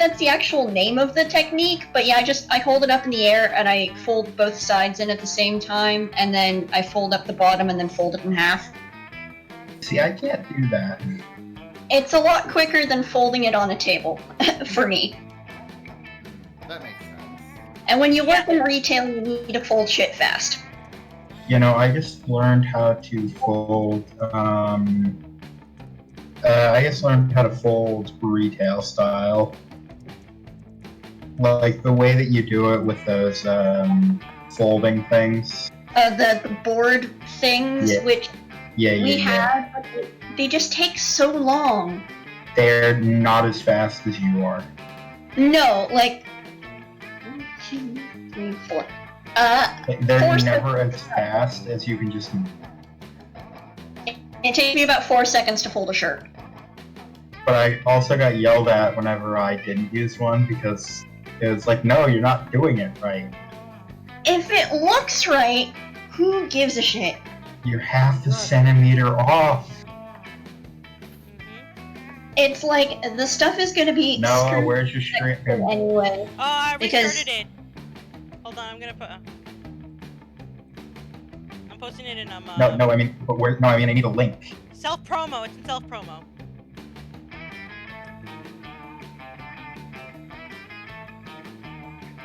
that's the actual name of the technique, but yeah, I hold it up in the air and I fold both sides in at the same time, and then I fold up the bottom and then fold it in half. See, I can't do that. It's a lot quicker than folding it on a table, for me. That makes sense. And when you work in retail, you need to fold shit fast. You know, I just learned how to fold, learned how to fold retail style. Like, the way that you do it with those, folding things. The board things, Yeah. which we Yeah. have, but they just take so long. They're not as fast as you are. No, like 1, 2, 3, 4. They're 4 never as fast as you can just move. It takes me about 4 seconds to fold a shirt. But I also got yelled at whenever I didn't use one because it was like, no, you're not doing it right. If it looks right, who gives a shit? You're half a centimeter off. It's like, the stuff is gonna be No, screwed where's your string? anyway. Oh, I Because- restarted it. Hold on, I'm gonna put. I'm posting it in No, I mean, but where? No, I mean, I need a link. self promo. It's in self promo.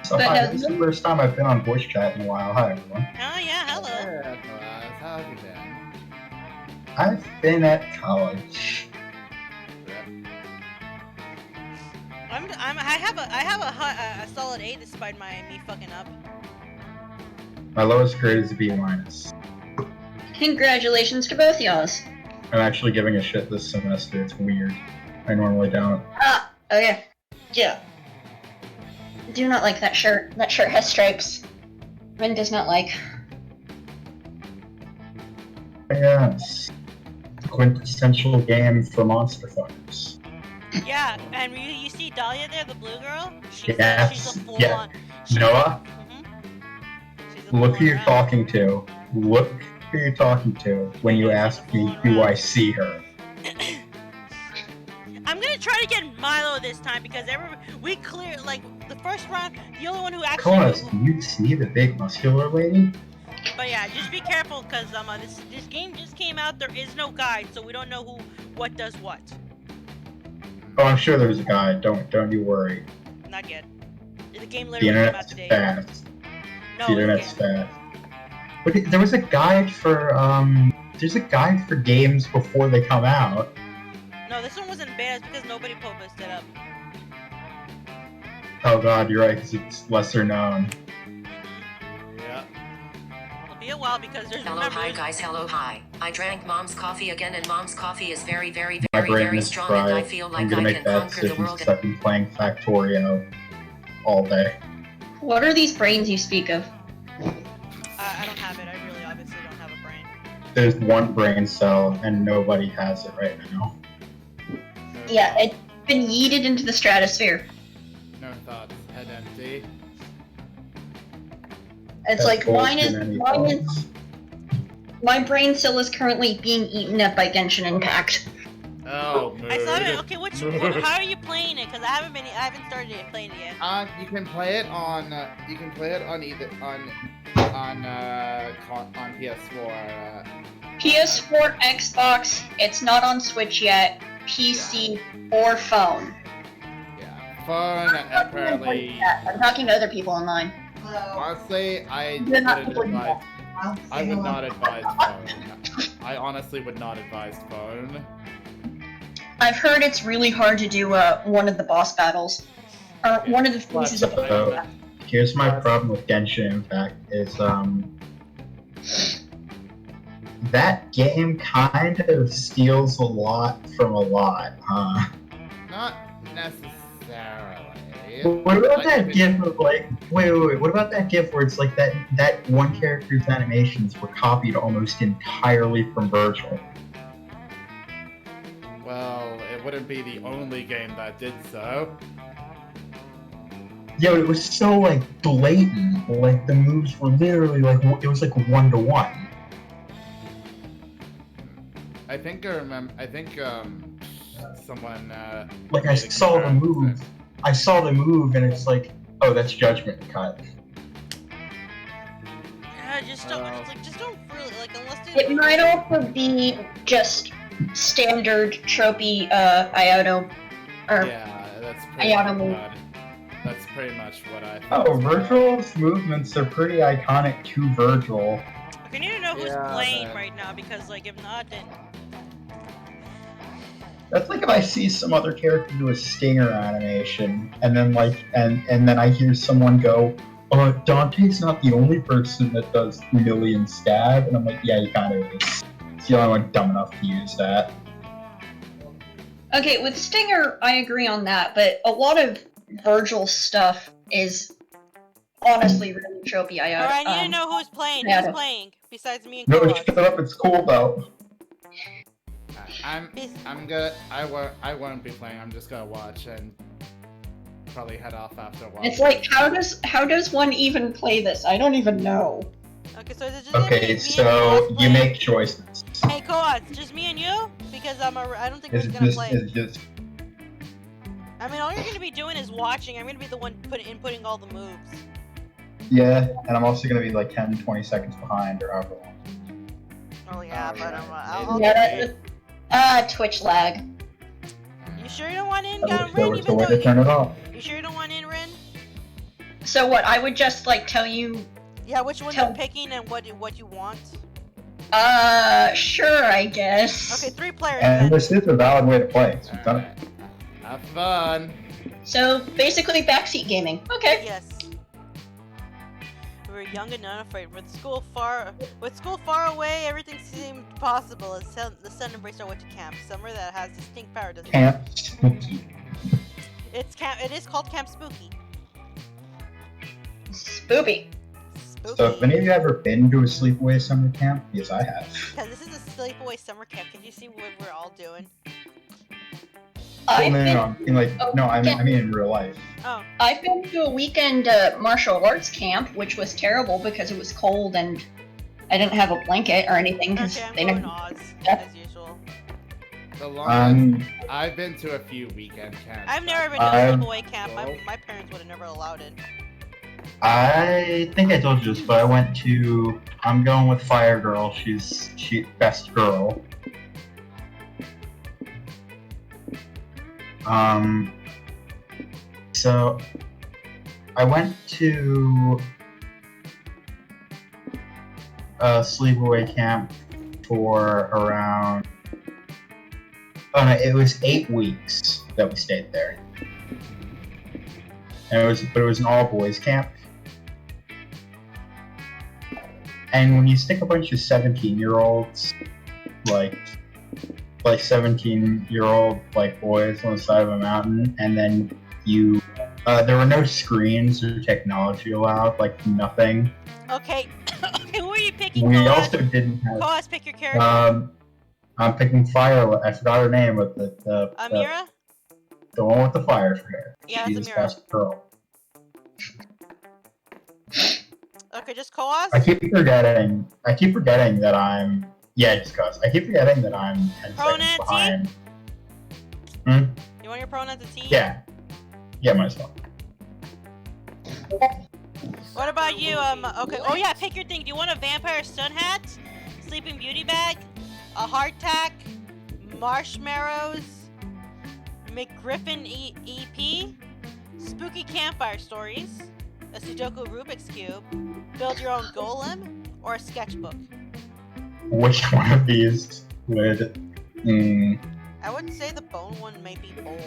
So But hi, no, this is the first time I've been on voice chat in a while. Hi, everyone. Oh yeah, hello. Hey, Nicholas, how have you been? I've been at college. I have a solid A despite me fucking up. My lowest grade is a B minus. Congratulations to both y'alls. I'm actually giving a shit this semester. It's weird. I normally don't. Okay. Yeah. Do not like that shirt. That shirt has stripes. Ren does not like. Yes. Quintessential game for monster fuckers. Yeah, and you see Dahlia there, the blue girl. She's Yes, a full yeah. on. Noah, She's a look full-on who you're rat. talking to. Look who you're talking to when you Yeah, she's ask a me, full-on do rat. I see her? I'm gonna try to get Milo this time because we clear like the first round. The only one who actually. Nicholas, do you see the big muscular lady? But yeah, just be careful because this game just came out. There is no guide, so we don't know what does what. Oh, I'm sure there's a guide. Don't you worry. Not yet. The game The literally came out internet's today. fast. No, The internet's fast. But there was a guide for there's a guide for games before they come out. No, this one wasn't bad. It's because nobody posted it up. Oh god, you're right, because it's lesser known. Yeah. It'll be a while because there's Hello, hi guys, hello, hi. I drank mom's coffee again and mom's coffee is very, very, My very, brain very is strong fried. and I feel I'm like gonna I make can bad conquer the decisions world. because I've been playing Factorio all day. What are these brains you speak of? I don't have it. I really obviously don't have a brain. There's one brain cell and nobody has it right now. Yeah, it's been yeeted into the stratosphere. No thoughts. Head empty. It's like That's mine too many is thoughts. my brain cell is currently being eaten up by Genshin Impact. Oh, mood. I saw it. Okay, how are you playing it? Because I haven't started playing it yet. You can play it on. You can play it on either on PS4. PS4, Xbox, it's not on Switch yet, PC, or phone. Yeah, phone apparently. I'm talking to other people online. Honestly, I You're not wouldn't people advise. I would not advise phone. I honestly would not advise phone. I've heard it's really hard to do one of the boss battles. Or one of the pieces of So, here's my problem with Genshin Impact is that game kind of steals a lot from a lot, huh? Not necessarily. What about Like, that if it- gif of like wait, what about that gif where it's like that one character's animations were copied almost entirely from Virgil? Well, it wouldn't be the only game that did so. Yeah, but it was so like blatant. Like the moves were literally like it was like 1-to-1. I think I remember. I think someone. Like I made a saw the comparison. move I saw the move and it's like, oh, that's Judgment Cut. Just don't. It's like just don't really like unless It might also be just standard tropey Iono, or Yeah, that's pretty Ayano move. much. That's pretty much what I. Oh, Virgil's movements are pretty iconic to Virgil. We need to know who's Yeah, playing but- right now because like if not, then That's like if I see some other character do a stinger animation, and then like, and then I hear someone go, Dante's not the only person that does million stab, and I'm like, yeah, he kind of is. He's the only one dumb enough to use that. Okay, with Stinger, I agree on that, but a lot of Virgil stuff is honestly really tropey. Alright, I need to know who's playing. yeah. Who's playing besides me and No, Koa? shut up, it's cool though. I'm gonna. I won't be playing. I'm just gonna watch and probably head off after a while. It's like, how does one even play this? I don't even know. Okay, so is it just me Okay, and so you you playing? make choices. Hey, Koa, it's just me and you? Because I don't think Is we're it gonna just, play. is it just, I mean, all you're gonna be doing is watching. I'm gonna be the one inputting all the moves. yeah, and I'm also gonna be like 10, 20 seconds behind or however long. Oh yeah, but Alright. I'll Yeah, Twitch lag. You sure you don't want in, So Rin? it's Even the way though to turn it off. you sure you don't want in, Rin? So what? I would just like tell you. Yeah, which one Tell- you're picking and what you want. Sure, I guess. Okay, 3 players And then. this is a valid way to play. So we've done it. Alright. Have fun. So basically, backseat gaming. Okay. Yes. We were young and unafraid. With school far away, everything seemed possible. As the sun embraced our winter camp. Summer that has distinct power. Doesn't Camp Spooky. It is called Camp Spooky. Spoopy. Spooky. So have any of you ever been to a sleepaway summer camp? Yes, I have. Because this is a sleepaway summer camp. Can you see what we're all doing? I've no, been, I mean like, no, I mean in real life. Oh, I've been to a weekend martial arts camp, which was terrible because it was cold and I didn't have a blanket or anything because okay, I'm they going never. Oz, Yeah. as usual. The longest Um, I've been to a few weekend camps. I've never been to a I've- sleepaway camp. My parents would have never allowed it. I think I told you this, but I went to. I'm going with Fire Girl. She's best girl. So I went to a sleepaway camp for around. Oh no, it was 8 weeks that we stayed there, and it was an all boys camp. And when you stick a bunch of 17-year-olds, like 17-year-old like boys on the side of a mountain, and then you, there were no screens or technology allowed, like nothing. Okay, okay, who are you picking? We Koas? also didn't have. Koas, pick your character. I'm picking Fire. I forgot her name, but Amira? the one with the fire for hair. Yeah, She's it's Amira. best girl. Okay, just Koas? I keep forgetting that I'm. Yeah, just cause. I keep forgetting that I'm 10 Pronoun seconds T? behind. You want your pronoun to T? Yeah. Yeah, might as well. What about you? Okay. Oh yeah, pick your thing. Do you want a vampire sun hat, sleeping beauty bag, a hardtack, marshmallows, McGriffin EP, spooky campfire stories, a Sudoku Rubik's cube, build your own golem, or a sketchbook? Which one of these would? I would say the bone one might be bold.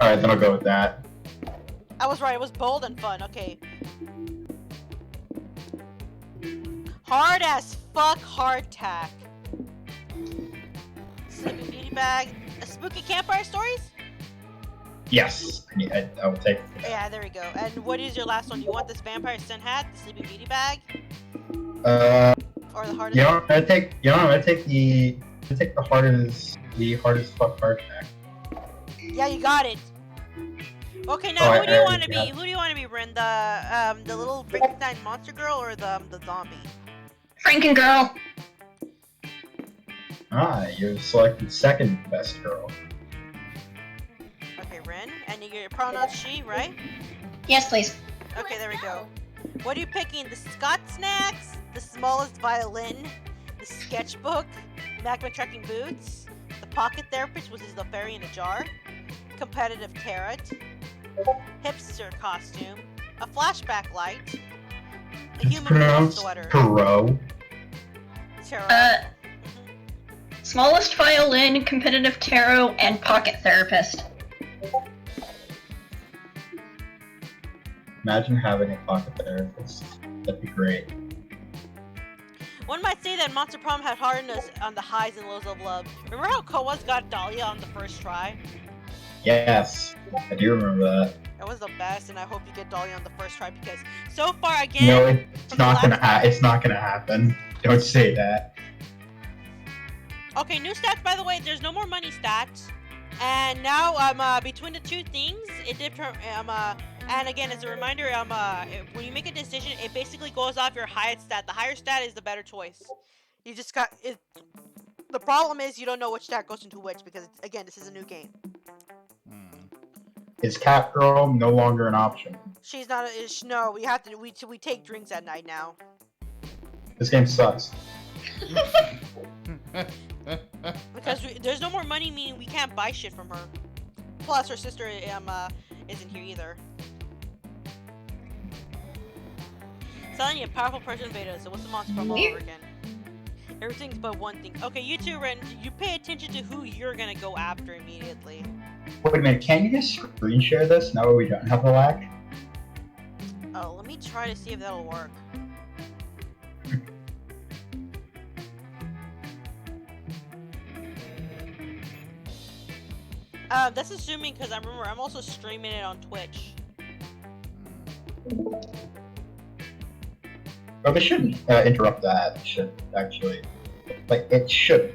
All right, then I'll go with that. I was right. It was bold and fun. Okay. Hard as fuck hardtack. Sleeping beauty bag. A spooky campfire stories? Yes, I will take. Yeah, there we go. And what is your last one? Do you want this vampire sun hat, the sleeping beauty bag, or the hardest? You know, I'm gonna take the hardest fuck hard pack. Yeah, you got it. Okay, now Oh, who do you I want to got be? it. Who do you want to be, Rin? The little Frankenstein monster girl or the zombie? Franken girl. Ah, you selected second best girl. Okay, Rin. And your pronoun's she, right? Yes, please. Okay, there we go. What are you picking? The Scott Snacks, the smallest violin, the sketchbook, Magma Trekking Boots, the Pocket Therapist, which is the fairy in a jar, competitive carrot, hipster costume, a flashback light, a It's human wolf pronounced sweater, Perot. tarot. Smallest violin, competitive tarot, and pocket therapist. Imagine having a pocket therapist. That'd be great. One might say that Monster Prom had hardness on the highs and lows of love. Remember how Koa's got Dahlia on the first try? Yes, I do remember that. That was the best, and I hope you get Dahlia on the first try because so far again. No, it's from not the gonna. last- It's not gonna happen. Don't say that. Okay, new stats by the way. There's no more money stats, and now between the two things, it did. And again, as a reminder, when you make a decision, it basically goes off your highest stat. The higher stat is the better choice. You just got it. The problem is you don't know which stat goes into which because again, this is a new game. Is Catgirl no longer an option? She's not. No, we have to. We take drinks at night now. This game sucks. Because there's no more money, meaning we can't buy shit from her. Plus, her sister isn't here either. Selling you a powerful person beta. So what's the monster from all over again? Everything's but one thing. Okay, you two, Ren, you pay attention to who you're gonna go after immediately. Wait a minute. Can you just screen share this now that we don't have the lag? Oh, let me try to see if that'll work. That's assuming because I remember I'm also streaming it on Twitch. Oh, they shouldn't interrupt that. It should actually. Like, it should.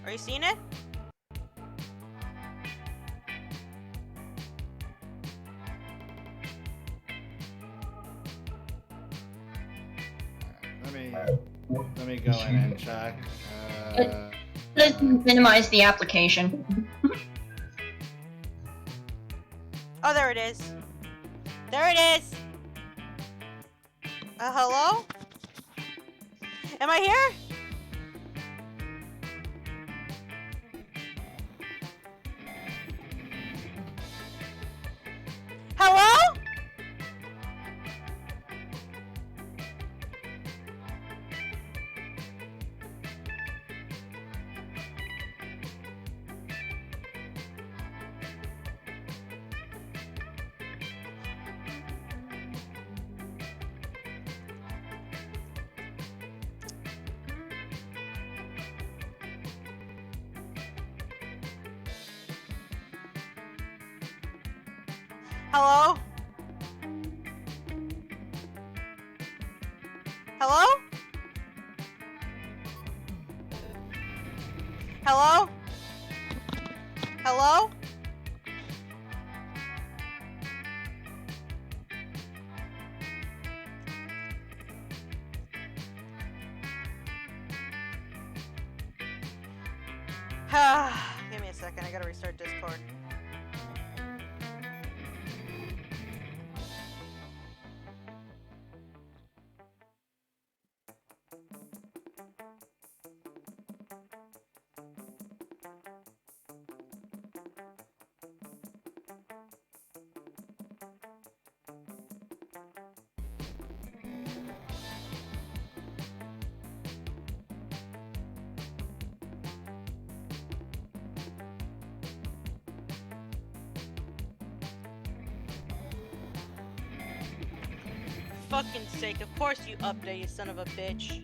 Are you seeing it? Let me go in and check. Let's minimize the application. Oh, there it is. There it is. Hello? Am I here? Hello? Hello? Hello? Hello? Hello? Give me a second, I gotta restart Discord. Fucking sake, of course you update, you son of a bitch.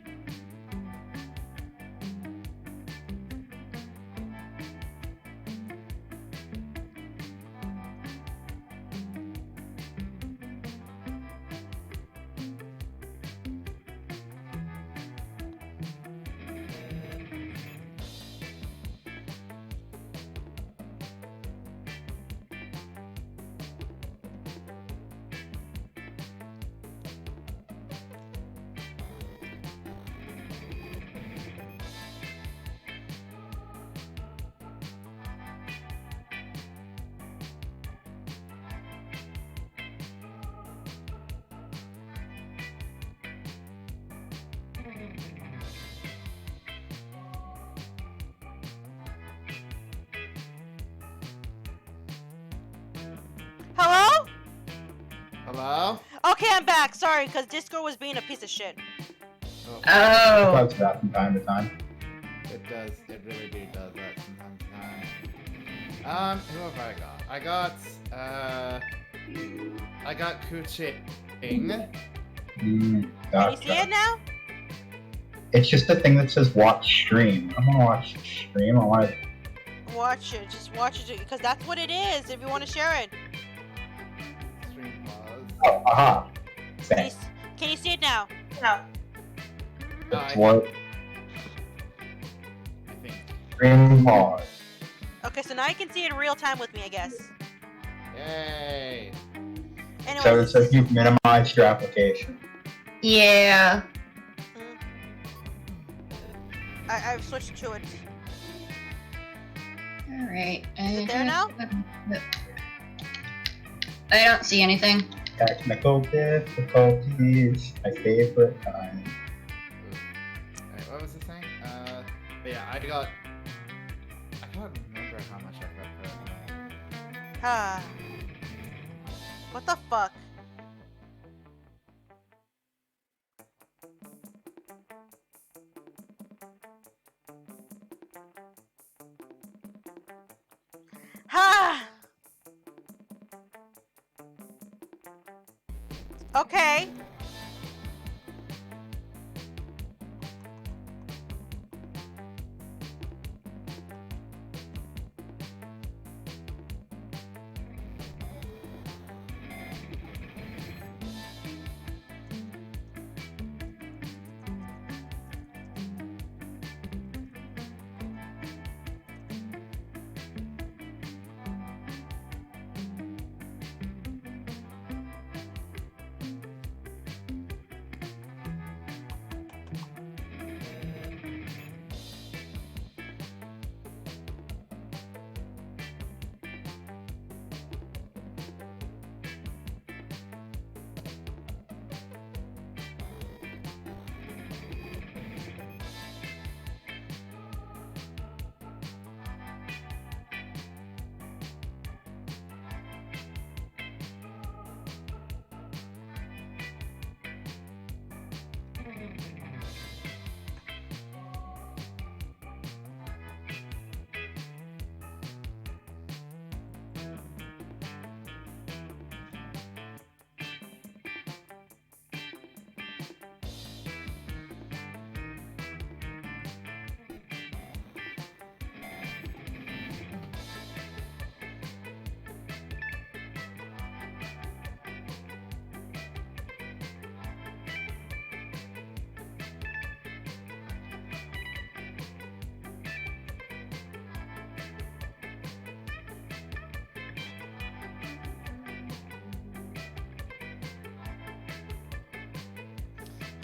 Hello? Okay, I'm back. Sorry, because Discord was being a piece of shit. Oh, It Oh. bugs that from time to time. it does. It really does that from time to time. Who have I got? I got Kuching. Mm, Can you see gotcha. it now? It's just a thing that says watch stream. I don't want to watch the stream. I want to. Watch it. Just watch it, because that's what it is. If you want to share it. Stream pause. Oh, aha. Can you, Thanks. can you see it now? It's what I think. stream pause. Okay, so now you can see it in real time with me, I guess. Yay! Anyways, So it says you've minimized your application. Yeah. I've switched to it. Alright. Is it there now? I don't see anything. Technical difficulties, my favorite kind. Alright, what was the thing? But yeah, I can't remember how much I put per. Huh. What the fuck? Ha! Okay.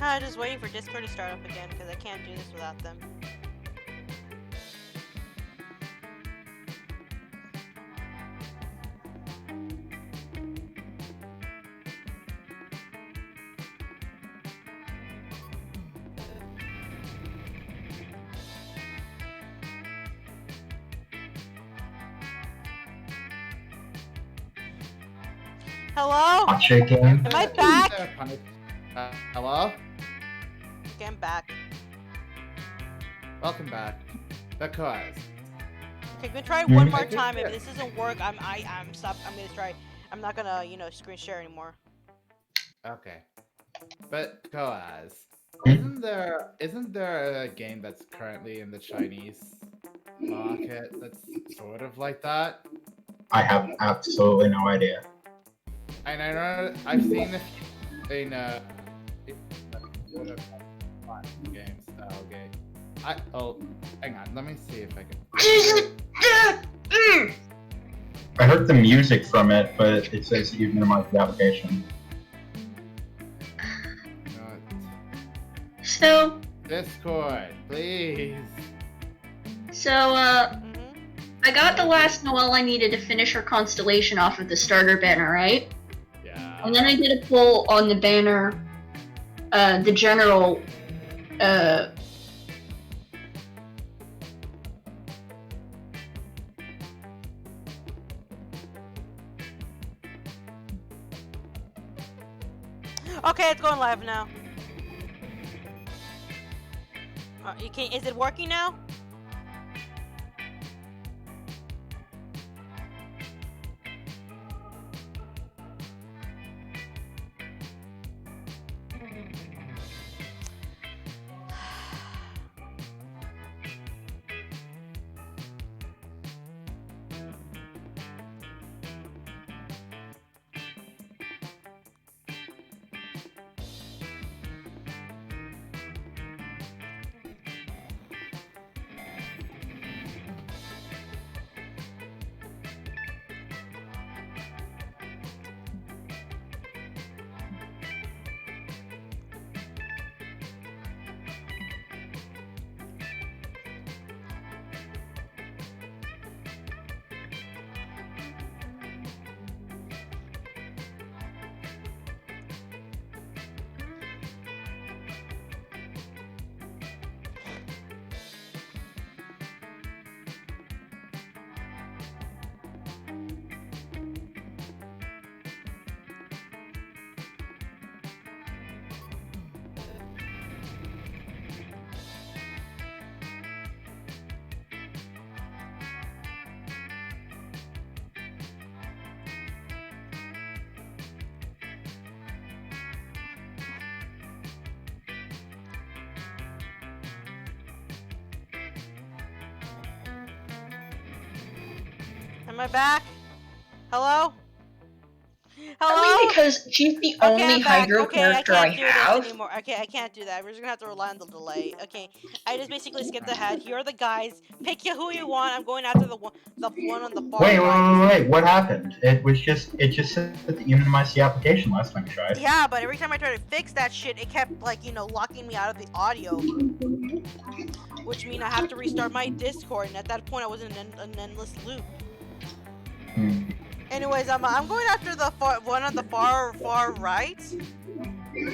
I'm just waiting for Discord to start up again because I can't do this without them. Hello? Watch it again. Am I back? Hello? Okay, I'm back. Welcome back. Because. Okay, I'm gonna try it one Mhm. more time. If this doesn't work, I'm gonna try. I'm not gonna, screen share anymore. Okay. But Koaz, Hmm? isn't there a game that's currently in the Chinese market that's sort of like that? I have absolutely no idea. And I know I've seen a few in sort of game style game. Hang on, let me see if I can. I heard the music from it, but it says you've minimized the application. So, Discord, please. Mm-hmm. I got the last Noelle I needed to finish her constellation off of the starter banner, right? Yeah. And then I did a pull on the banner, the general, Okay, it's going live now. You can. Is it working now? Am I back? Hello? Hello? Only because she's the only I'm back. Hydro Okay, character I can't do this have. anymore. Okay, I can't do that. We're just gonna have to rely on the delay. Okay, I just basically skipped ahead. Here are the guys. Pick who you want. I'm going after the one on the far right. Wait, what happened? It just said that you minimized the application last time you tried. Yeah, but every time I tried to fix that shit, it kept, like, you know, locking me out of the audio. Which means I have to restart my Discord, and at that point I was in an endless loop. Anyways, I'm going after the one on the far right.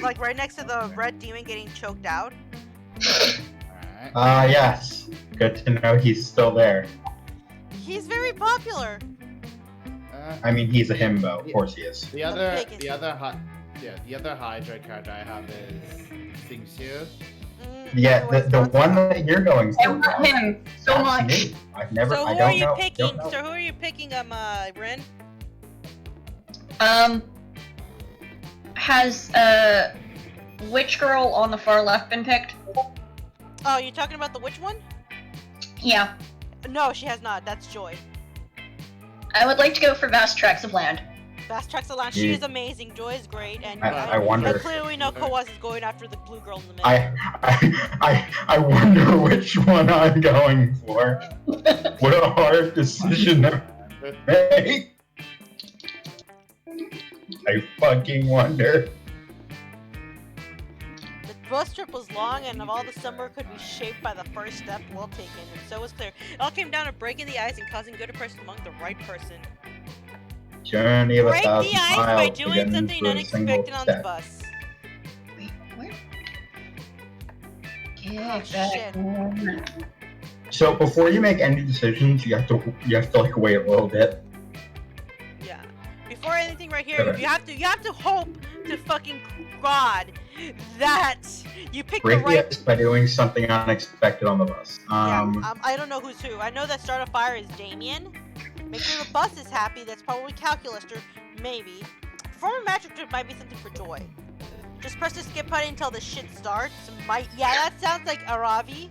Like, right next to the red demon getting choked out. Alright. Yes. Good to know he's still there. He's very popular. I mean, he's a himbo. Of course he is. The other Hydra card I have is Xingqiu. Yeah, Anyways, the one that you're going I for. love him so That's much. me. I've never. So I who don't are you know. picking? Don't know. So who are you picking, Ren? Has Witch Girl on the far left been picked? Oh, you're talking about the which one? Yeah. No, she has not. That's Joy. I would like to go for Vast Tracts of Land. Fast Tracks Alone. She is amazing. Joy is great, and I wonder. And clearly we know Kawaz is going after the blue girl in the middle. I wonder which one I'm going for. What a hard decision to make. I fucking wonder. The bus trip was long, and of all the summer could be shaped by the first step well taken, and so was clear. It all came down to breaking the ice and causing good impression among the right person. Journey of Break 1,000 the ice by miles doing begins something with a single unexpected on the step. bus. Wait, where? Oh, Get shit. back. So before you make any decisions, you have to like wait a little bit. Yeah. Before anything right here, Okay. you have to hope to fucking God that you pick the Break the right. ice by doing something unexpected on the bus. I don't know who's who. I know that Start a Fire is Damien. Make sure the bus is happy. That's probably Calculaster, maybe. Perform a magic trick might be something for Joy. Just press the skip button until the shit starts. Yeah, that sounds like Aravi.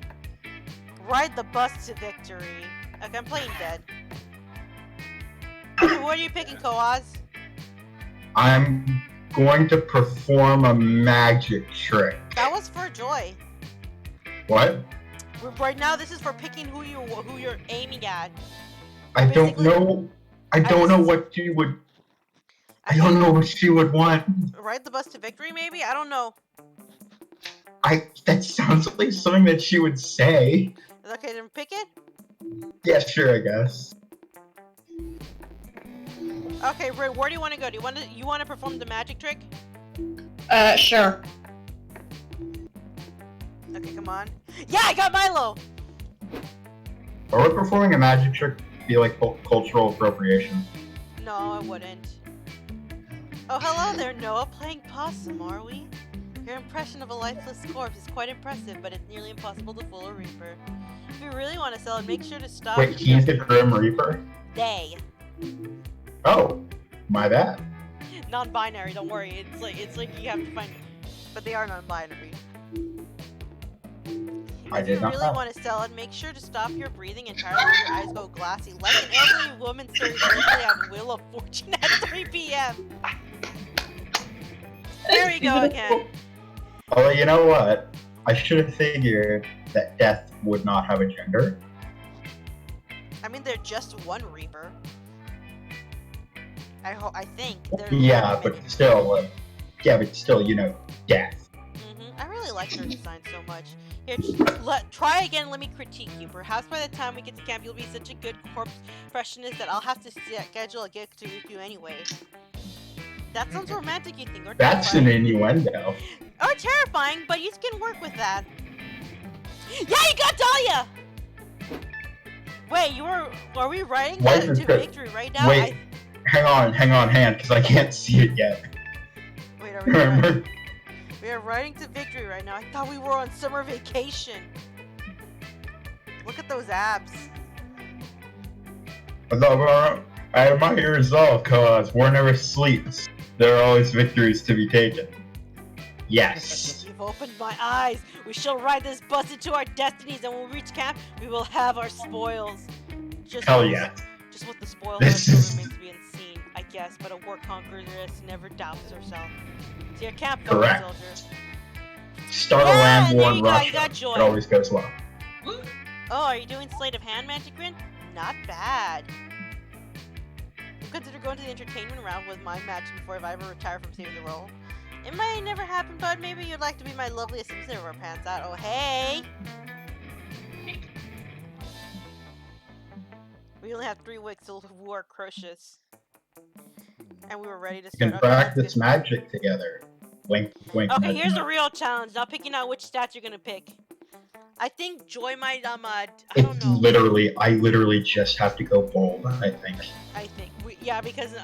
Ride the bus to victory. Okay, I'm playing dead. Okay, what are you picking, Koaz? I'm going to perform a magic trick. That was for Joy. What? Right now, this is for picking who you're aiming at. I don't Basically- know. I don't know what she would. I don't know what she would want. Ride the bus to victory, maybe? I don't know. That sounds like something that she would say. Okay, then pick it. Yeah, sure, I guess. Okay, Ray, where do you want to go? Do you want to perform the magic trick? Sure. Okay, come on. Yeah, I got Milo. Or would performing a magic trick be like cultural appropriation? No, I wouldn't. Oh, hello there, Noah. Playing possum, are we? Your impression of a lifeless corpse is quite impressive, but it's nearly impossible to fool a Reaper. If you really want to sell it, make sure to stop. Wait, he's the Grim Reaper? They. Oh, my bad. Non-binary, don't worry. It's like you have to find, but they are non-binary. I If you did not really know. want to sell it, make sure to stop your breathing entirely when your eyes go glassy. Like an elderly woman staring directly at Wheel of Fortune at 3 p.m. There we go again. Although, you know what? I should have figured that death would not have a gender. I mean, they're just one Reaper. I think. Yeah, but still, you know, death. I really like their design so much. Here, try again. Let me critique you. Perhaps by the time we get to camp, you'll be such a good corpse impressionist that I'll have to schedule a gift to you anyway. That sounds romantic, you think, or That's an innuendo. or terrifying, but you can work with that. Yeah, you got Dahlia! Wait, are we writing Why to is it- victory right now? Wait, hang on, because I can't see it yet. Wait, are we Remember? We are riding to victory right now. I thought we were on summer vacation. Look at those abs. I admire your resolve, cause war never sleeps. There are always victories to be taken. Yes. You've opened my eyes. We shall ride this bus into our destinies, and when we reach camp, we will have our spoils. Hell yeah. Just what the spoils This are is- remains to be unseen, I guess. But a war conqueroress never doubts herself. To your camp, Correct. soldier. Start a Yeah, land there war you in go, Russia. you got joy. It always goes well. Oh, are you doing Sleight of Hand, Magic Grin? Not bad. Consider going to the entertainment round with my match before if I ever retire from saving the role. It might never happen, but maybe you'd like to be my lovely assistant with our pants out. Oh, hey! We only have 3 weeks till war crushes. And we were ready to You start. can Okay, that's practice good. magic together. Wink, wink. Okay, nudge, here's the nudge. real challenge. Now picking out which stats you're gonna pick. I think Joy might, I don't It's know. I literally just have to go bold, I think. I think yeah, because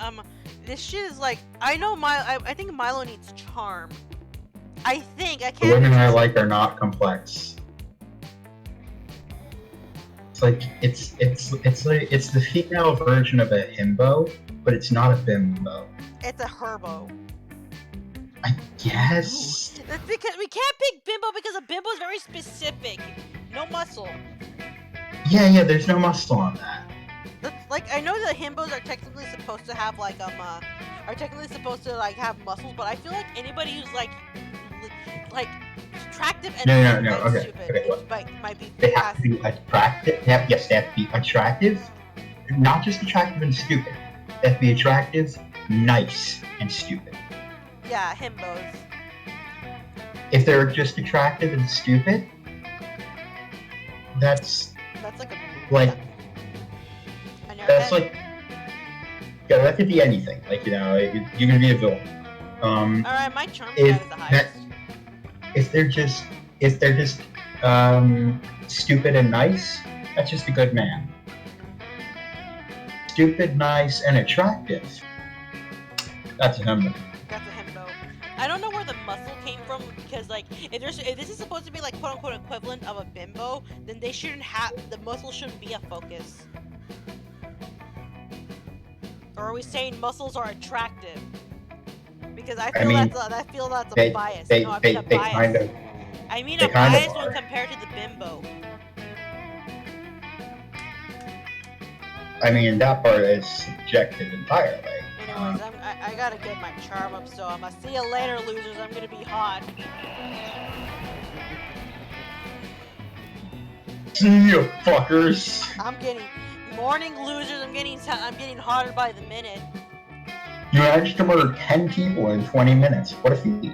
this shit is like I know I think Milo needs charm. I The can't. women I like are not complex. It's like it's the female version of a himbo, but it's not a bimbo. It's a herbo. I guess. That's because we can't pick bimbo because a bimbo is very specific. No muscle. Yeah, there's no muscle on that. That's like I know that himbos are technically supposed to have like have muscles, but I feel like anybody who's like attractive and No, okay, stupid okay, look. might be They have to be attractive. They have to be attractive. Not just attractive and stupid. They have to be attractive, nice, and stupid. yeah, himbos. If they're just attractive and stupid, that's That's like a like on your that's head. like yeah, that could be anything. Like you're gonna be a villain. Alright, my charm if stat is the highest. if they're just stupid and nice, that's just a good man. Stupid, nice, and attractive. That's a himbo. That's a himbo. I don't know where the muscle came from because like if this is supposed to be like quote unquote equivalent of a bimbo, then they shouldn't have the muscle shouldn't be a focus. Or are we saying muscles are attractive? Because I feel mean, that's a They bias. they No, I they, mean a they bias. kind of I mean they a kind of bias when are. compared to the bimbo. I mean, that part is subjective entirely. Anyways, I gotta get my charm up, so I'ma see you later, losers. I'm gonna be hot. See you, fuckers. I'm getting morning losers. I'm getting hotter by the minute. You managed to murder 10 people in 20 minutes. What a feat.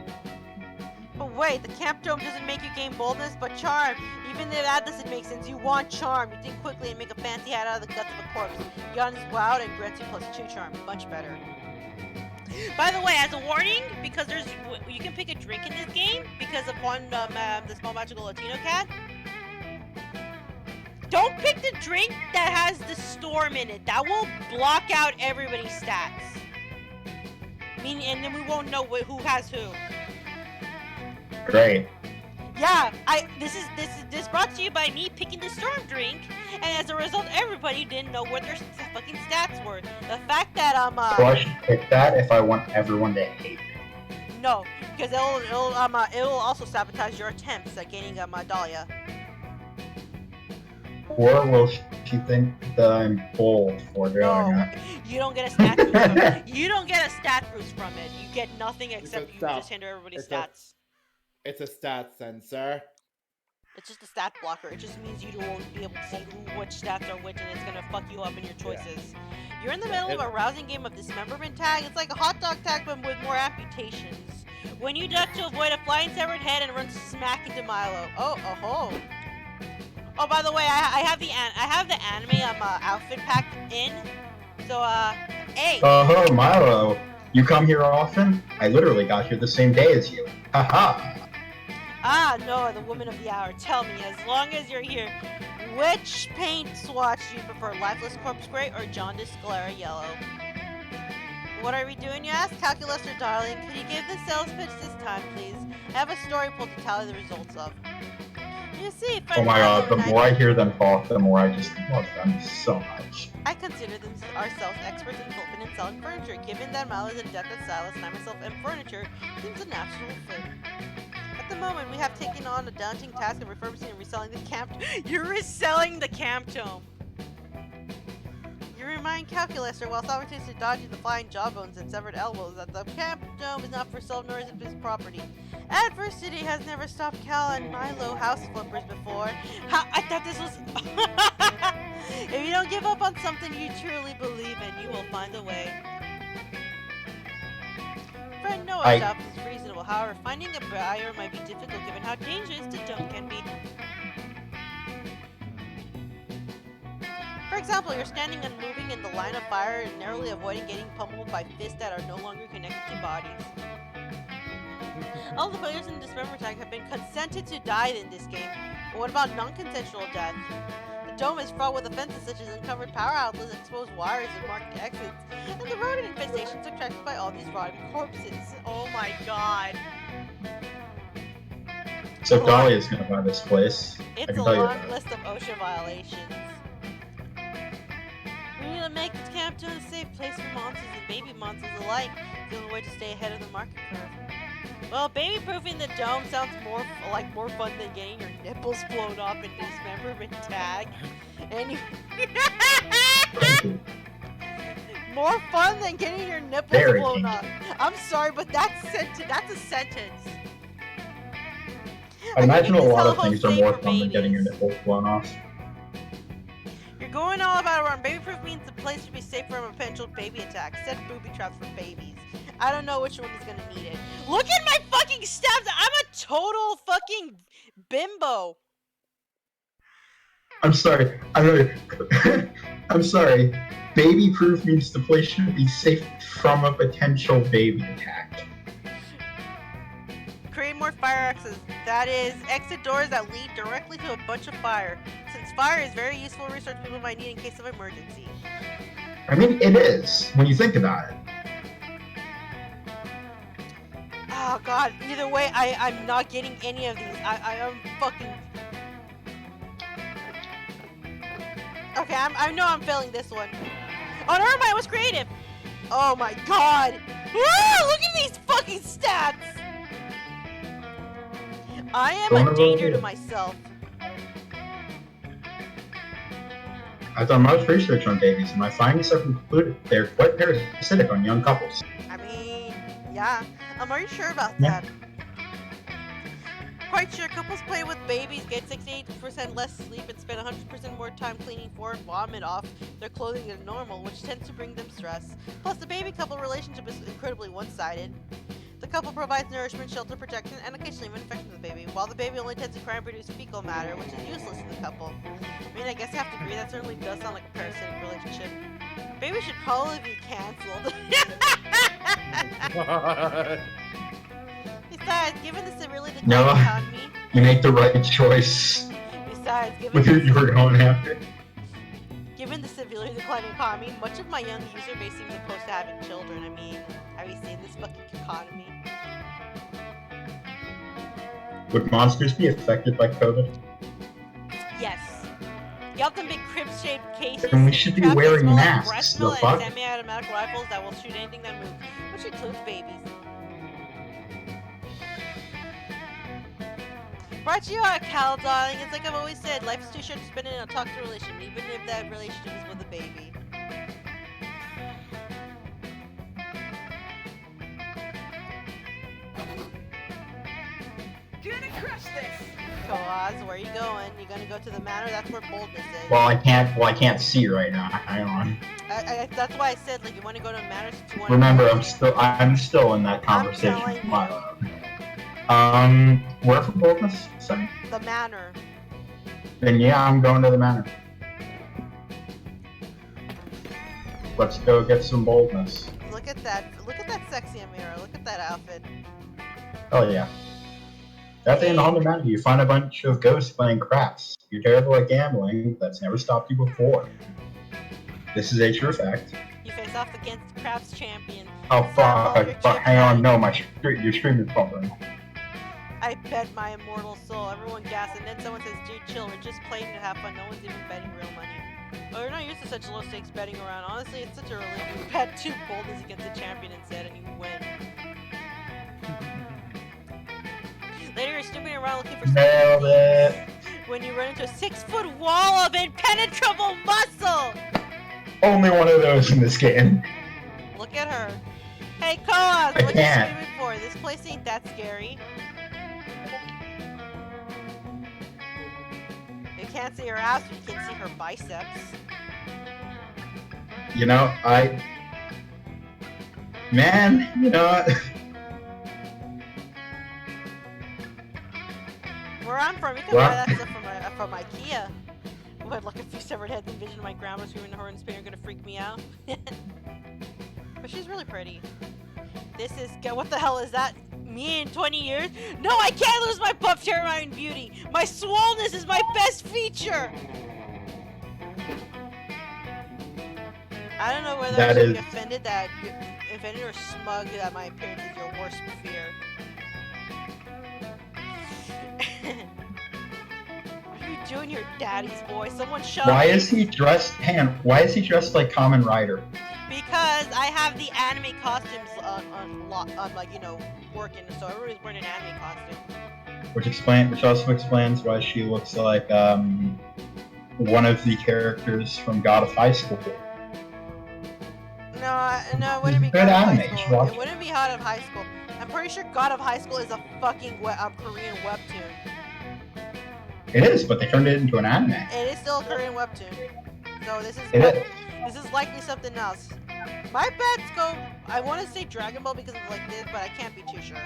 But wait, the camp dome doesn't make you gain boldness, but charm. Even if that doesn't make sense, you want charm. You think quickly and make a fancy hat out of the guts of a corpse. Guns wild and grants you +2 charm. Much better. By the way, as a warning, because you can pick a drink in this game because of one the small magical Latino cat. Don't pick the drink that has the storm in it. That will block out everybody's stats. and then we won't know who has who. Great. Yeah, this brought to you by me picking the storm drink, and as a result, everybody didn't know what their fucking stats were. The fact that So I should pick that if I want everyone to hate me. no, because it'll also sabotage your attempts at gaining Dahlia. Or will she think that I'm bold for doing No, it? you don't get a stat boost from it. You don't get a stat boost from it. You get nothing except you stop. just hinder everybody's It's a- stats. It's a stat sensor. It's just a stat blocker. It just means you won't be able to see which stats are which, and it's gonna fuck you up in your choices. You're in the middle of a rousing game of dismemberment tag. It's like a hot dog tag, but with more amputations. When you duck to avoid a flying severed head and run smack into Milo. Oh, Oh, by the way, I have the anime outfit pack in. So hey. Oh, Milo, you come here often? I literally got here the same day as you. Haha. Ah, no, the woman of the hour. Tell me, as long as you're here, which paint swatch do you prefer, Lifeless Corpse Gray or Jaundice Sclera Yellow? What are we doing, you ask? Calculus or darling, could you give the sales pitch this time, please? I have a story pulled to tally the results of. You see, Oh my god, the more I hear them talk, the more I just love them so much. I consider them ourselves experts in flipping and selling furniture. Given that Mal is an adept at stylist and I myself am furniture, it seems a natural fit. At the moment, we have taken on a daunting task of refurbishing and reselling the camp. You're reselling the camp tome. You remind Calculaster while simultaneously dodging the flying jawbones and severed elbows that the camp dome is not for sale nor is it his property. Adversity has never stopped Cal and Milo house flippers before. I thought this was. If you don't give up on something you truly believe in, you will find a way. Friend Noah's job is reasonable. However, finding a buyer might be difficult given how dangerous the dome can be. For example, you're standing unmoving in the line of fire and narrowly avoiding getting pummeled by fists that are no longer connected to bodies. All the players in Dismember Tag have been consented to die in this game, but what about non-consensual death? The dome is fraught with offenses such as uncovered power outlets, exposed wires, and marked exits, and the rodent infestations attracted by all these rotting corpses. Oh my god. So Dahlia's gonna buy this place. It's a long list of OSHA violations. We need to make the camp to a safe place for monsters and baby monsters alike. The only way to stay ahead of the market curve. Well, baby-proofing the dome sounds more fun than getting your nipples blown off in Dismemberment Tag. And you more fun than getting your nipples blown off. I'm sorry, but that's a sentence. I imagine a lot of things are more fun than getting your nipples blown off. You're going all about it wrong. Baby-proof means the place should be safe from a potential baby attack. Set booby traps for babies. I don't know which one is gonna need it. Look at my fucking stats! I'm a total fucking bimbo. I'm sorry. I'm sorry. Baby-proof means the place should be safe from a potential baby attack. Create more fire exits. That is, exit doors that lead directly to a bunch of fire. Since fire is very useful resource people might need in case of emergency. I mean, it is, when you think about it. Oh god, either way, I'm not getting any of these. I am fucking... Okay, I know I'm failing this one. Oh, never mind, it was creative! Oh my god! Ah, look at these fucking stats! I am a danger to myself. I've done much research on babies, and my findings have concluded they're quite parasitic on young couples. I mean, yeah. Are you sure about that? Quite sure couples play with babies, get 68% less sleep, and spend 100% more time cleaning foreign vomit off their clothing than normal, which tends to bring them stress. Plus, the baby-couple relationship is incredibly one-sided. The couple provides nourishment, shelter, protection, and occasionally even affection to the baby, while the baby only tends to cry and produce fecal matter, which is useless to the couple. I mean, I guess I have to agree, that certainly does sound like a parasitic relationship. Baby should probably be cancelled. Besides, given the severely declining economy... You make the right choice. Besides, given with who you were going after. Given the severely declining economy, much of my young user base seems opposed to having children. I mean, have you seen this fucking economy? Would monsters be affected by COVID? Yes. You have them big crib-shaped cases. Then we should be trapped that wearing smell like masks, breast the milk fuck? and semi-automatic rifles that will shoot anything that moves, which includes babies. Brought to you out, Cal, darling. It's like I've always said, life is too short to spend in a toxic relationship, even if that relationship is with a baby. Gonna crush this! Koaz, where are you going? You gonna go to the manor? That's where boldness is. Well, I can't see right now. Hang on. That's why I said, like, you want to go to the manor since you want Remember, to I'm still in that conversation telling with you. Milo. Where for boldness? Sorry. the manor. Then yeah, I'm going to the manor. Let's go get some boldness. Look at that sexy Amira. Look at that outfit. Oh yeah. At the end of the manor, you find a bunch of ghosts playing craps. You're terrible at gambling. That's never stopped you before. This is a true fact. You face off against Craps champion. Oh All your fuck! chips Hang on, out. no, your stream is bumping. I bet my immortal soul. Everyone gasps, and then someone says, "Dude, chill. We're just playing to have fun. No one's even betting real money." Oh, you're not used to such low stakes betting around. Honestly, it's such a relief. You bet 2 boldness against the champion instead, and you win. Later, you're snooping around looking for Nailed something it. when you run into a 6-foot wall of impenetrable muscle. Only one of those in this game. Look at her. Hey, Koaz, what you can't. screaming for? This place ain't that scary. You can't see her ass, but you can see her biceps. You know, Man, you know what? Where I'm from, you can What? buy that stuff from IKEA. What, like a few severed heads and vision of my grandma screaming her in Spain are gonna freak me out. But she's really pretty. This is, what the hell is that? Me in 20 years? No, I can't lose my buff terrifying beauty! My swollenness is my best feature! I don't know whether That I should be is- offended or smug that my appearance is your worst fear. What are you doing here, daddy's boy? Someone shut Why me. is he dressed? Hang on. Why is he dressed like Kamen Rider? Because I have the anime costumes on like, you know, working, so everybody's wearing an anime costume. Which also explains why she looks like one of the characters from God of High School. No, it wouldn't be Good God of anime, High you should School. watch It wouldn't be God of High School. I'm pretty sure God of High School is a fucking Korean webtoon. It is, but they turned it into an anime. It is still a Korean webtoon. So this It is. is likely something else. My bets go. I want to say Dragon Ball because of like this, but I can't be too sure.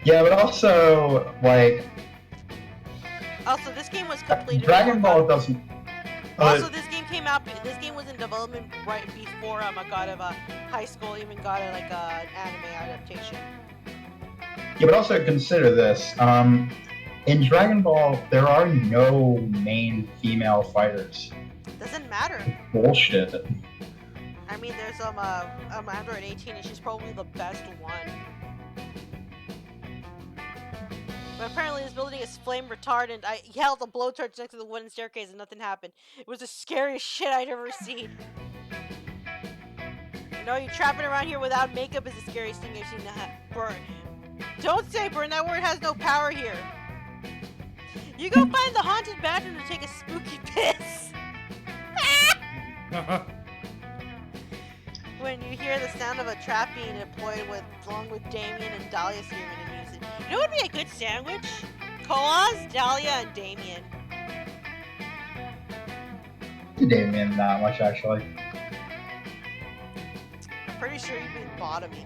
Yeah, but also like Also, this game was completed. Dragon before Ball doesn't. Also, this game came out. This game was in development right before a God of High School even got an anime adaptation. Yeah, but also consider this. In Dragon Ball, there are no main female fighters. Doesn't matter. Bullshit. I mean, there's Android 18, and she's probably the best one. But apparently, this building is flame retardant. I held a blowtorch next to the wooden staircase, and nothing happened. It was the scariest shit I'd ever seen. You know, you trapping around here without makeup is the scariest thing I've seen. Burn. Don't say burn. That word has no power here. You go find the haunted bathroom to take a spooky piss. When you hear the sound of a trap being deployed along with Damien and Dahlia screaming in music. You know what would be a good sandwich? Koaz, Dahlia, and Damien. Damien, not much actually. I'm pretty sure you'd be bottoming.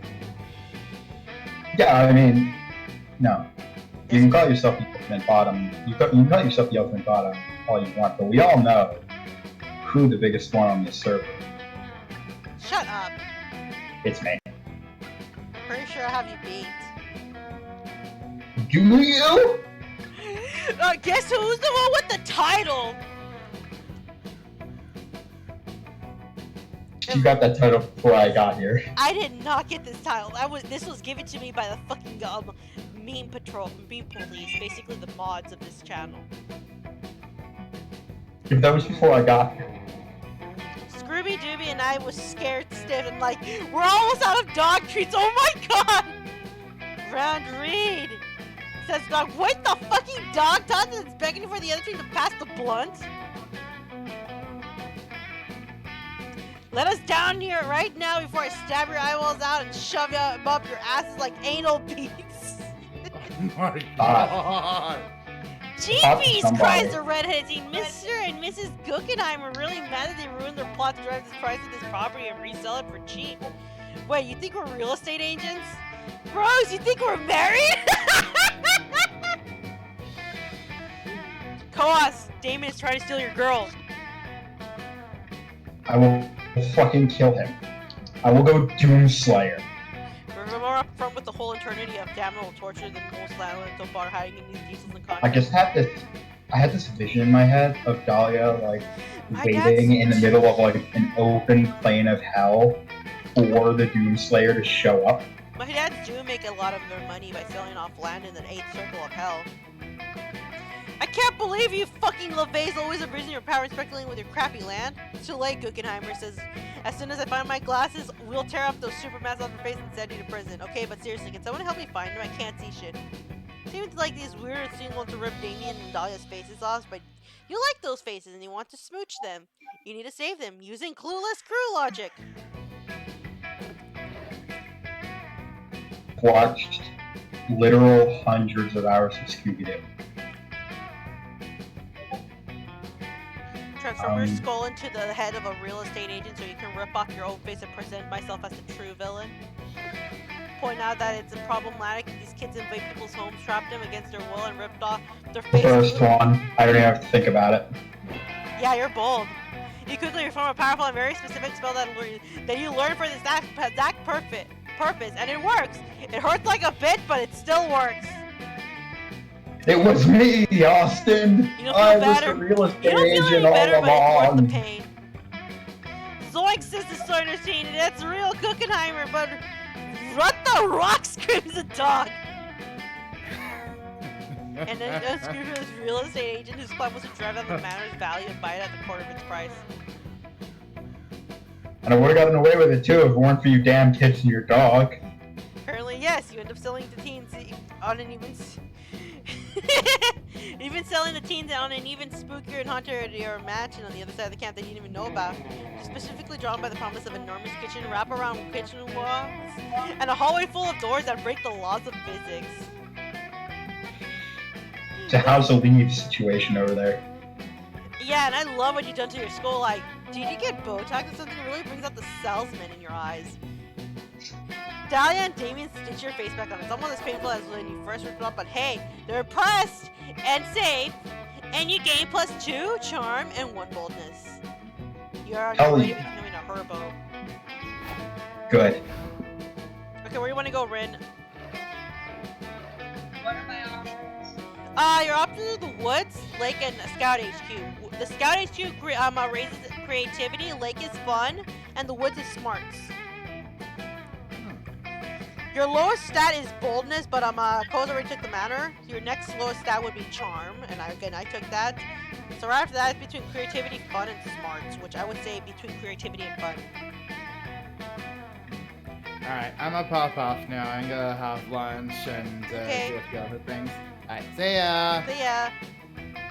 Yeah, I mean, no. You can call yourself the ultimate bottom. You can call yourself the ultimate bottom all you want, but we all know who the biggest one on this server. Shut up. It's me. Pretty sure I have you beat. Do you? Guess who's the one with the title? She got that title before I got here. I did not get this title. This was given to me by the fucking meme police, basically the mods of this channel. If that was before I got here. Scrooby Dooby and I was scared stiff and like, we're almost out of dog treats. Oh my god! Round Reed says dog. Wait, the fucking dog Todd is begging for the other team to pass the blunt. Let us down here right now before I stab your eyeballs out and shove them up your asses like anal beads. Oh my god. Jeepies, cries the redheaded teen. Mr. and Mrs. Guggenheim are really mad that they ruined their plot to drive this price of this property and resell it for cheap. Wait, you think we're real estate agents? Bros, you think we're married? Koas, Damon is trying to steal your girl. I will fucking kill him. I will go Doomslayer. We're more upfront with the whole eternity of damnable torture than most landlords so far hiding in these diesels and I contracts. just had this vision in my head of Dahlia like My waiting in the dad's- middle of like an open plane of hell for the Doomslayer to show up. My dads do make a lot of their money by selling off land in the 8th circle of hell. I can't believe you fucking LeVay's always abusing your power and speculating with your crappy land. It's too late, Guggenheimer says. As soon as I find my glasses, we'll tear off those supermasks off your face and send you to prison. Okay, but seriously, can someone help me find them? I can't see shit. Seems like these weird things want to rip Damien and Dahlia's faces off, but you like those faces and you want to smooch them. You need to save them using clueless crew logic. Watched literal hundreds of hours of Scooby-Doo. Transform your skull into the head of a real estate agent so you can rip off your own face and present myself as the true villain. Point out that it's problematic if these kids invade people's homes, trapped them against their will, and ripped off their The faces. first one, I don't even have to think about it. Yeah, you're bold. You quickly perform a powerful and very specific spell that you learn for this exact purpose, and it works. It hurts like a bitch, but it still works. It was me, Austin! You don't feel I was better. the real You estate don't feel agent any better, all but it's worth the along. pain. Zoink says the Soiner scene, that's real Guggenheimer, but what the rock screams a dog. And then Scrooge is real estate agent whose plan was to drive down the manor's value and buy it at the quarter of its price. And I would've gotten away with it too if it weren't for you damn kids and your dog. Apparently, yes, you end up selling to teens on an even selling the teens on an even spookier and haunted mansion on the other side of the camp that you didn't even know about. Specifically drawn by the promise of enormous kitchen, wraparound kitchen walls, and a hallway full of doors that break the laws of physics. It's a House of Leaves situation over there. Yeah, and I love what you've done to your skull. Like, did you get Botox or something? It really brings out the salesman in your eyes. Dahlia and Damien stitch your face back on. It's almost as painful as when you first ripped it off, but hey, they're pressed and safe, and you gain +2 charm and 1 boldness. You're on your Hell way to yeah. becoming a herbo. Good. Okay, where do you want to go, Rin? What are my options? Your options are the woods, lake, and Scout HQ. The Scout HQ raises creativity, lake is fun, and the woods is smarts. Your lowest stat is boldness, but Koza already took the manor. Your next lowest stat would be charm, and I took that. So right after that, it's between creativity, fun, and smarts, which I would say between creativity and fun. Alright, I'm gonna pop off now. I'm gonna have lunch and Okay. do a few other things. Alright, see ya! See ya.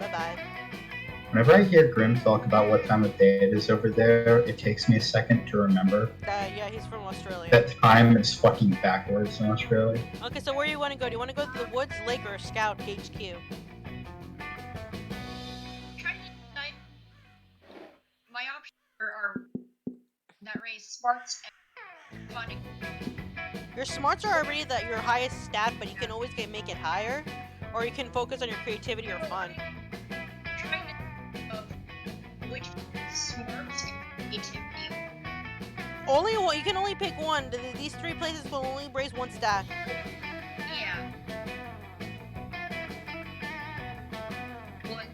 Bye-bye. Whenever I hear Grim talk about what time of day it is over there, it takes me a second to remember Yeah, he's from Australia. that time is fucking backwards in Australia. Okay, so where do you want to go? Do you want to go to the woods, lake, or Scout HQ? My options are that raise smarts and fun. Your smarts are already your highest stat, but you can always make it higher, or you can focus on your creativity or fun. Trying to think of which smarts and creativity. Only one. You can only pick one. These 3 places will only raise 1 stat. Yeah. What?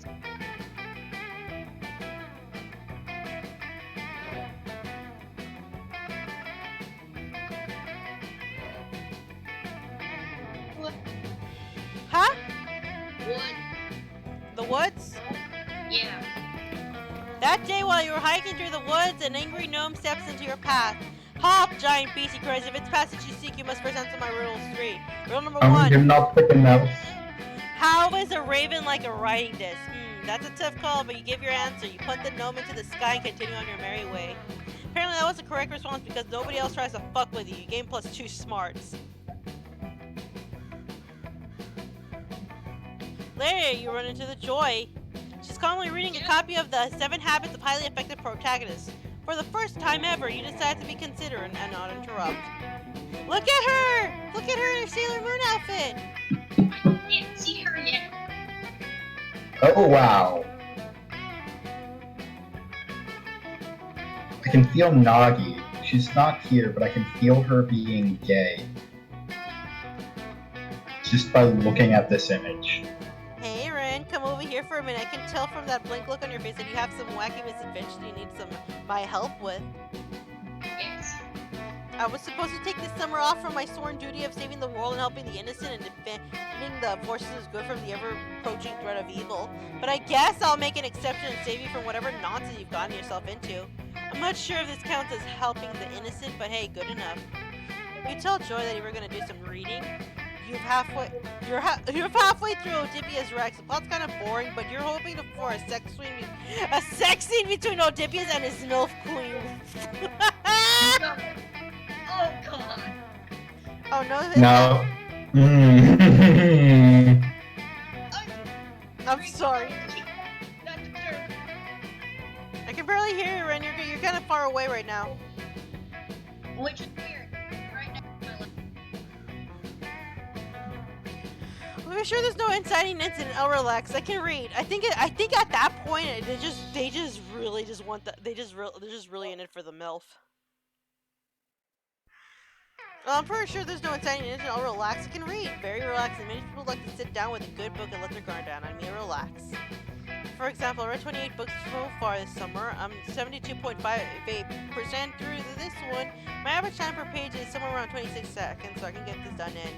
That day while you were hiking through the woods, an angry gnome steps into your path. Hop, giant beast, he cries. If it's passage you seek, you must first answer my riddles 3. Riddle number 1. You're not picking those. How is a raven like a riding disc? That's a tough call, but you give your answer. You put the gnome into the sky and continue on your merry way. Apparently that was the correct response because nobody else tries to fuck with you. You gain +2 smarts. Later, you run into the Joy. She's calmly reading a copy of the 7 Habits of Highly Effective Protagonists. For the first time ever, you decide to be considerate and not interrupt. Look at her! Look at her in her Sailor Moon outfit! Can't see her yet. Oh wow. I can feel Nagi. She's not here, but I can feel her being gay. Just by looking at this image. Hey Ren, come over here for a minute. I can tell from that blank look on your face that you have some wacky misadventure you need my help with. Yes. I was supposed to take this summer off from my sworn duty of saving the world and helping the innocent and defending the forces of good from the ever-approaching threat of evil. But I guess I'll make an exception and save you from whatever nonsense you've gotten yourself into. I'm not sure if this counts as helping the innocent, but hey, good enough. You tell Joy that you were gonna do some reading. You're halfway through Oedipus Rex. The plot's kind of boring, but you're hoping for a sex scene between Oedipus and his MILF queen. Oh god. Oh no. No. I'm sorry. Not disturbed. I can barely hear you, Ren. You're kind of far away right now. Which is weird. Right now. We're sure there's no inciting incident. I'll relax. I can read. I think at that point they just really want they're just really in it for the MILF. Well, I'm pretty sure there's no inciting incident. I'll relax. I can read. Very relaxing. Many people like to sit down with a good book and let their guard down. I mean, relax. For example, I read 28 books so far this summer. I'm 72.58% through this one. My average time per page is somewhere around 26 seconds, so I can get this done in.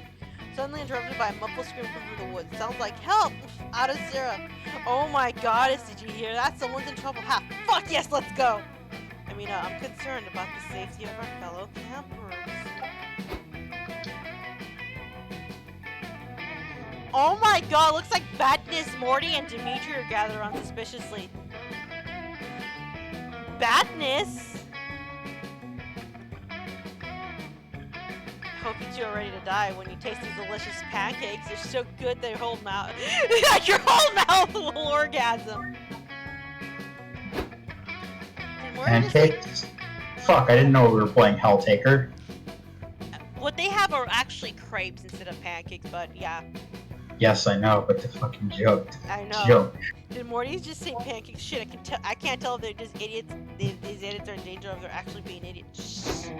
Suddenly interrupted by a muffled scream from through the woods. Sounds like help! Out of Zero. Oh my goddess, did you hear that? Someone's in trouble. Ha! Fuck yes, let's go! I mean, I'm concerned about the safety of our fellow campers. Oh my god, looks like Badness, Morty, and Dimitri are gathered around suspiciously. Badness? Hope you two are ready to die when you taste these delicious pancakes. They're so good their whole mouth your whole mouth will orgasm. Pancakes? Fuck, I didn't know we were playing Helltaker. What they have are actually crepes instead of pancakes, but yeah. Yes, I know, but the fucking joke. I know. Joke. Did Morty's just say pancakes? Shit, I can't tell if they're just idiots. These idiots are in danger of they're actually being idiots. Shh.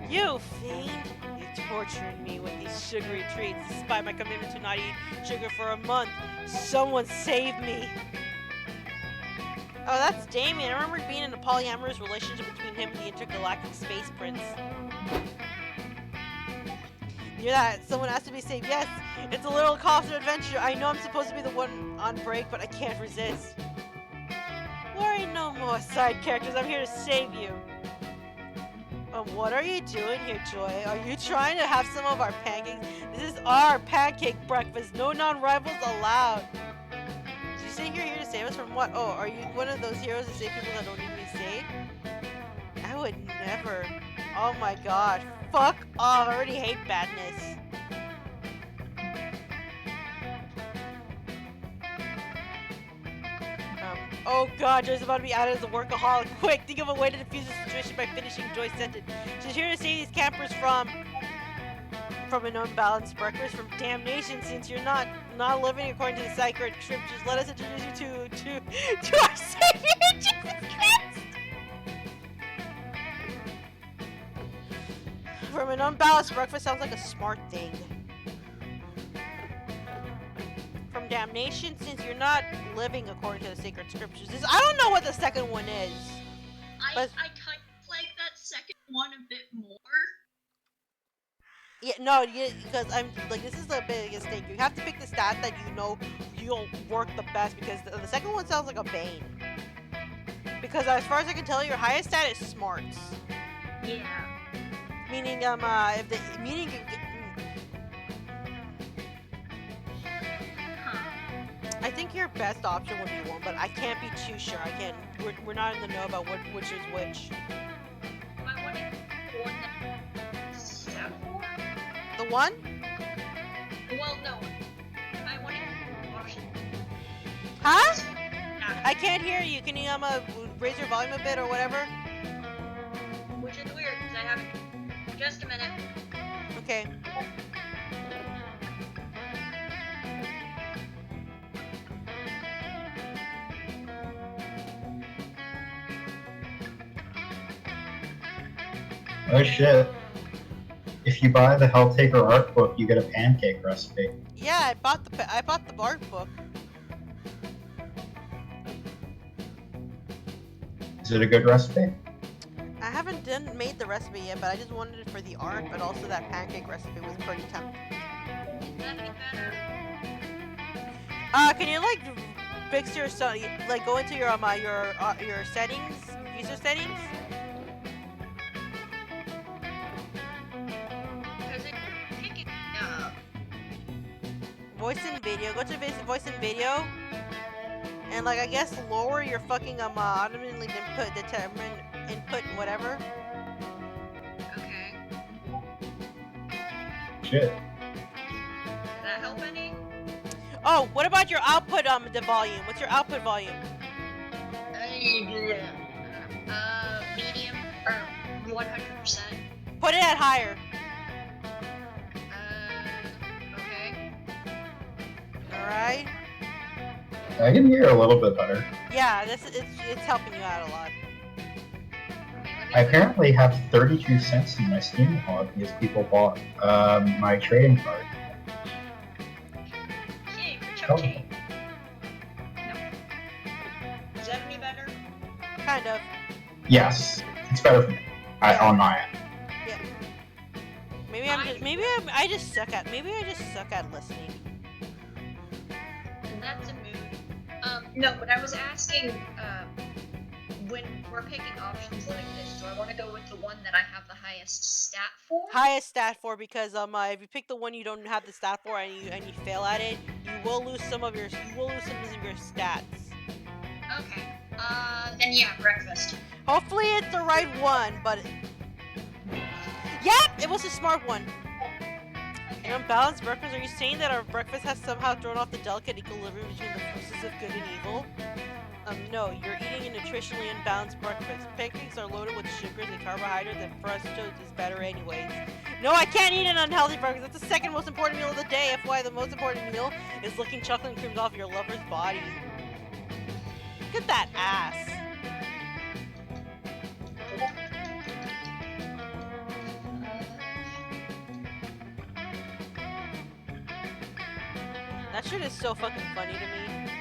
You fiend! You're torturing me with these sugary treats despite my commitment to not eat sugar for a month. Someone save me! Oh, that's Damien. I remember being in a polyamorous relationship between him and the intergalactic space prince. Hear that? Someone has to be saved. Yes, it's a little constant adventure. I know I'm supposed to be the one on break, but I can't resist. Worry no more, side characters. I'm here to save you. What are you doing here, Joy? Are you trying to have some of our pancakes? This is our pancake breakfast. No non-rivals allowed. Did you say you're here to save us from what? Oh, are you one of those heroes that save people that don't need to be saved? I would never. Oh my god. Fuck off. I already hate Badness. Oh god, Joy's about to be added as a workaholic. Quick, think of a way to defuse the situation by finishing Joy's sentence. She's here to save these campers from an unbalanced breakfast, from damnation. Since you're not living according to the sacred scriptures, let us introduce you to our Savior, Jesus Christ! From an unbalanced breakfast sounds like a smart thing. From damnation, since you're not living according to the sacred scriptures. I don't know what the second one is. I kind of like that second one a bit more. Yeah, no, because I'm like, this is the biggest thing. You have to pick the stat that you know you'll work the best, because the second one sounds like a Bane. Because as far as I can tell, your highest stat is smarts. Yeah. Meaning, if the meaning, I think your best option would be 1, but I can't be too sure. I can't. We're not in the know about which is which. Am I wanting one that stat 4? The 1? Well, no. I wanted option. Huh? I can't hear you. Can you raise your volume a bit or whatever? Which is weird because I haven't. Just a minute. Okay. Oh shit. If you buy the Helltaker art book, you get a pancake recipe. Yeah, I bought the art book. Is it a good recipe? I haven't made the recipe yet, but I just wanted it for the art, but also that pancake recipe was pretty tempting. Is that any better? Can you like fix your like go into your settings, user settings? Because it's picking up. Voice and video. Go to voice and video, and like I guess lower your fucking automatically input whatever. Okay. Shit. Did that help any? Oh, what about your output the volume? What's your output volume? Medium or 100%. Put it at higher. Okay. All right. I can hear a little bit better. Yeah, it's helping you out a lot. I apparently have 32 cents in my Steam wallet because people bought my trading card. Yay, for Oh. Chuck Nope. Is that any better? Kind of. Yes, it's better for me. On my end. Yeah. I just suck at listening. And that's a mood. No, but I was asking, when we're picking options like this, do I want to go with the one that I have the highest stat for? Highest stat for, because if you pick the one you don't have the stat for and you fail at it, you will lose some of your stats. Okay. Then yeah, breakfast. Hopefully it's the right one, but yep, it was a smart one. An unbalanced breakfast. Are you saying that our breakfast has somehow thrown off the delicate equilibrium between the forces of good and evil? No, you're eating a nutritionally unbalanced breakfast. Pancakes are loaded with sugars and carbohydrates, and for us toast is better anyways. No, I can't eat an unhealthy breakfast. That's the second most important meal of the day. FYI, the most important meal is licking chocolate and creams off your lover's body. Look at that ass. That shit is so fucking funny to me.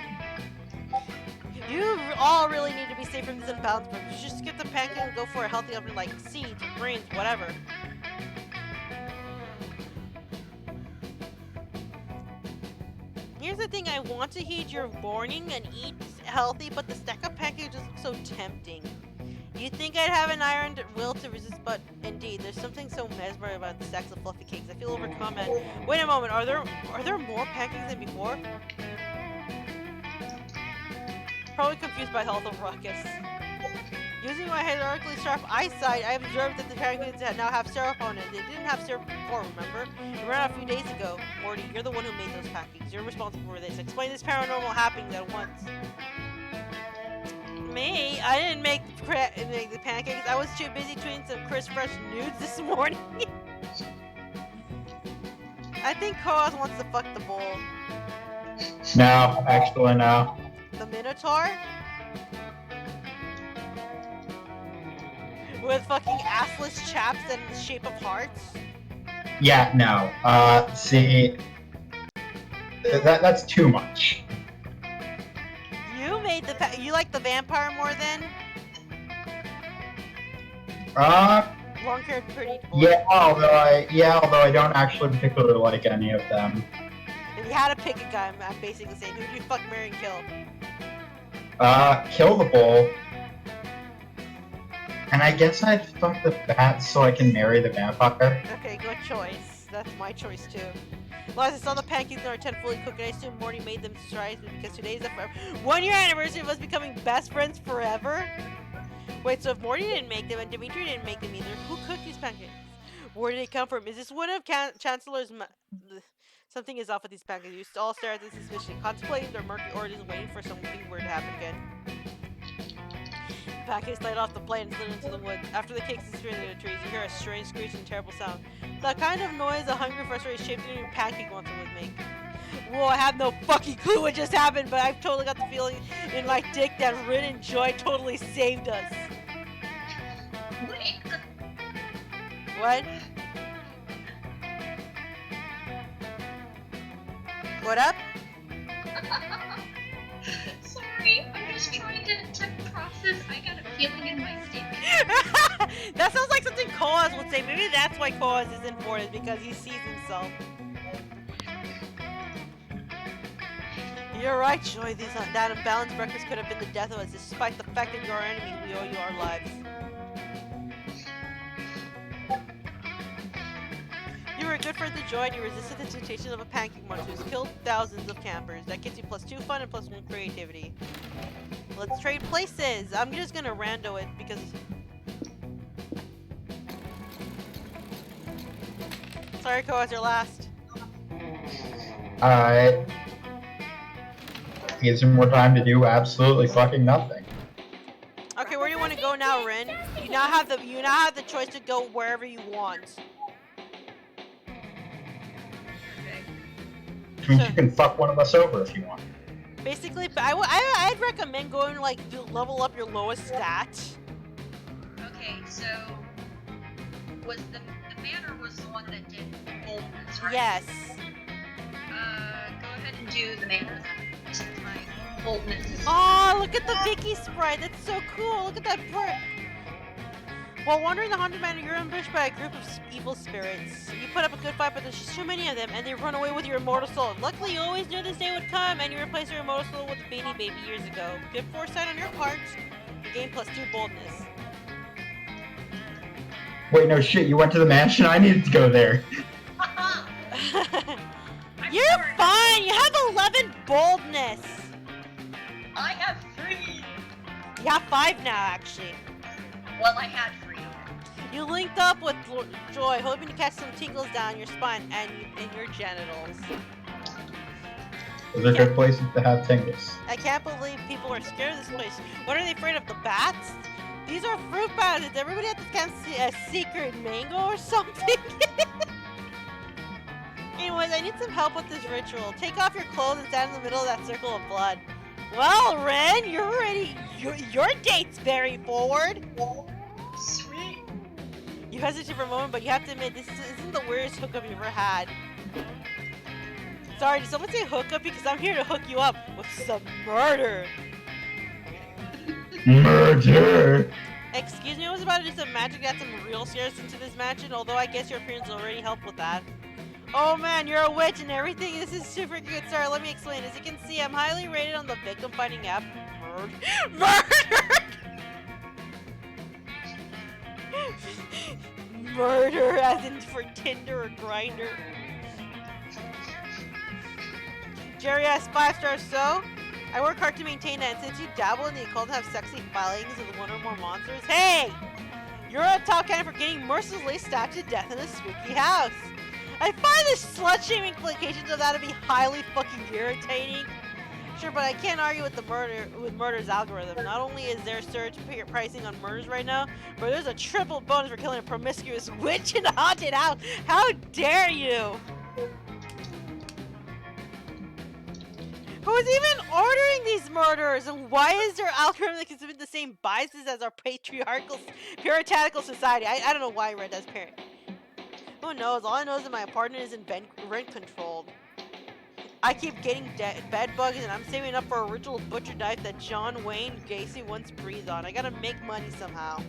You all really need to be safe from this imbalanced breakfast. You just skip the pancake and go for a healthy option like seeds, grains, whatever. Here's the thing, I want to heed your warning and eat healthy, but the stack of pancakes just looks so tempting. You'd think I'd have an iron will to resist, but indeed, there's something so mesmerizing about the stacks of fluffy cakes. I feel overcome and... Wait a moment, are there more pancakes than before? Probably confused by health of ruckus. Using my historically sharp eyesight, I observed that the pancakes now have syrup on it. They didn't have syrup before, remember? It ran out a few days ago. Morty, you're the one who made those pancakes. You're responsible for this. Explain this paranormal happening at once. Me? I didn't make the pancakes. I was too busy tweeting some crisp, fresh nudes this morning. I think Koaz wants to fuck the bull. No, actually no. The Minotaur? With fucking assless chaps and the shape of hearts? Yeah, no. See, that's too much. You made you like the vampire more than? Long-haired pretty boy. Yeah, although I don't actually particularly like any of them. If you had to pick a guy, I'm basically saying, who do you fuck, marry, and kill? Kill the bull. And I guess I'd fuck the bats so I can marry the vampire. Okay, good choice. That's my choice too. Last I saw the pancakes in our tent fully cooked, and I assume Morty made them to surprise me because today's the 1 year anniversary of us becoming best friends forever. Wait, so if Morty didn't make them and Dimitri didn't make them either, who cooked these pancakes? Where did they come from? Is this one of Chancellor's? Something is off with these pancakes. You all stare at this suspiciously, contemplating their murky origins, waiting for something weird to happen again. Pancakes slide off the plate and slid into the wood. After the cakes disappear into the trees, you hear a strange screech and terrible sound. The kind of noise a hungry, frustrated, shaped-eating pancake monster would make. Whoa, I have no fucking clue what just happened, but I've totally got the feeling in my dick that Rin and Joy totally saved us. Wait. What? What up? Sorry, I'm just trying to process. I got a feeling in my dick. That sounds like something Koaz would say. Maybe that's why Koaz isn't for it, because he sees himself. You're right, Joy. That unbalanced breakfast could have been the death of us. Despite the fact that you're our enemy, we owe you our lives. You were a good friend to Joy, and you resisted the temptation of a pancake monster who's killed thousands of campers. That gets you +2 fun and +1 creativity. Let's trade places. I'm just gonna rando it because. Sorry, Koaz, you're last. Alright. Gives him more time to do absolutely fucking nothing. Okay, where do you want to go now, Rin? You now have the choice to go wherever you want. I mean, you can fuck one of us over if you want. Basically, I'd recommend going like to level up your lowest stat. Okay, so was the manor was the one that did boldness, right? Yes. Go ahead and do the manor. Since my boldness is. Oh, look at the Vicky sprite. That's so cool. Look at that bird. While wandering the haunted manor, you're ambushed by a group of evil spirits. You put up a good fight, but there's just too many of them, and they run away with your immortal soul. Luckily, you always knew this day would come, and you replaced your immortal soul with a Beanie Baby years ago. Good foresight on your part. You gain +2 boldness. Wait, no shit, you went to the mansion? I needed to go there. You're fine. You have 11 boldness. I have 3. You have 5 now, actually. Well, I had 3. You linked up with Joy, hoping to catch some tingles down your spine and in your genitals. Those are good places to have tingles. I can't believe people are scared of this place. What are they afraid of? The bats? These are fruit bats. Did everybody at this camp see a secret mango or something? Anyways, I need some help with this ritual. Take off your clothes and stand in the middle of that circle of blood. Well, Ren, you're ready. Your date's very forward. Sweet. You hesitate for a moment, but you have to admit, this isn't the weirdest hookup you've ever had. Sorry, did someone say hookup? Because I'm here to hook you up with some murder. Murder! Excuse me, I was about to do some magic to add some real scares into this mansion, although I guess your appearance already helped with that. Oh man, you're a witch and everything. This is super good. Sorry, let me explain. As you can see, I'm highly rated on the victim finding app. Murder! Murder, as in for Tinder or Grindr. Jerry asks 5 stars. So, I work hard to maintain that, and since you dabble in the occult and have sexy filings with one or more monsters, hey! You're a top candidate for getting mercilessly stabbed to death in a spooky house. I find the slut-shaming implications of that to be highly fucking irritating. Sure, but I can't argue with murder's algorithm. Not only is there surge pricing on murders right now, but there's a triple bonus for killing a promiscuous witch in a haunted house. How dare you! Who's even ordering these murders? And why is their algorithm that exhibit the same biases as our patriarchal, puritanical society? I don't know why Red does parent. Who knows? All I know is that my apartment isn't rent controlled. I keep getting bed bugs, and I'm saving up for a ritual butcher knife that John Wayne Gacy once breathed on. I gotta make money somehow.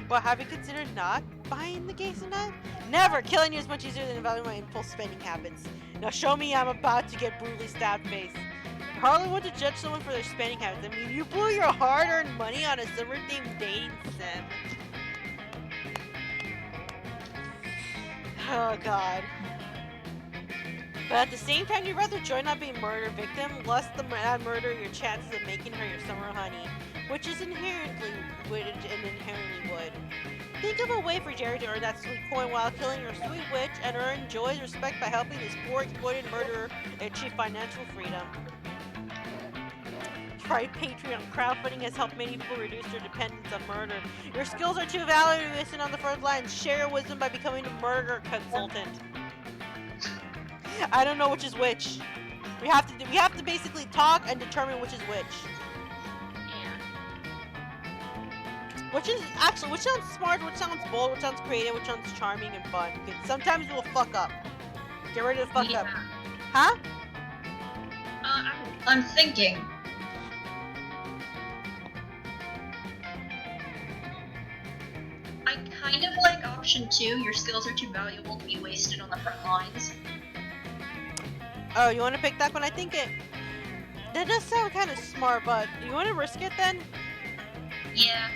But have you considered not buying the Gacy knife? Never! Killing you is much easier than evaluating my impulse spending habits. Now show me I'm about to get brutally stabbed face. hardly want to judge someone for their spending habits. I mean, you blew your hard-earned money on a summer-themed dating sim. Oh god. But at the same time, you'd rather joy not be a murder victim, less the murder your chances of making her your summer honey, which is inherently would. Think of a way for Jerry to earn that sweet coin while killing your sweet witch and earn joy's respect by helping this poor exploited murderer achieve financial freedom. Try Patreon. Crowdfunding has helped many people reduce their dependence on murder. Your skills are too valuable to listen on the front lines. Share your wisdom by becoming a murder consultant. I don't know which is which. We have to basically talk and determine which is which. Which sounds smart, which sounds bold, which sounds creative, which sounds charming and fun. Because sometimes we'll fuck up. Get ready to fuck up. Huh? I'm thinking. I kind of like option 2. Your skills are too valuable to be wasted on the front lines. Oh, you want to pick that one? I think that does sound kind of smart, but you want to risk it then? Yeah.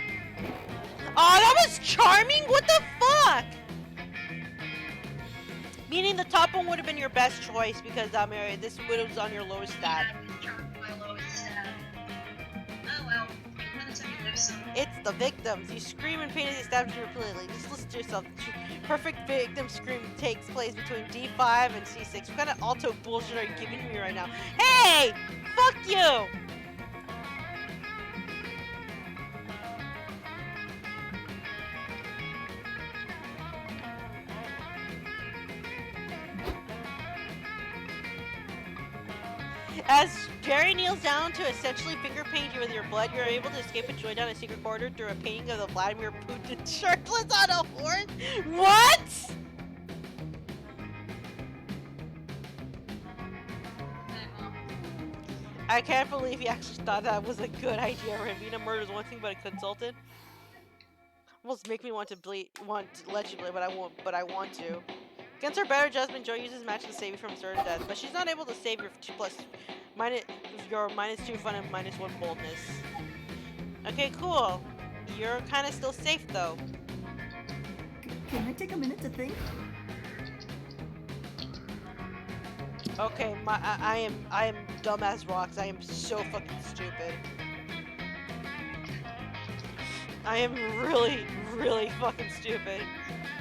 Oh, that was charming? What the fuck? Meaning the top one would have been your best choice because this was on your lowest stat. Yeah, my lowest stat. Oh well. It's the victims. You scream in pain as you stab you repeatedly. Just listen to yourself. Perfect victim scream takes place between D5 and C6. What kind of alto bullshit are you giving me right now? Hey! Fuck you! As Jerry kneels down to essentially finger paint you with your blood, you're able to escape and joy down a secret corridor through a painting of the Vladimir Putin shirtless on a horse. What? I can't believe he actually thought that was a good idea. Ravina murders one thing, but a consultant almost make me want to let you bleed, but I won't. But I want to. Against her better judgment, Joy uses magic to save you from certain death, but she's not able to save your -2 fun and -1 boldness. Okay, cool. You're kind of still safe though. Can I take a minute to think? Okay, I am dumb as rocks. I am so fucking stupid. I am really, really fucking stupid.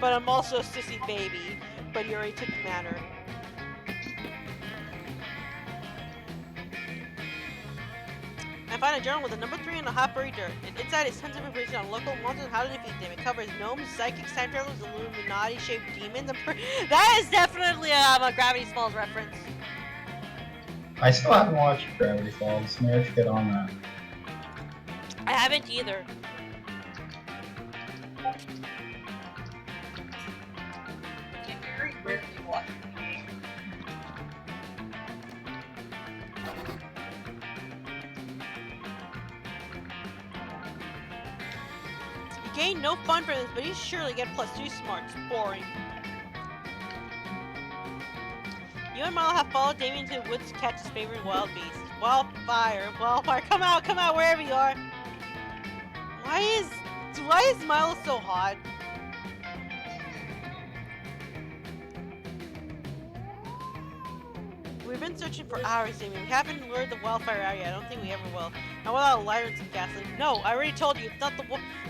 But I'm also a sissy baby. But you already took the manner. I find a journal with a number 3 and a hot buried dirt. And inside is tons of information on local monsters and how to defeat them. It covers gnomes, psychics, time travelers, Illuminati-shaped demons. That is definitely a Gravity Falls reference. I still haven't watched Gravity Falls. Maybe I should get on that. I haven't either. Very rarely watch. You gain no fun from this, but you surely get +2 smarts. Boring. You and Milo have followed Damien to the woods to catch his favorite wild beast. Wildfire, come out, wherever you are. Why is Milo so hot? We've been searching for hours, Damien. We haven't lured the wildfire out yet. I don't think we ever will. Not without a lighter and some gasoline. No, I already told you. It's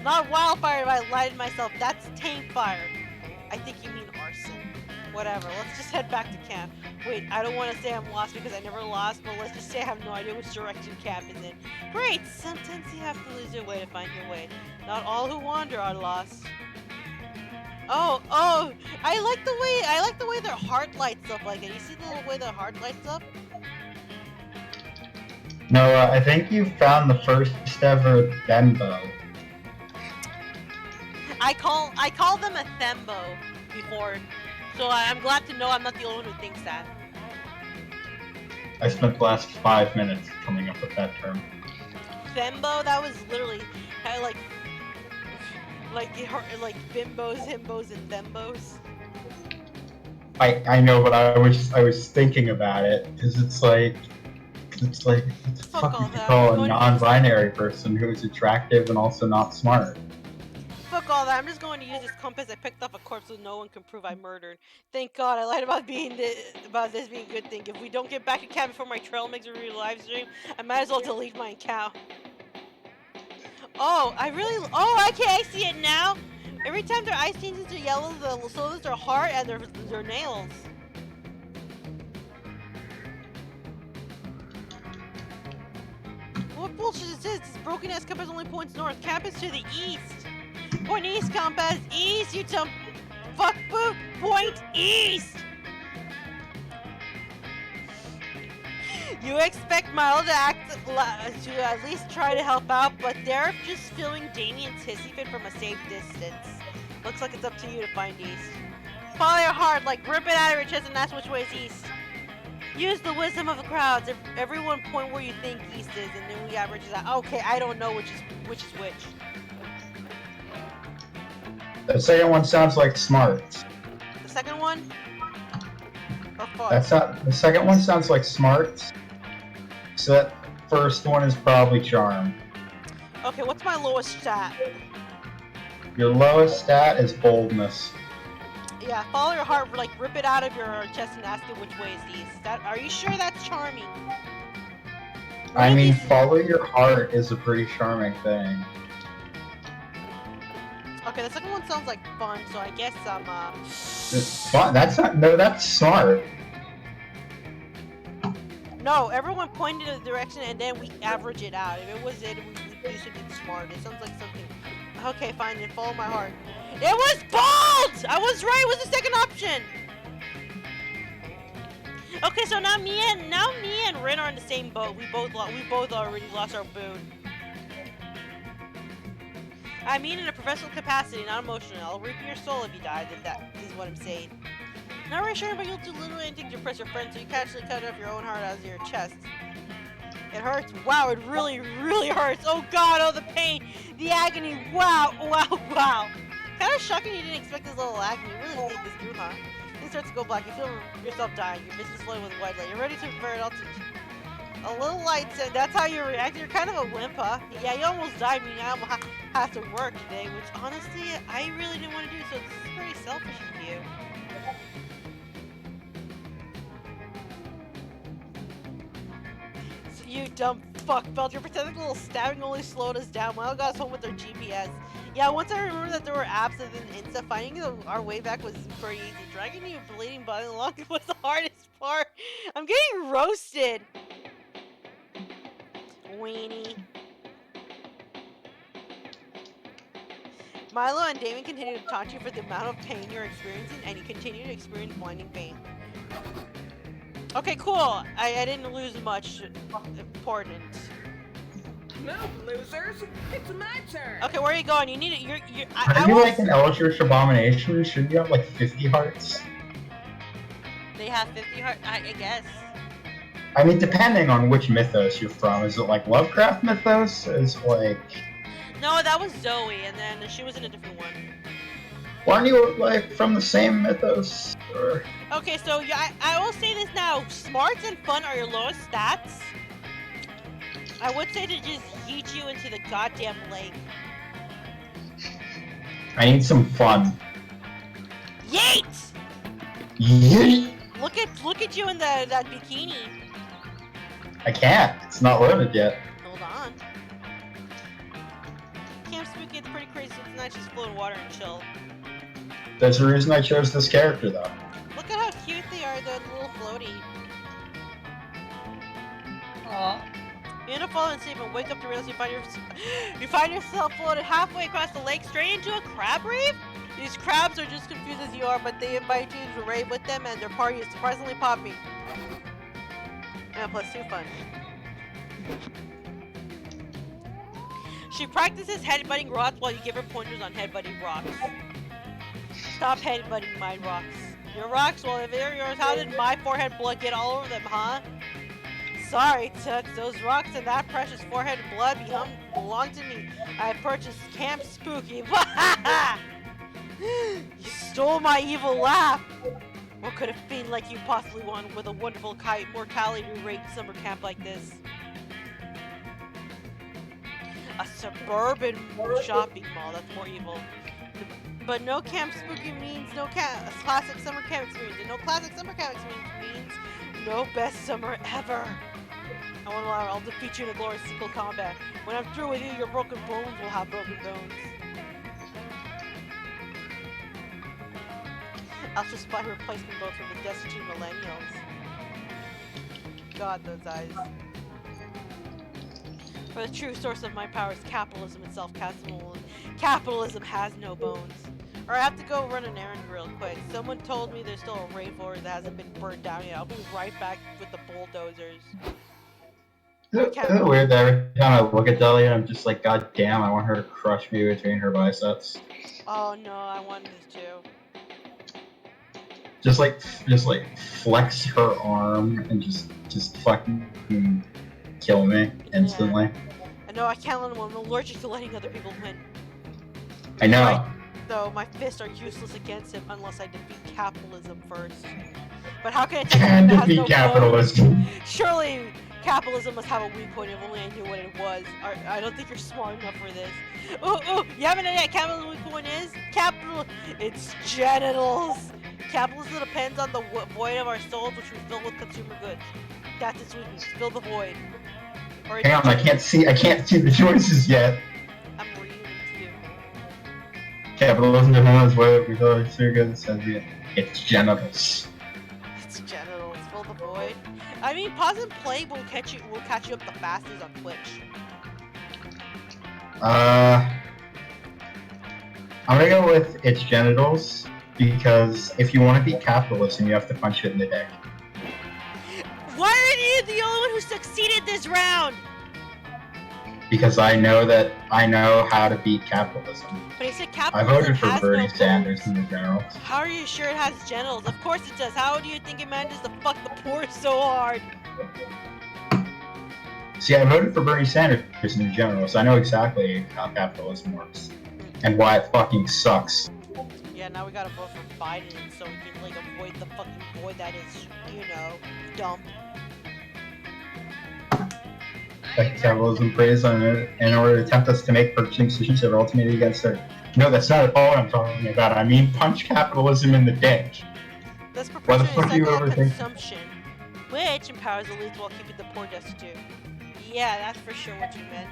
not wildfire if I lighted myself. That's tame fire. I think you mean arson. Whatever. Let's just head back to camp. Wait, I don't want to say I'm lost because I never lost, but let's just say I have no idea which direction camp is in. Great! Sometimes you have to lose your way to find your way. Not all who wander are lost. Oh, I like the way their heart lights up like it. You see the little way their heart lights up? No, I think you found the first ever Thembo. I call them a Thembo before, so I'm glad to know I'm not the only one who thinks that. I spent the last 5 minutes coming up with that term. Thembo, that was literally like bimbos, himbos, and thembos. I know, but I was thinking about it because it's like It's like, what the Fuck fuck all would you that. call a Go to- non-binary person who's attractive and also not smart? Fuck all that. I'm just going to use this compass I picked off a corpse so no one can prove I murdered. Thank God I lied about this being a good thing. If we don't get back to camp before my trail makes a real live stream, I might as well delete my account. Oh, okay, I see it now. Every time their eyes change into yellow, so does their heart and their nails. What bullshit is this? This broken ass compass only points north. Camp is to the east. Point east, compass. East, you dumb fuck boot. Point east. You expect Milo to to at least try to help out, but they're just filming Damien's hissy fit from a safe distance. Looks like it's up to you to find east. Follow your heart, like rip it out of your chest and ask which way is east. Use the wisdom of the crowds. If everyone point where you think east is, and then we average it out. Okay, I don't know which is which. The second one sounds like smart. The second one? Or far? That's not. The second one sounds like smart. So that first one is probably charm. Okay, what's my lowest stat? Your lowest stat is boldness. Yeah, follow your heart, like rip it out of your chest and ask it which way is east. Are you sure that's charming? I What mean, if follow your heart is a pretty charming thing. Okay, the second one sounds like fun, so I guess It's fun. That's not. No, that's smart. No, everyone pointed in the direction and then we average it out. If it was it, we do something smart. It sounds like something. Okay, fine, then follow my heart. It was bold! I was right, it was the second option! Okay, so now me and Rin are in the same boat. We both already lost our boon. I mean in a professional capacity, not emotional. I'll reap your soul if you die, that is what I'm saying. Not really sure, but you'll do little anything to impress your friends, so you can actually cut off your own heart out of your chest. It hurts. Wow, it really, really hurts. Oh god, oh the pain, the agony. Wow, wow, wow. Kind of shocking you didn't expect this little agony. You really think this through, huh? It starts to go black. You feel yourself dying. Your vision's flooded with white light. You're ready to convert it all to a little light. So that's how you react. You're kind of a wimp, huh? Yeah, you almost died. I mean, I have to work today, which honestly, I really didn't want to do. So this is very selfish of you. You dumb fuck, Belt. Your pathetic little stabbing only slowed us down. Milo got us home with their GPS. Yeah, once I remember that there were apps and then Insta, finding our way back was pretty easy. Dragging you bleeding body along was the hardest part. I'm getting roasted. Weenie. Milo and Damon continue to taunt you for the amount of pain you're experiencing, and you continue to experience blinding pain. Okay, cool. I didn't lose much important. No, losers. It's my turn. Okay, where are you going? You need it. You're. Are you like an Eldritch Abomination? Shouldn't you have like 50 hearts? They have 50 hearts. I guess. I mean, depending on which mythos you're from. Is it like Lovecraft mythos? Is it like. No, that was Zoe, and then she was in a different one. Aren't you like from the same mythos? Or... Okay, so yeah, I will say this now. Smarts and fun are your lowest stats. I would say to just yeet you into the goddamn lake. I need some fun. Yeet! Yeet! Look at you in that bikini. I can't. It's not loaded yet. Hold on. Camp Spooky, it's pretty crazy. So tonight just float in water and chill. There's a reason I chose this character, though. Look at how cute they are, the little floaty. Aw. You're gonna fall asleep and wake up to realize you find yourself floated halfway across the lake straight into a crab reef? These crabs are just confused as you are, but they invite you to raid with them, and their party is surprisingly poppy. And plus 2 fun. She practices headbutting rocks while you give her pointers on headbutting rocks. Stop headbutting my rocks. Your rocks? Well, if they're yours, how did my forehead blood get all over them, huh? Sorry, Toots. Those rocks and that precious forehead blood belong to me. I purchased Camp Spooky. You stole my evil laugh. What could have been like you possibly want with a wonderful mortality rate summer camp like this? A suburban shopping mall, that's more evil. But no camp spooky means no classic summer camp experience. And no classic summer camp experience means no best summer ever. I won't allow it. I'll defeat you in a glorious single combat. When I'm through with you, your broken bones will have broken bones. I'll just buy replacement bones from the destitute millennials. God, those eyes. For the true source of my power is capitalism itself. Capitalism has no bones. Or I have to go run an errand real quick. Someone told me there's still a rainforest that hasn't been burnt down yet. I'll be right back with the bulldozers. Isn't it weird that every time I look at Dahlia, I'm just like, God damn, I want her to crush me between her biceps. Oh no, I wanted this too. Just like flex her arm and just fucking kill me instantly. I know I can't let them. I'm allergic to letting other people win. I know. Though my fists are useless against him unless I defeat capitalism first. But how can I Can that has defeat no capitalism. bones? Surely capitalism must have a weak point if only I knew what it was. I don't think you're smart enough for this. Oh, you have an idea what capitalism's weak point is? It's genitals. Capitalism depends on the void of our souls, which we fill with consumer goods. That's its weakness. Fill the void. Or Hang on, I can't see the choices yet. I'm reading to you. Capitalism depends what we call consumer goods. It's genitals. It's genitals. Fill the void. I mean, pause and play will catch you up the fastest on Twitch. I'm gonna go with its genitals because if you want to beat capitalism, you have to punch it in the dick. Why are you the only one who succeeded this round? Because I know how to beat capitalism. But he said I capitalism voted for has Bernie no Sanders bones. in the generals. How are you sure it has genitals? Of course it does. How do you think it manages to fuck the poor so hard? See, I voted for Bernie Sanders in the generals. So I know exactly how capitalism works and why it fucking sucks. Yeah, now we gotta vote for Biden so we can like avoid the fucking void that is, dumb. Like capitalism praise in order to tempt us to make purchasing decisions that are ultimately against our. No, that's not at all what I'm talking about. I mean, punch capitalism in the dick. That's Why the fuck do you proportionate overthink? consumption, which empowers the elites while keeping the poor destitute. Yeah, that's for sure what you meant.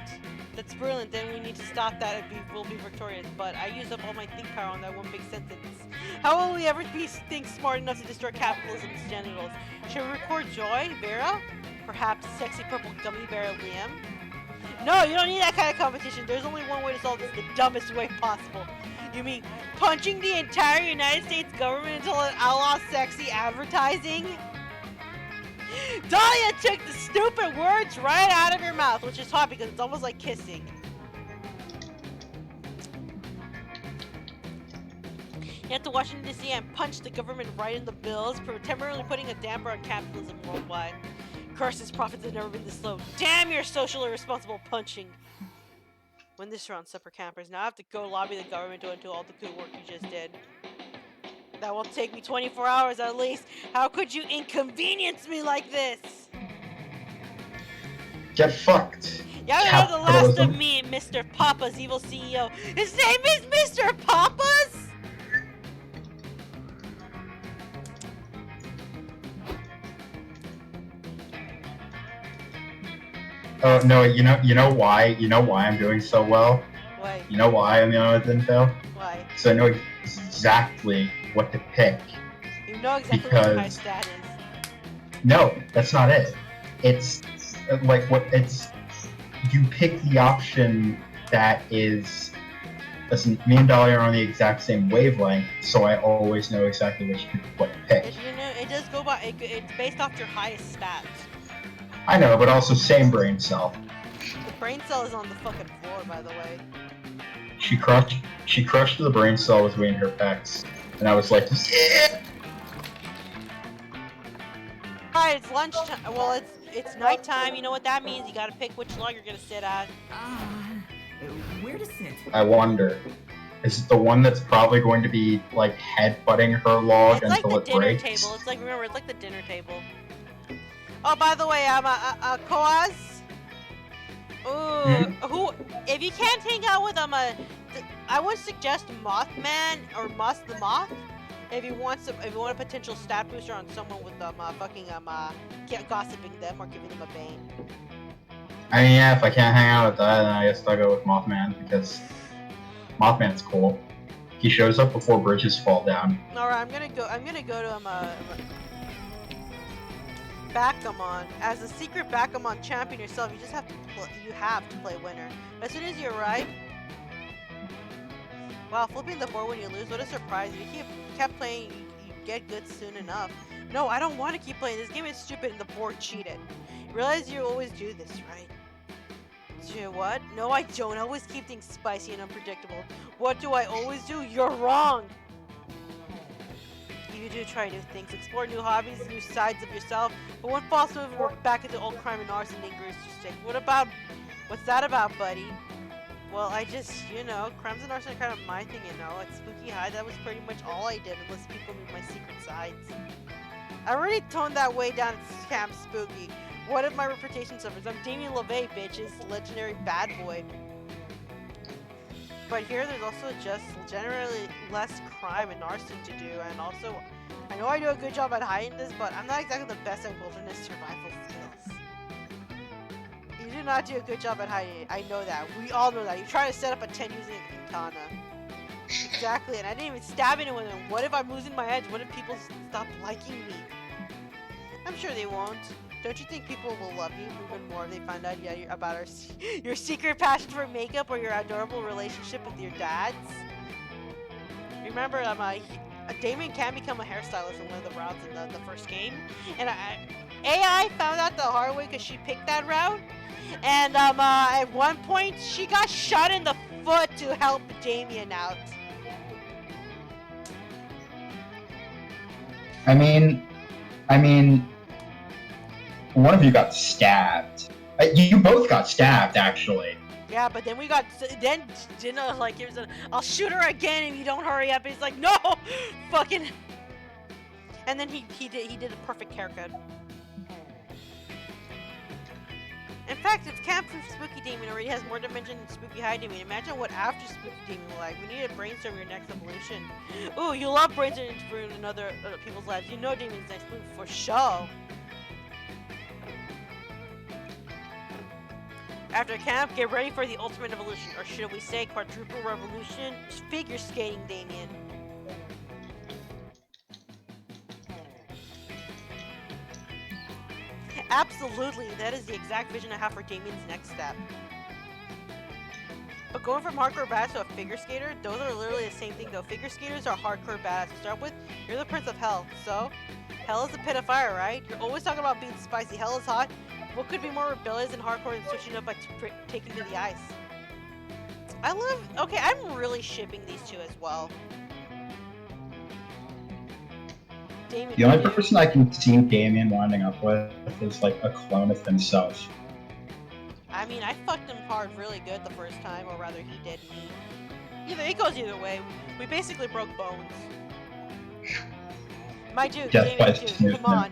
That's brilliant. Then we need to stop that and we'll be victorious. But I used up all my think power on that one big sentence. How will we ever think smart enough to destroy capitalism's genitals? Should we record Joy, Vera? Perhaps sexy purple gummy bear Liam? No, you don't need that kind of competition. There's only one way to solve this, the dumbest way possible. You mean punching the entire United States government until it outlaws sexy advertising? Dahlia took the stupid words right out of your mouth, which is hot because it's almost like kissing. You have to Washington DC and punch the government right in the bills, temporarily putting a damper on capitalism worldwide. Curses profits have never been this low. Damn your socially responsible punching. Win this round, supper campers. Now I have to go lobby the government to undo all the good work you just did. That will take me 24 hours at least. How could you inconvenience me like this? Get fucked. Y'all know the last of me, Mr. Papa's evil CEO. His name is Mr. Papa's? Oh no, you know why I'm doing so well? Why? You know why I didn't fail? Why? So I know exactly what to pick. You know exactly what my stat is. No, that's not it. It's like you pick the option that is. Listen, me and Dolly are on the exact same wavelength, so I always know exactly what to pick. It does go by. It's based off your highest stats. I know, but also same brain cell. The brain cell is on the fucking floor, by the way. She crushed the brain cell between her pecs, and I was like, yeah. Alright, it's lunchtime. Well, it's nighttime. You know what that means? You gotta pick which log you're gonna sit at. Where to sit? I wonder. Is it the one that's probably going to be like headbutting her log It's like until the it dinner breaks? table. It's like, remember, it's like the dinner table. Oh, by the way, Koaz. Ooh, who? If you can't hang out with I would suggest Mothman or Moth the Moth. If you want a potential stat booster on someone with gossiping them or giving them a bane. I mean, yeah, if I can't hang out with that, then I guess I'll go with Mothman, because Mothman's cool. He shows up before bridges fall down. Alright, I'm gonna go to Bakamon. As a secret Bakamon champion yourself, you just have to play winner. As soon as you arrive, wow, flipping the board when you lose, what a surprise! If you kept playing, you get good soon enough. No, I don't want to keep playing. This game is stupid and the board cheated. You realize you always do this, right? What? No, I don't. I always keep things spicy and unpredictable. What do I always do? You're wrong! You do try new things, explore new hobbies, new sides of yourself, but one false move, we're back into old crime and arson dangerous to stick. What's that about, buddy? Well, I just, crimes and arson are kind of my thing, Like Spooky High, that was pretty much all I did, unless people knew my secret sides. I already toned that way down at Camp Spooky. What if my reputation suffers? I'm Damien LeVay, bitches, legendary bad boy. But here, there's also just generally less crime and arson to do, and also, I know I do a good job at hiding this, but I'm not exactly the best at wilderness survival skills. You do not do a good job at hiding it. I know that. We all know that. You try to set up a tent using a katana. Exactly, and I didn't even stab anyone. What if I'm losing my edge? What if people stop liking me? I'm sure they won't. Don't you think people will love you even more if they find out about your secret passion for makeup or your adorable relationship with your dads? Remember, Damien can become a hairstylist in one of the routes in the first game, and AI found out the hard way because she picked that route, and at one point she got shot in the foot to help Damien out. I mean, one of you got stabbed. You both got stabbed, actually. Yeah, but then Dinah like it was I'll shoot her again if you don't hurry up. And he's like, no, fucking. And then he did a perfect haircut. In fact, if Camp Spooky Demon already has more dimension than Spooky High Demon, imagine what after Spooky Demon will like. We need to brainstorm your next evolution. Ooh, you love brainstorming in other people's lives. You know Demon's next move for sure. After camp, get ready for the ultimate evolution, or should we say quadruple revolution? Figure skating, Damien. Absolutely, that is the exact vision I have for Damien's next step. But going from hardcore badass to a figure skater, those are literally the same thing though. Figure skaters are hardcore badass. To start with, you're the Prince of Hell, so hell is a pit of fire, right? You're always talking about being spicy. Hell is hot. What could be more rebellious and hardcore than switching up by taking to the ice? Okay, I'm really shipping these two as well. Damien, The only person I can see Damien winding up with is like a clone of himself. I mean, I fucked him hard really good the first time, or rather he did me. It goes either way. We basically broke bones. My dude, Death by Damien, dude, snooze, come on.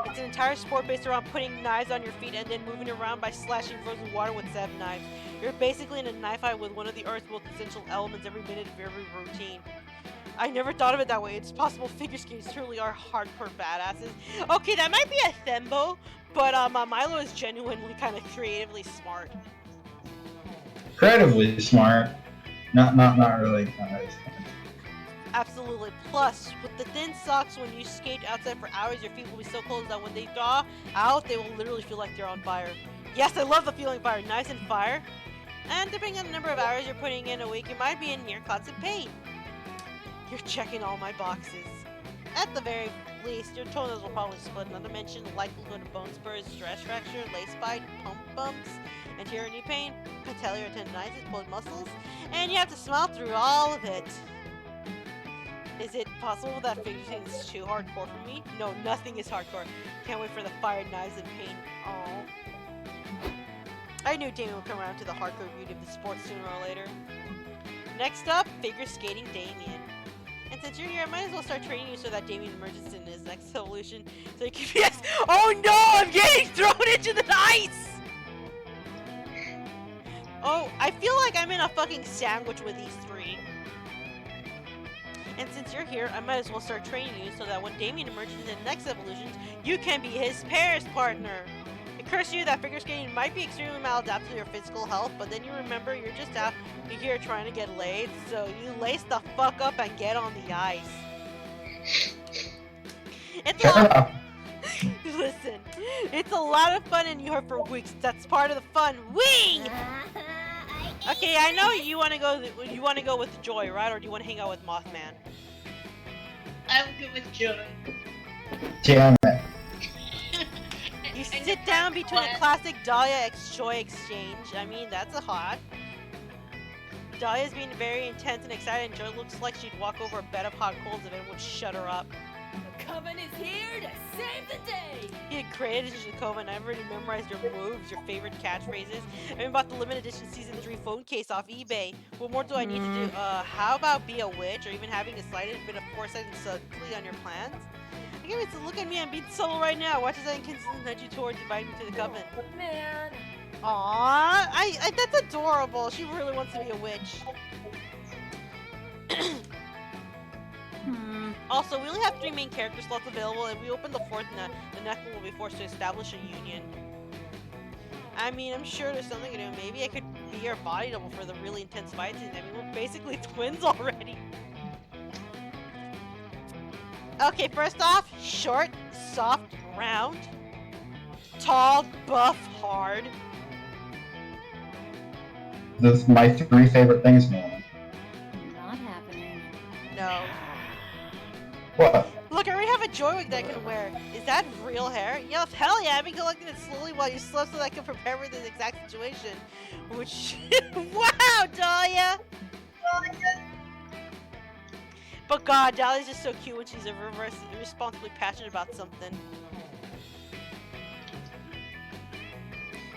It's an entire sport based around putting knives on your feet and then moving around by slashing frozen water with Zev knives. You're basically in a knife fight with one of the Earth's most essential elements every minute of every routine. I never thought of it that way. It's possible figure skaters truly are hardcore badasses. Okay, that might be a thembo, but Milo is genuinely kind of creatively smart. Creatively smart. Not really. Not really smart. Absolutely. Plus, with the thin socks, when you skate outside for hours, your feet will be so cold that when they thaw out, they will literally feel like they're on fire. Yes, I love the feeling of fire. Nice and fire. And depending on the number of hours you're putting in a week, you might be in near constant pain. You're checking all my boxes. At the very least, your toenails will probably split, not to mention the likelihood of bone spurs, stress fracture, lace bite, pump bumps, anterior knee pain, patellar tendinitis, pulled muscles, and you have to smile through all of it. Is it possible that figure skating is too hardcore for me? No, nothing is hardcore. Can't wait for the fire, knives, and pain. Oh. I knew Damien would come around to the hardcore beauty of the sport sooner or later. next up, figure skating Damien. And since you're here, I might as well start training you so that Damien emerges in his next evolution. So you can be Oh no, I'm getting thrown into the ice! Oh, I feel like I'm in a fucking sandwich with these three. And since you're here, I might as well start training you so that when Damien emerges in the next evolutions, you can be his pairs partner. It occurs to you that figure skating might be extremely maladaptive to your physical health, but then you remember you're just out here trying to get laid, so you lace the fuck up and get on the ice. It's a lot. Listen, it's a lot of fun and you heard for weeks. That's part of the fun. Wing! Okay, I know you want to go. You want to go with Joy, right? Or do you want to hang out with Mothman? I'm good with Joy. Damn it. You sit down between a classic Dahlia x Joy exchange. I mean, that's a hot. Dahlia's being very intense and excited, and Joy looks like she'd walk over a bed of hot coals if it would shut her up. The Coven is here to save the day! You created the Coven. I've already memorized your moves, your favorite catchphrases. I even bought the limited edition season 3 phone case off eBay. What more do I need to do? How about be a witch, or even having a slightest bit of foresight and subtlety on your plans? I can't wait to look at me and be subtle right now. Watch as I consistently nudge you towards inviting me to the Coven. Man. Aww, I that's adorable. She really wants to be a witch. Also, we only have 3 main character slots available. If we open the 4th, the next one will be forced to establish a union. I mean, I'm sure there's something to do. Maybe I could be your body double for the really intense fight scene. I mean, we're basically twins already. Okay, first off, short, soft, round. Tall, buff, hard. This is my 3 favorite things, man. Not happening. No. What? Look, I already have a Joy wig that I can wear. Is that real hair? Yes, hell yeah, I've been collecting it slowly while you slept so that I can prepare for this exact situation. Which... wow, Dahlia! But god, Dahlia's just so cute when she's irresponsibly passionate about something.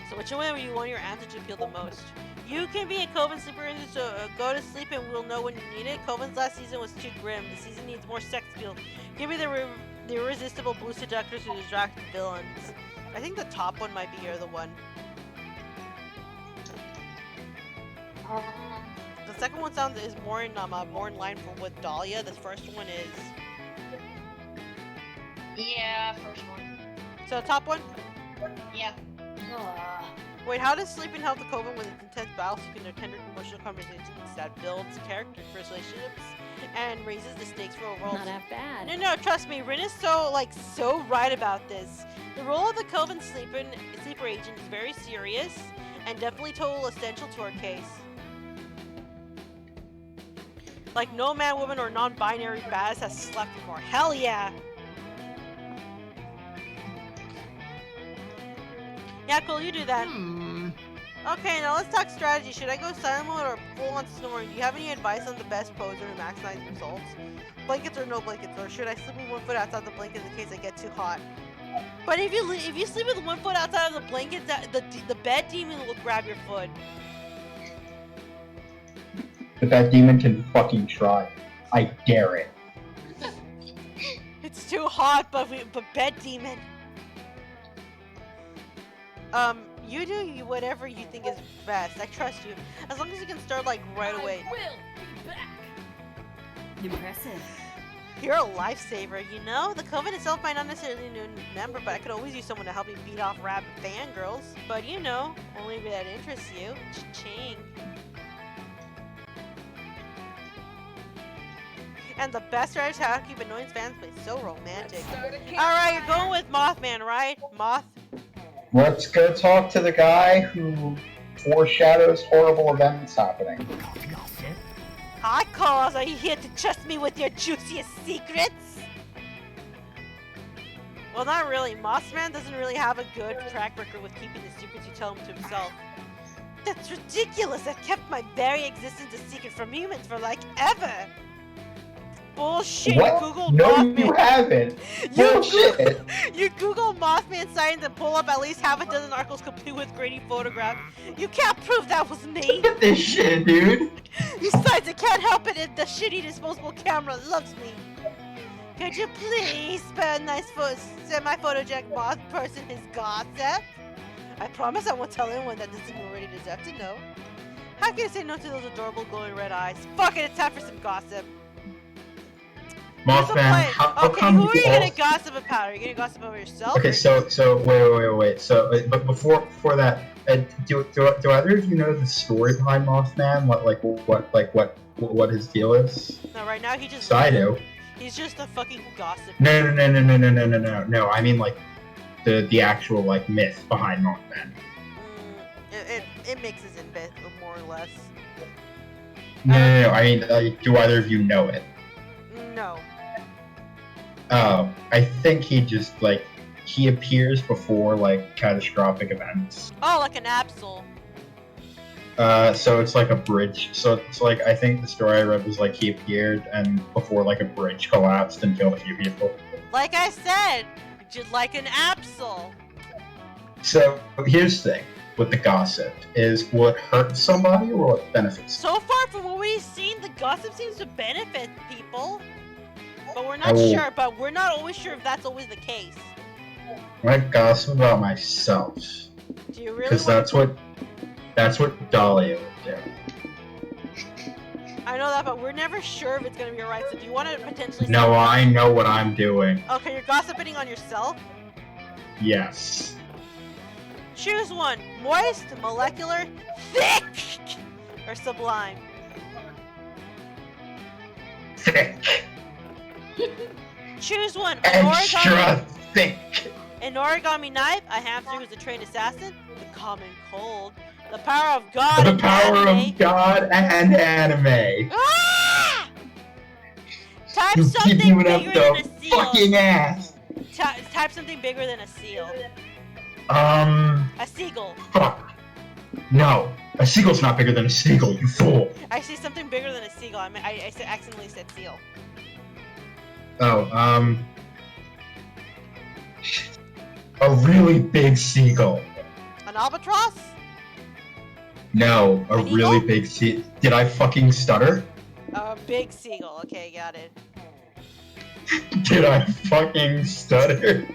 So which one do you want your answer to appeal the most? You can be a Coven sleeper, so go to sleep and we'll know when you need it. Coven's last season was too grim. The season needs more sex appeal. Give me the irresistible blue seductors who distract villains. I think the top one might be your other one. The second one is more in line for what Dahlia. The first one is. Yeah, first one. So the top one. Yeah. Wait, how does sleeping help the Coven with its intense battles and their tender emotional conversations that builds character relationships and raises the stakes for overall? Not half bad. No, trust me, Rin is so right about this. The role of the Coven sleeper agent is very serious and definitely total essential to our case. Like no man, woman, or non-binary badass has slept before. Hell yeah! Yeah, cool, you do that. Okay, now let's talk strategy. Should I go silent mode or full on snoring? Do you have any advice on the best poser to maximize results? Blankets or no blankets? Or should I sleep with 1 foot outside the blanket in case I get too hot? But if you sleep with 1 foot outside of the blanket, the bed demon will grab your foot. But that demon can fucking try. I dare it. It's too hot, but bed demon. You do whatever you think is best. I trust you. As long as you can start like right away. I will be back. Impressive. You're a lifesaver, you know? The Coven itself might not necessarily need a new member, but I could always use someone to help me beat off rabid fangirls. But you know, only if that interests you. Cha-ching. And the best strategy is how to keep annoying fans play so romantic. Alright, you're going with Mothman, right? Moth? Let's go talk to the guy who foreshadows horrible events happening. Hi, Cause. Are you here to trust me with your juiciest secrets? Well, not really. Mothman doesn't really have a good track record with keeping the secrets you tell him to himself. That's ridiculous. I've kept my very existence a secret from humans for like ever. Bullshit. What? You Google No, Mothman. you haven't. You Bullshit. You Google Mothman sightings and pull up at least half a dozen articles complete with grainy photographs. You can't prove that was me. Look at this shit, dude. Besides, I can't help it if the shitty disposable camera loves me. Could you please spare a nice semi-photogenic moth person his gossip? I promise I won't tell anyone that doesn't already deserve to know. How can I say no to those adorable glowing red eyes? Fuck it, it's time for some gossip. Here's a Mothman, plan. how Okay, come who are you all... gonna gossip about? Are you gonna gossip over yourself? Okay, or- so wait. So, but before that, do either of you know the story behind Mothman? What his deal is? No, right now he just. So I do. He's just a fucking gossip. No. I mean like the actual like myth behind Mothman. It mixes in bit more or less. No. I mean, do either of you know it? No. Oh, I think he just like he appears before like catastrophic events. Oh, like an Absol. So it's like a bridge. So it's like I think the story I read was like he appeared and before like a bridge collapsed and killed a few people. Like I said, just like an Absol. So here's the thing with the gossip: is will it hurt somebody or will it benefit? So far from what we've seen, the gossip seems to benefit people. But we're not Oh. sure. But we're not always sure if that's always the case. I gossip about myself Do you really? because Want that's what Dahlia would do. I know that, but we're never sure if it's gonna be alright. So do you want to potentially? No, I know what I'm doing. Okay, you're gossiping on yourself. Yes. Choose one: moist, molecular, thick, or sublime. Thick. Choose one: an origami, Extra thick. an origami knife, a hamster who's a trained assassin, the common cold, the power of God, The and power anime. of God and anime. Ah! Type You something keep giving bigger up than the a seal. fucking ass. Type something bigger than a seal. A seagull. Fuck. No. A seagull's not bigger than a seagull, you fool. I see something bigger than a seagull. I accidentally said seal. Oh, a really big seagull. An albatross? No, a An really eagle? big sea. Did I fucking stutter? A big seagull. Okay, got it. Did I fucking stutter?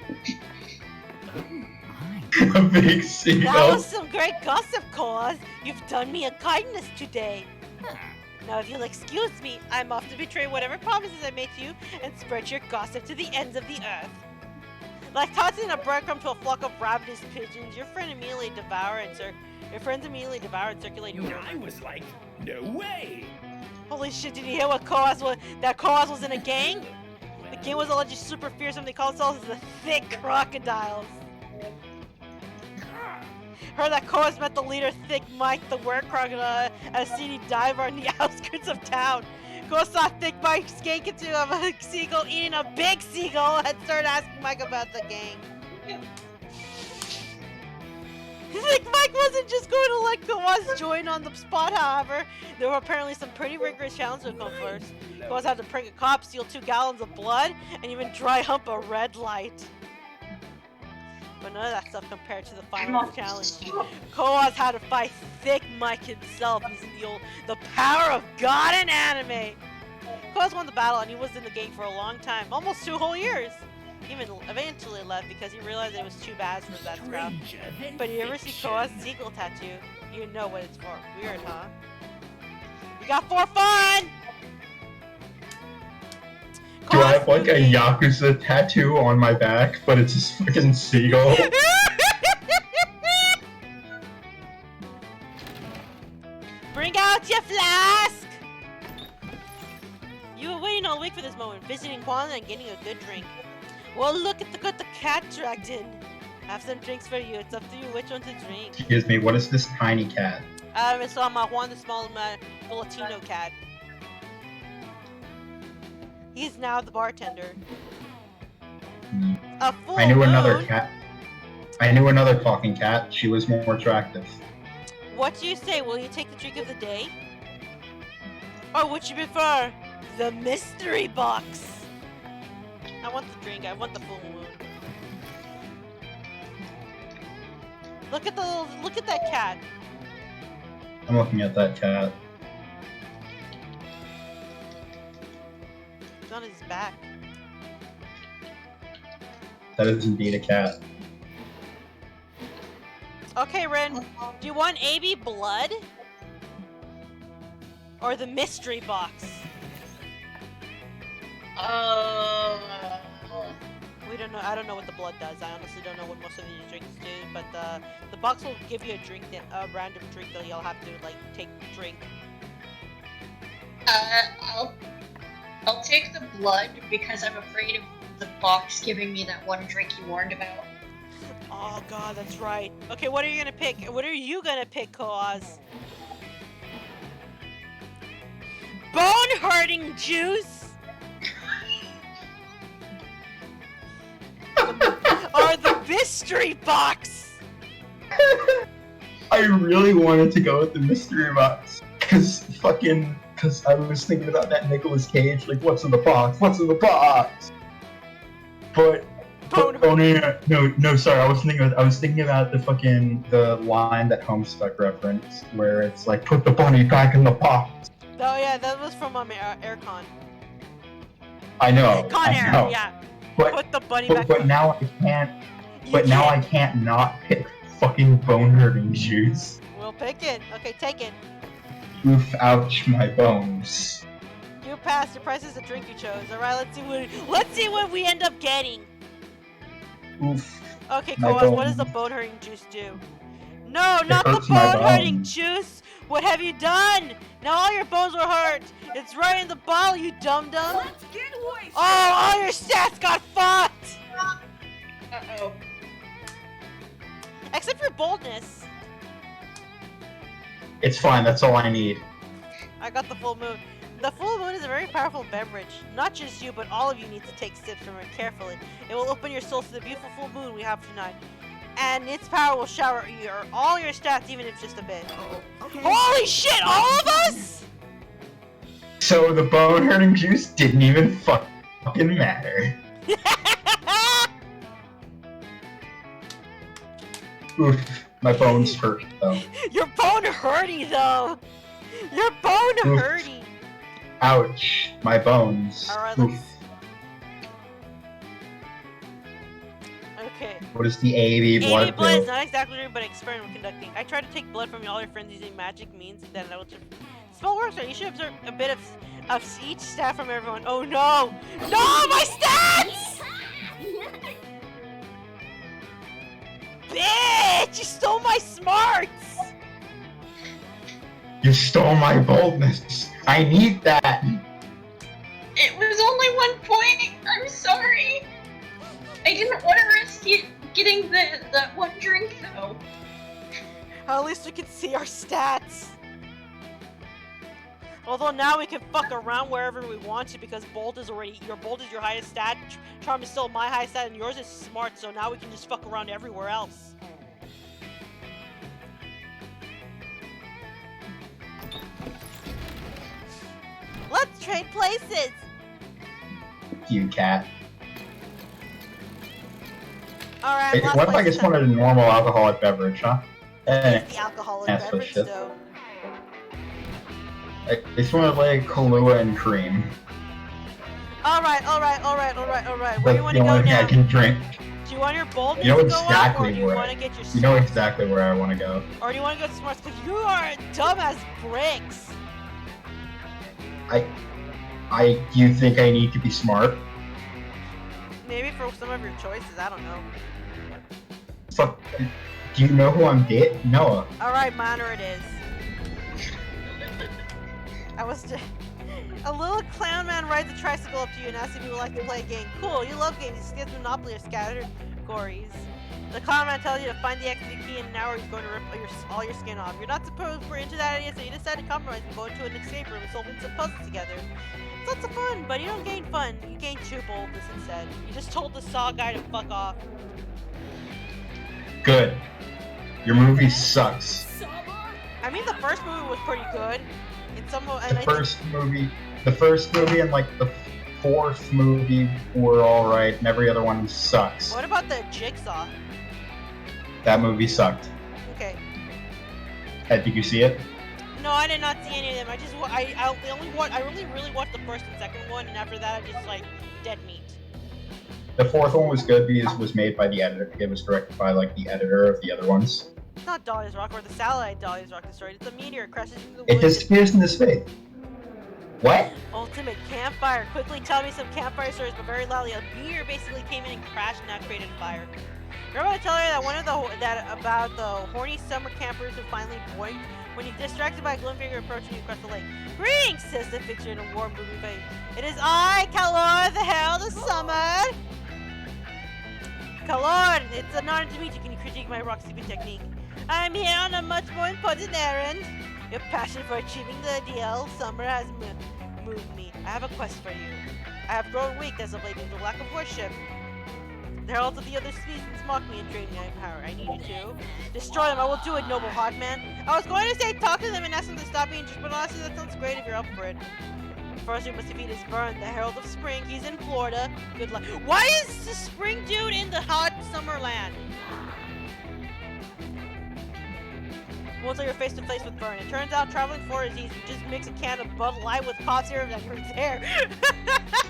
A big That seagull. was some great gossip, Cause. You've done me a kindness today. Now, if you'll excuse me, I'm off to betray whatever promises I made to you and spread your gossip to the ends of the earth. Like tossing a breadcrumb to a flock of ravenous pigeons, your friends immediately devour and circulate your rumor. I was like, no way! Holy shit, did you hear what Cause was? That Cause was in a gang? The gang was allegedly super fearsome. They called themselves the Thick Crocodiles. Heard that Cause met the leader, Thick Mike, the were crocodile, at a seedy diver on the outskirts of town. Cause saw Thick Mike skank into a seagull eating a big seagull and started asking Mike about the gang. Thick Mike wasn't just going to let Kawaz join on the spot, however. There were apparently some pretty rigorous challenges to come first. Kawaz had to prank a cop, steal 2 gallons of blood, and even dry hump a red light. But none of that stuff compared to the final challenge. Kawaz had to fight Thick Mike himself using the power of God and anime. Kawaz won the battle and he was in the game for a long time, almost 2 whole years. He even eventually left because he realized it was too bad for that scrap. But you ever see Kawaz's seagull tattoo? You know what it's for. Weird, huh? We got 4 fun! Do I have like a Yakuza tattoo on my back, but it's a fucking seagull? Bring out your flask! You were waiting all week for this moment, visiting Kwana and getting a good drink. Well, look at the cat dragged in. I have some drinks for you. It's up to you which one to drink. Excuse me, what is this tiny cat? It's Juan the small Latino cat. He's now the bartender. A full I knew another moon? cat. I knew another talking cat. She was more attractive. What do you say? Will you take the drink of the day? Or would you prefer The mystery box. I want the drink. I want the full moon. Look at that cat. I'm looking at that cat. It's on his back. That is indeed a cat. Okay, Ren. Do you want AB blood? Or the mystery box? We don't know. I don't know what the blood does. I honestly don't know what most of these drinks do. But the box will give you a drink, a random drink that you'll have to like take drink. I'll take the blood because I'm afraid of the box giving me that one drink you warned about. Oh god, that's right. Okay, what are you gonna pick? What are you gonna pick, Koaz? Bone hurting juice? Or the mystery box? I really wanted to go with the mystery box. Cause I was thinking about that Nicolas Cage, like, what's in the box? What's in the box? But oh no, sorry, I was thinking about the line that Homestuck referenced, where it's like, put the bunny back in the box. Oh yeah, that was from Aircon. I know. Con Air, yeah. But, Put the bunny back. but now I can't. Now I can't not pick fucking bone hurting juice. We'll pick it. Okay, take it. Oof! Ouch! My bones. You passed. Your price is the drink you chose. All right, let's see what we end up getting. Oof. Okay, My Koaz, what does bones. the bone hurting juice do? No, It not the hurts my bone hurting bones. juice. What have you done? Now all your bones will hurt. It's right in the bottle, you dum dum. Let's get wasted! Oh, all your stats got fucked. Uh-oh. Except for boldness. It's fine. That's all I need. I got the full moon. The full moon is a very powerful beverage. Not just you, but all of you need to take sips from it carefully. It will open your souls to the beautiful full moon we have tonight. And its power will shower all your stats, even if just a bit. Okay. Holy shit, all of us? So the bone hurting juice didn't even fucking matter. Oof. My bones hurt though. Your bone hurty though. Your bone Oof. hurty. Ouch. My bones. Alright, Oof. let's... Okay. What is the AB AB blood blood is do? not exactly true, but experiment conducting. I tried to take blood from all your friends using magic means, then I will just... Spell works, right? You should observe a bit of each stat from everyone. Oh no! No, my stats! Bitch! You stole my smarts! You stole my boldness. I need that. It was only 1 point. I'm sorry. I didn't want to risk getting that one drink though. At least we can see our stats. Although now we can fuck around wherever we want to because bold is your highest stat. Charm is still my highest stat and yours is smart, so now we can just fuck around everywhere else. Let's trade places! You cat. Alright, Hey, what if I just wanted a normal alcoholic beverage, huh? Eh, the alcoholic that's for beverage shit. though. I just wanted like Kahlua and cream. Alright. Where That's do you want the to go only thing I now? can drink. Do you want your boldness You know to go up, or exactly do you where- want to get your You know smarts? exactly where I want to go. Or do you want to go to smarts? Because you are dumb as bricks. You think I need to be smart? Maybe for some of your choices, I don't know. Fuck. Do you know who I'm dating? Noah. Alright, minor it is. I was just... A little clown man rides a tricycle up to you and asks if you would like to play a game. Cool, you love games. He skips Monopoly or categories. The clown man tells you to find the exit key in an hour. He's going to rip all your skin off. You're not supposed we're into that idea, so you decide to compromise and go into an escape room and solve some puzzles together. It's lots of fun, but you don't gain fun. You gain true boldness instead. You just told the Saw guy to fuck off. Good. Your movie sucks. I mean, the first movie was pretty good. In some, and The I think first movie, The first movie and like the fourth movie were alright, and every other one sucks. What about the Jigsaw? That movie sucked. Okay. Did you see it? No, I did not see any of them. I really watched the first and second one, and after that, I just like dead meat. The fourth one was good because it was made by the editor. It was directed by like the editor of the other ones. It's not Dahlia's Rock or the satellite Dahlia's Rock destroyed. It's a meteor crashes into the It woods. disappears in space. What? Ultimate campfire. Quickly tell me some campfire stories, but very loudly. A meteor basically came in and crashed, and that created fire. Remember I tell you that about the horny summer campers who finally boink when you're distracted by a glowing figure approaching you across the lake. Greetings, says the fixture in a warm, moving face. It is I, Calor, the herald of summer. Calor, it's an honor to meet you. Can you critique my rock sleeping technique? I'm here on a much more important errand. Your passion for achieving the ideal summer has moved me. I have a quest for you. I have grown weak as of late due to lack of worship. The heralds of the other species mock me and drain me of power. I need you to destroy them. I will do it, noble Hawkman. I was going to say talk to them and ask them to stop being just, but honestly, that sounds great if you're up for it. First, we must defeat is Vern, the herald of spring. He's in Florida. Good luck. Why is the spring dude in the hot summer land? Once you're face to face with Vern, it turns out traveling Florida is easy. Just mix a can of Bud Light with cough syrup and you're there.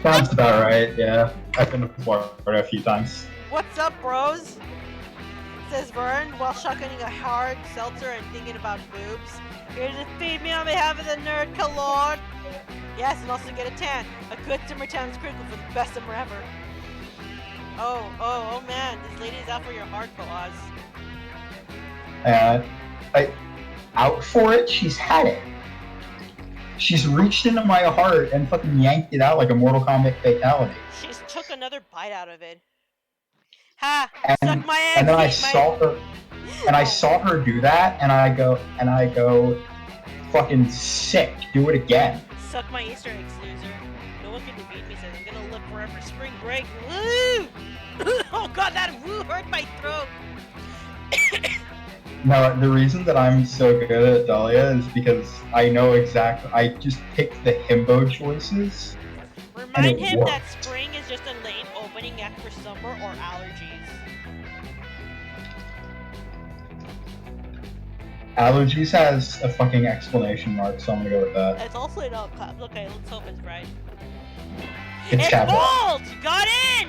Sounds about right, yeah. I've been to Florida a few times. What's up, bros? Says Vern while shotgunning a hard seltzer and thinking about boobs. Here to feed me on behalf of the nerd Calord. Yes, and also get a tan. A good summer tan is critical for the best summer ever. Oh man, this lady is out for your heart, Oz. Out for it? She's had it. She's reached into my heart and fucking yanked it out like a Mortal Kombat fatality. She's took another bite out of it. Ha! And, Suck my ass! and then I eat my- saw her, and I saw her do that, and I go, fucking sick. Do it again. Suck my Easter eggs, loser. No one can defeat me, says I'm gonna look forever. Spring break. Woo! Oh god, that woo hurt my throat. No, the reason that I'm so good at Dahlia is because I know exactly. I just picked the himbo choices. Remind it him that worked. spring is just a late opening act for summer or allergies. Allergies has a fucking explanation mark, so I'm gonna go with that. It's also in all caps. Okay, let's hope it's right. It's capital. bold! You got in!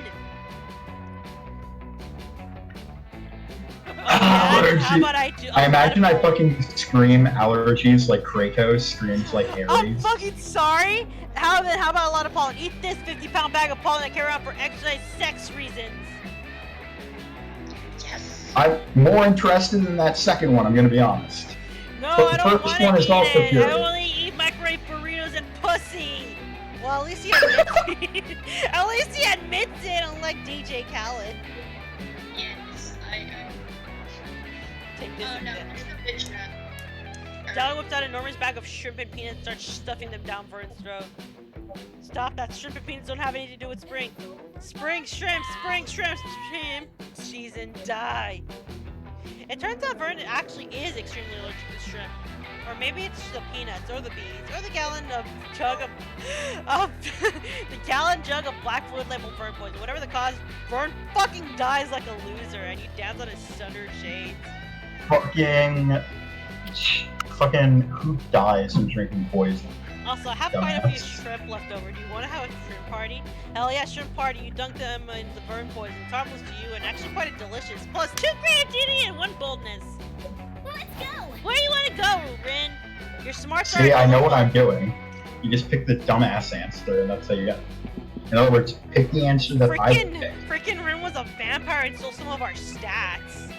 How about I do? I imagine I fucking scream allergies like Kratos screams like I'm Ares. fucking sorry. How about a lot of pollen? Eat this 50-pound bag of pollen I carry around for exercise sex reasons. Yes. I'm more interested in that second one, I'm gonna be honest. No, But I the don't first want to one eat is also it. pure. I only eat microwave burritos and pussy. Well, at least he admits it. At least he admits it, unlike DJ Khaled. Yes, I Take this. Oh no, it's a bitch trap. Dolly whips out an enormous bag of shrimp and peanuts and starts stuffing them down Vern's throat. Stop that. Shrimp and peanuts don't have anything to do with spring. Spring shrimp season die. It turns out Vern actually is extremely allergic to shrimp. Or maybe it's the peanuts, or the beans, or the gallon jug of black fluid labeled Vern poison. Whatever the cause, Vern fucking dies like a loser, and he dabs on his sundered shades. Fucking who dies from drinking poison? Also, I have quite a few Dumbass. shrimp left over. Do you want to have a shrimp party? Hell yeah, shrimp party. You dunk them in the Vern poison. It's harmless to you and actually quite delicious. Plus 2 creativity and 1 boldness. Let's go! Where do you want to go, Rin? Your smarts are See, I know what I'm doing. You just pick the dumbass answer, and that's how you get. In other words, pick the answer that I picked. Freaking Rin was a vampire and stole some of our stats.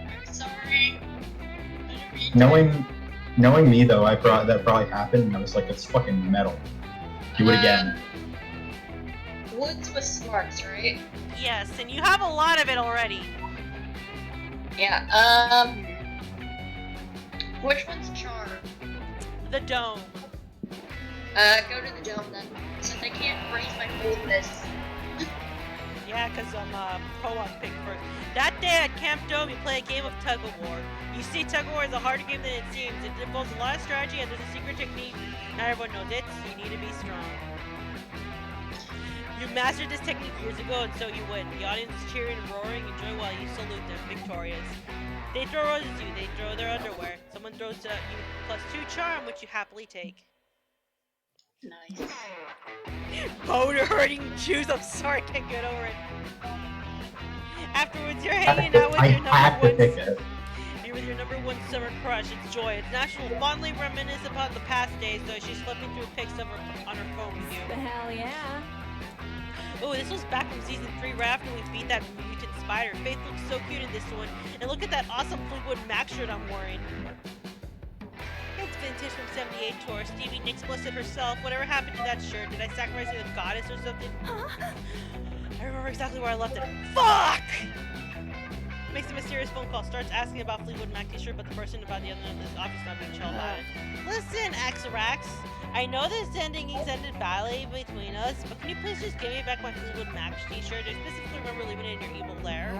I'm sorry. I didn't mean to. Knowing me though, that probably happened, and I was like, "It's fucking metal. Do it again." Woods was smarts, right? Yes, and you have a lot of it already. Yeah. Which one's charm? The dome. Go to the dome then, since I can't raise my boldness. Yeah, Yeah, because Co-op picked first. That day at Camp Dome, you play a game of Tug of War. You see, Tug of War is a harder game than it seems. It involves a lot of strategy, and there's a secret technique. Not everyone knows it, so you need to be strong. You mastered this technique years ago, and so you win. The audience is cheering and roaring. Enjoy while you salute them, victorious. They throw roses to you. They throw their underwear. Someone throws you +2 charm, which you happily take. Nice. Boner hurting juice. I'm sorry, I can't get over it. Afterwards, you're hanging out with your You're with your number one summer crush. It's Joy. It's natural to fondly reminisce upon the past days, though she's flipping through pics of her on her phone with you. Hell yeah. Oh, this was back from season 3, right after we beat that mutant spider. Faith looks so cute in this one, and look at that awesome Fleetwood Mac shirt I'm wearing. It's vintage from 78 tour. Stevie Nicks blessed herself. Whatever happened to that shirt? Did I sacrifice it to the goddess or something? I remember exactly where I left it. Fuck! Makes a mysterious phone call. Starts asking about Fleetwood Mac t-shirt, but the person about the other end of this office not being chill about it. Listen, Axarax. I know this ending ended badly between us, but can you please just give me back my Fleetwood Mac t-shirt? I specifically remember leaving it in your evil lair.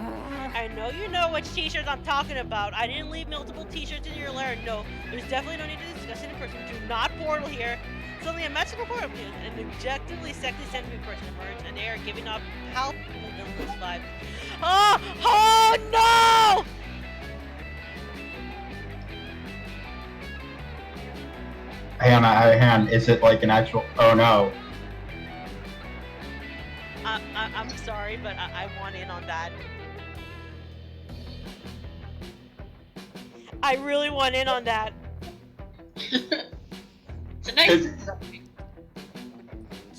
I know you know which t-shirts I'm talking about. I didn't leave multiple t-shirts in your lair. No, there's definitely no need to discuss it in person. Do not portal here. Suddenly a magical portal appears, and an objectively sexy sentient person emerges, and they are giving off palpable villainous vibes. Oh! Oh no! Hang on, is it like an actual? Oh no. I'm sorry, but I want in on that. I really want in on that. It's a nice design.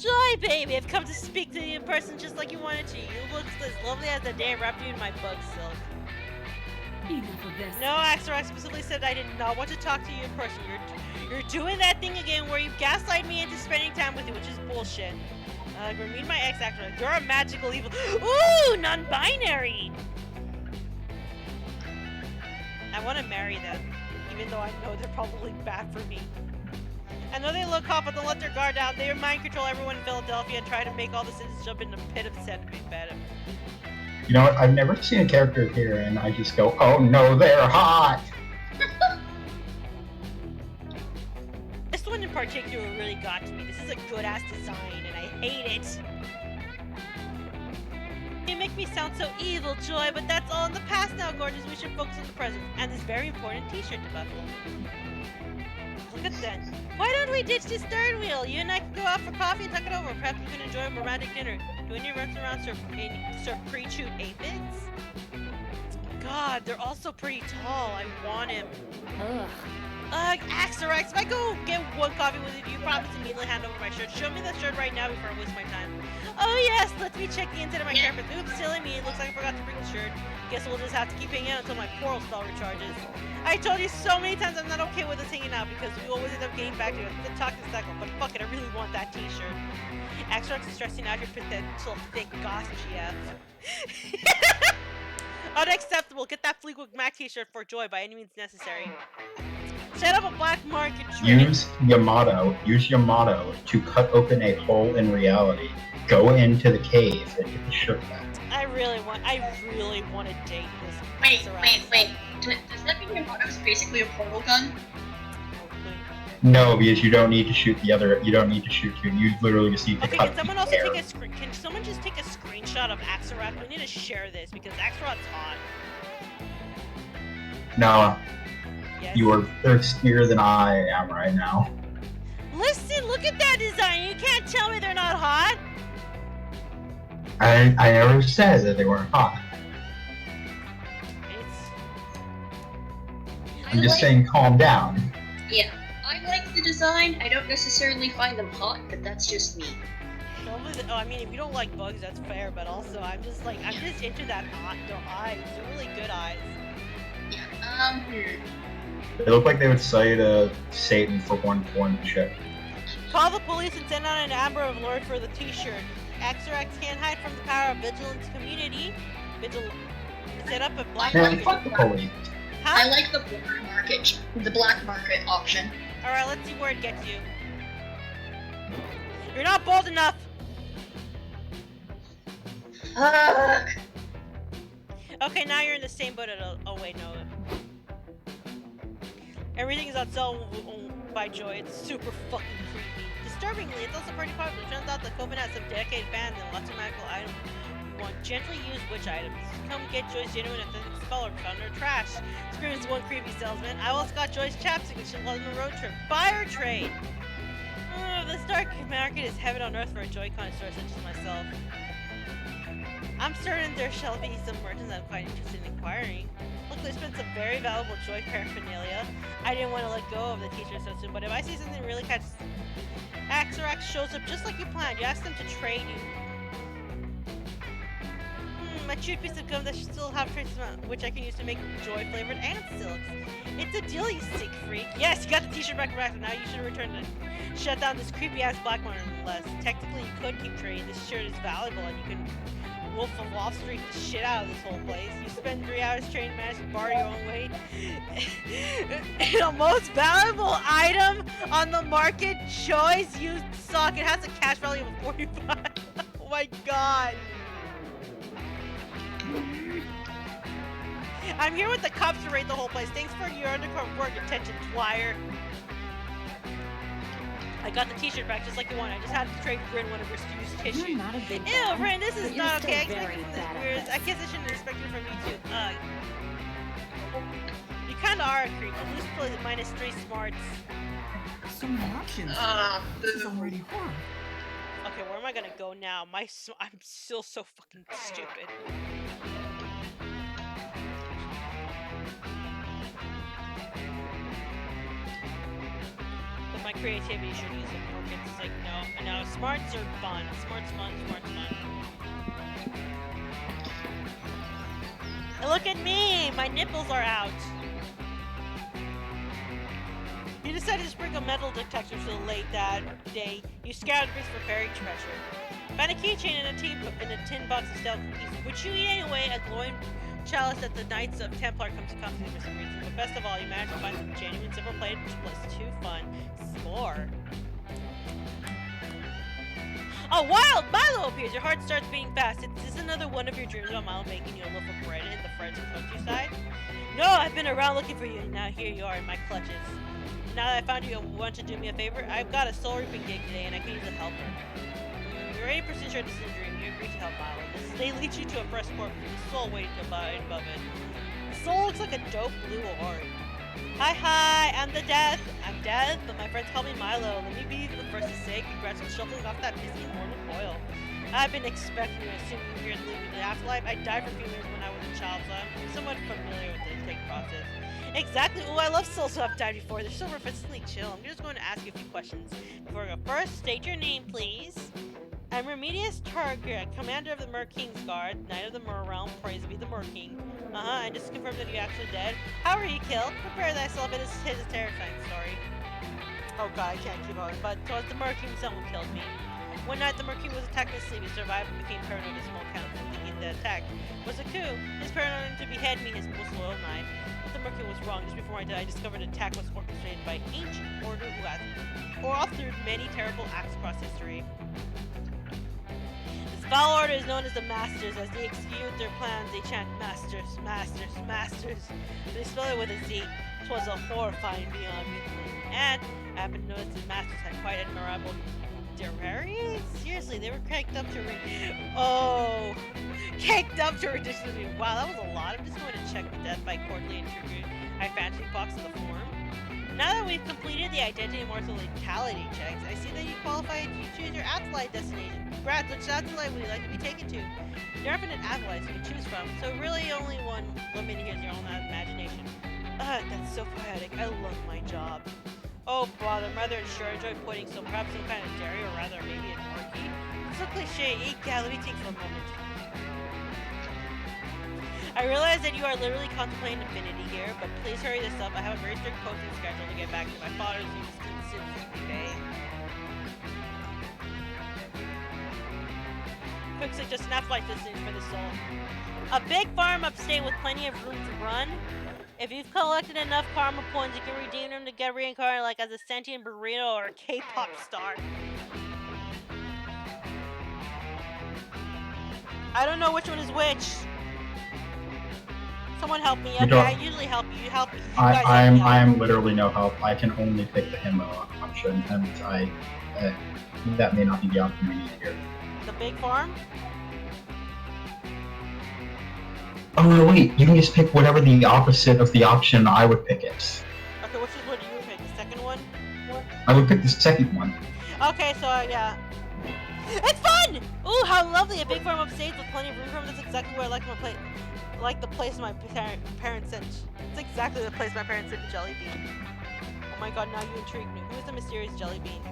Joy, baby, I've come to speak to you in person just like you wanted to. You look as lovely as the day I wrapped you in my bug silk. Enough of this. No, Axarax specifically said I did not want to talk to you in person. You're doing that thing again where you gaslight me into spending time with you, which is bullshit. Meet my ex Axarax. You're a magical evil. Ooh, non-binary. I want to marry them, even though I know they're probably bad for me. I know they look hot, but don't let their guard down. They mind control everyone in Philadelphia and try to make all the citizens jump in the pit of sentiment bed. You know what? I've never seen a character here, and I just go, "Oh no, they're hot." This one in particular really got to me. This is a good-ass design, and I hate it. You make me sound so evil, Joy, but that's all in the past now, gorgeous. We should focus on the present and this very important t-shirt to buckle. Look at that. Why don't we ditch this third wheel? You and I can go out for coffee and talk it over. Perhaps we can enjoy a romantic dinner. Do any restaurants serve pre-chewed aphids? God, they're also pretty tall. I want him. Ugh. Axarax, if I go get one coffee with you, you promise to immediately hand over my shirt. Show me that shirt right now before I waste my time. Oh yes, let me check the inside of my carpet. Oops, silly me. It looks like I forgot to bring the shirt. Guess we'll just have to keep hanging out until my portal spell recharges. I told you so many times I'm not okay with us hanging out because we always end up getting back together. The talking cycle, but fuck it, I really want that t-shirt. Axarax is stressing out your potential thick goth GF. Unacceptable. Get that Fleetwood Mac t-shirt for Joy by any means necessary. Set up a black market trade. Use Yamato to cut open a hole in reality. Go into the cave and get the shirt back. I really want to date this. Wait. Does that mean Yamato's basically a portal gun? No, because you don't need to shoot the other. You don't need to shoot two. You literally just need to Okay, cut can someone the also hair. take a screen? Can someone just take a screenshot of Axarax? We need to share this because Axarax's hot. No, Yes. you are thirstier than I am right now. Listen, look at that design. You can't tell me they're not hot. I never said that they weren't hot. I'm just saying, calm down. Yeah. I like the design. I don't necessarily find them hot, but that's just me. Oh, I mean, if you don't like bugs, that's fair. But also, I'm just into that hot. Their eyes. They're really good eyes. Yeah. They look like they would sell you to Satan for one chip. Call the police and send out an Amber Alert for the t-shirt. Axarax can't hide from the power of vigilance community. Set up a black Man, fuck the police. Huh? I like the black market option. Alright, let's see where it gets you. You're not bold enough! Fuck! Okay, now you're in the same boat. Oh wait, no. Everything is on sale by Joy. It's super fucking creepy. Disturbingly, it's also pretty popular. It turns out that Coven has some dedicated fans and lots of magical items. Want gently used witch items. Come get Joy's genuine authentic speller found in her trash. Screams one creepy salesman. I also got Joy's chapstick and she loves the road trip. Fire trade! This dark market is heaven on earth for a Joy connoisseur such as myself. I'm certain there shall be some merchants I'm quite interested in acquiring. Look, there's been some very valuable Joy paraphernalia. I didn't want to let go of the teacher so soon, but if I see something really catches... Axorax shows up just like you planned. You ask them to trade you. A chewed piece of gum that should still have traces on which I can use to make Joy flavored and silks. It's a deal, you sick freak. Yes, you got the t-shirt back. Now you should return to shut down this creepy ass black one unless technically you could keep trading. This shirt is valuable and you can Wolf of Wall Street the shit out of this whole place. You spend 3 hours training manage to bar your own way. The most valuable item on the market, Joy's used sock. It has a cash value of 45. Oh my god. I'm here with the cops to raid the whole place. Thanks for your undercover work, attention, Dwyer. I got the t-shirt back just like you wanted. I just had to trade Grin one of your used tissues. You're not a big Ew, fan, Ren, this is but you're not okay. I still expected very from this bad at weird. this. I guess I shouldn't expect it from you too. You kinda are a creep. At least play the -3 smarts. So many options. This is already hard. Okay, where am I gonna go now? I'm still so fucking stupid. But my creativity should use it more. It's like, no, smarts are fun. Smarts fun. And look at me! My nipples are out! You decided to sprinkle metal detectors so late that day. You scoured bricks for buried treasure. Found a keychain in a tin box of stale cookies, which you eat anyway, a glowing chalice that the Knights of Templar comes to for some reason. But best of all, you managed to find some genuine silver-plated plus 2 fun. Score. A wild Milo appears. Your heart starts beating fast. Is this another one of your dreams about Milo making you a loaf of bread in the frozen countryside? No, I've been around looking for you, and now here you are in my clutches. Now that I found you, want to do me a favor? I've got a soul reaping gig today, and I can use a helper. You're 80% sure this is a dream. You agree to help Milo. They lead you to a fresh corpse with a soul waiting to abide above it. The soul looks like a dope blue orb. Hi, I'm the Death. I'm Death, but my friends call me Milo. Let me be the first to say congrats on shuffling off that busy morning coil. I've been expecting you, assuming you're leaving the afterlife. I died for a few minutes when I was a child, so I'm somewhat familiar with the intake process. Exactly. Oh, I love souls who have died before. They're so refreshingly chill. I'm just going to ask you a few questions before I go. First, state your name, please. I'm Remedius Target, commander of the Mer King's Guard, Knight of the Mer Realm, praise be the Mer King. I just confirmed that you're actually dead. How were you killed? Prepare thyself, it is a terrifying story. Oh god, I can't keep going. But towards the Mer King, someone killed me. One night, the Mer King was attacked in his sleep. He survived and became paranoid as a small count of thinking the attack was a coup. His paranoid to behead me, his most loyal knight. But the Mer King was wrong. Just before I died, I discovered the attack was orchestrated by an ancient order who has authored many terrible acts across history. Foul Order is known as the Masters. As they execute their plans, they chant Masters, Masters, Masters. They spell it with a Z. It was a horrifying beyond myth. And I happen to notice the Masters had quite admirable Derrari? Seriously, they were caked up to reduce the view. Wow, that was a lot. I'm just going to check the death by Courtly and Tribute. I fancy box of the form. Now that we've completed the identity and mortality checks, I see that you qualify to choose your afterlife destination. Congrats, which afterlife would you like to be taken to? There are infinite afterlives you can choose from, so really only one limit here is your own imagination. That's so poetic. I love my job. Oh bother, I'm rather unsure. I enjoy pudding, so perhaps some kind of dairy, or rather maybe a turkey. It's so cliche. Yeah, let me think for a moment. I realize that you are literally contemplating infinity here, but please hurry this up. I have a very strict posting schedule to get back to my father's use okay? Quick suggestion, afterlife distance for the soul. A big farm upstate with plenty of room to run. If you've collected enough karma points, you can redeem them to get reincarnated like as a sentient burrito or a K-pop star. I don't know which one is which. Someone help me. You Okay, don't- I usually help you. You help me. You guys help I me out. am literally no help. I can only pick the himbo option, and that may not be the option we need here. The big farm? Oh no, wait! You can just pick whatever the opposite of the option I would pick is. Okay, which is what you would pick? The second one? I would pick the second one. Okay, so yeah. It's fun! Ooh, how lovely! A big farm upstate with plenty of room for them. That's exactly where I like my place. Like the place my parents sent. It's exactly the place my parents sent Jellybean. Oh my god, now you intrigue me. Who is the mysterious Jellybean?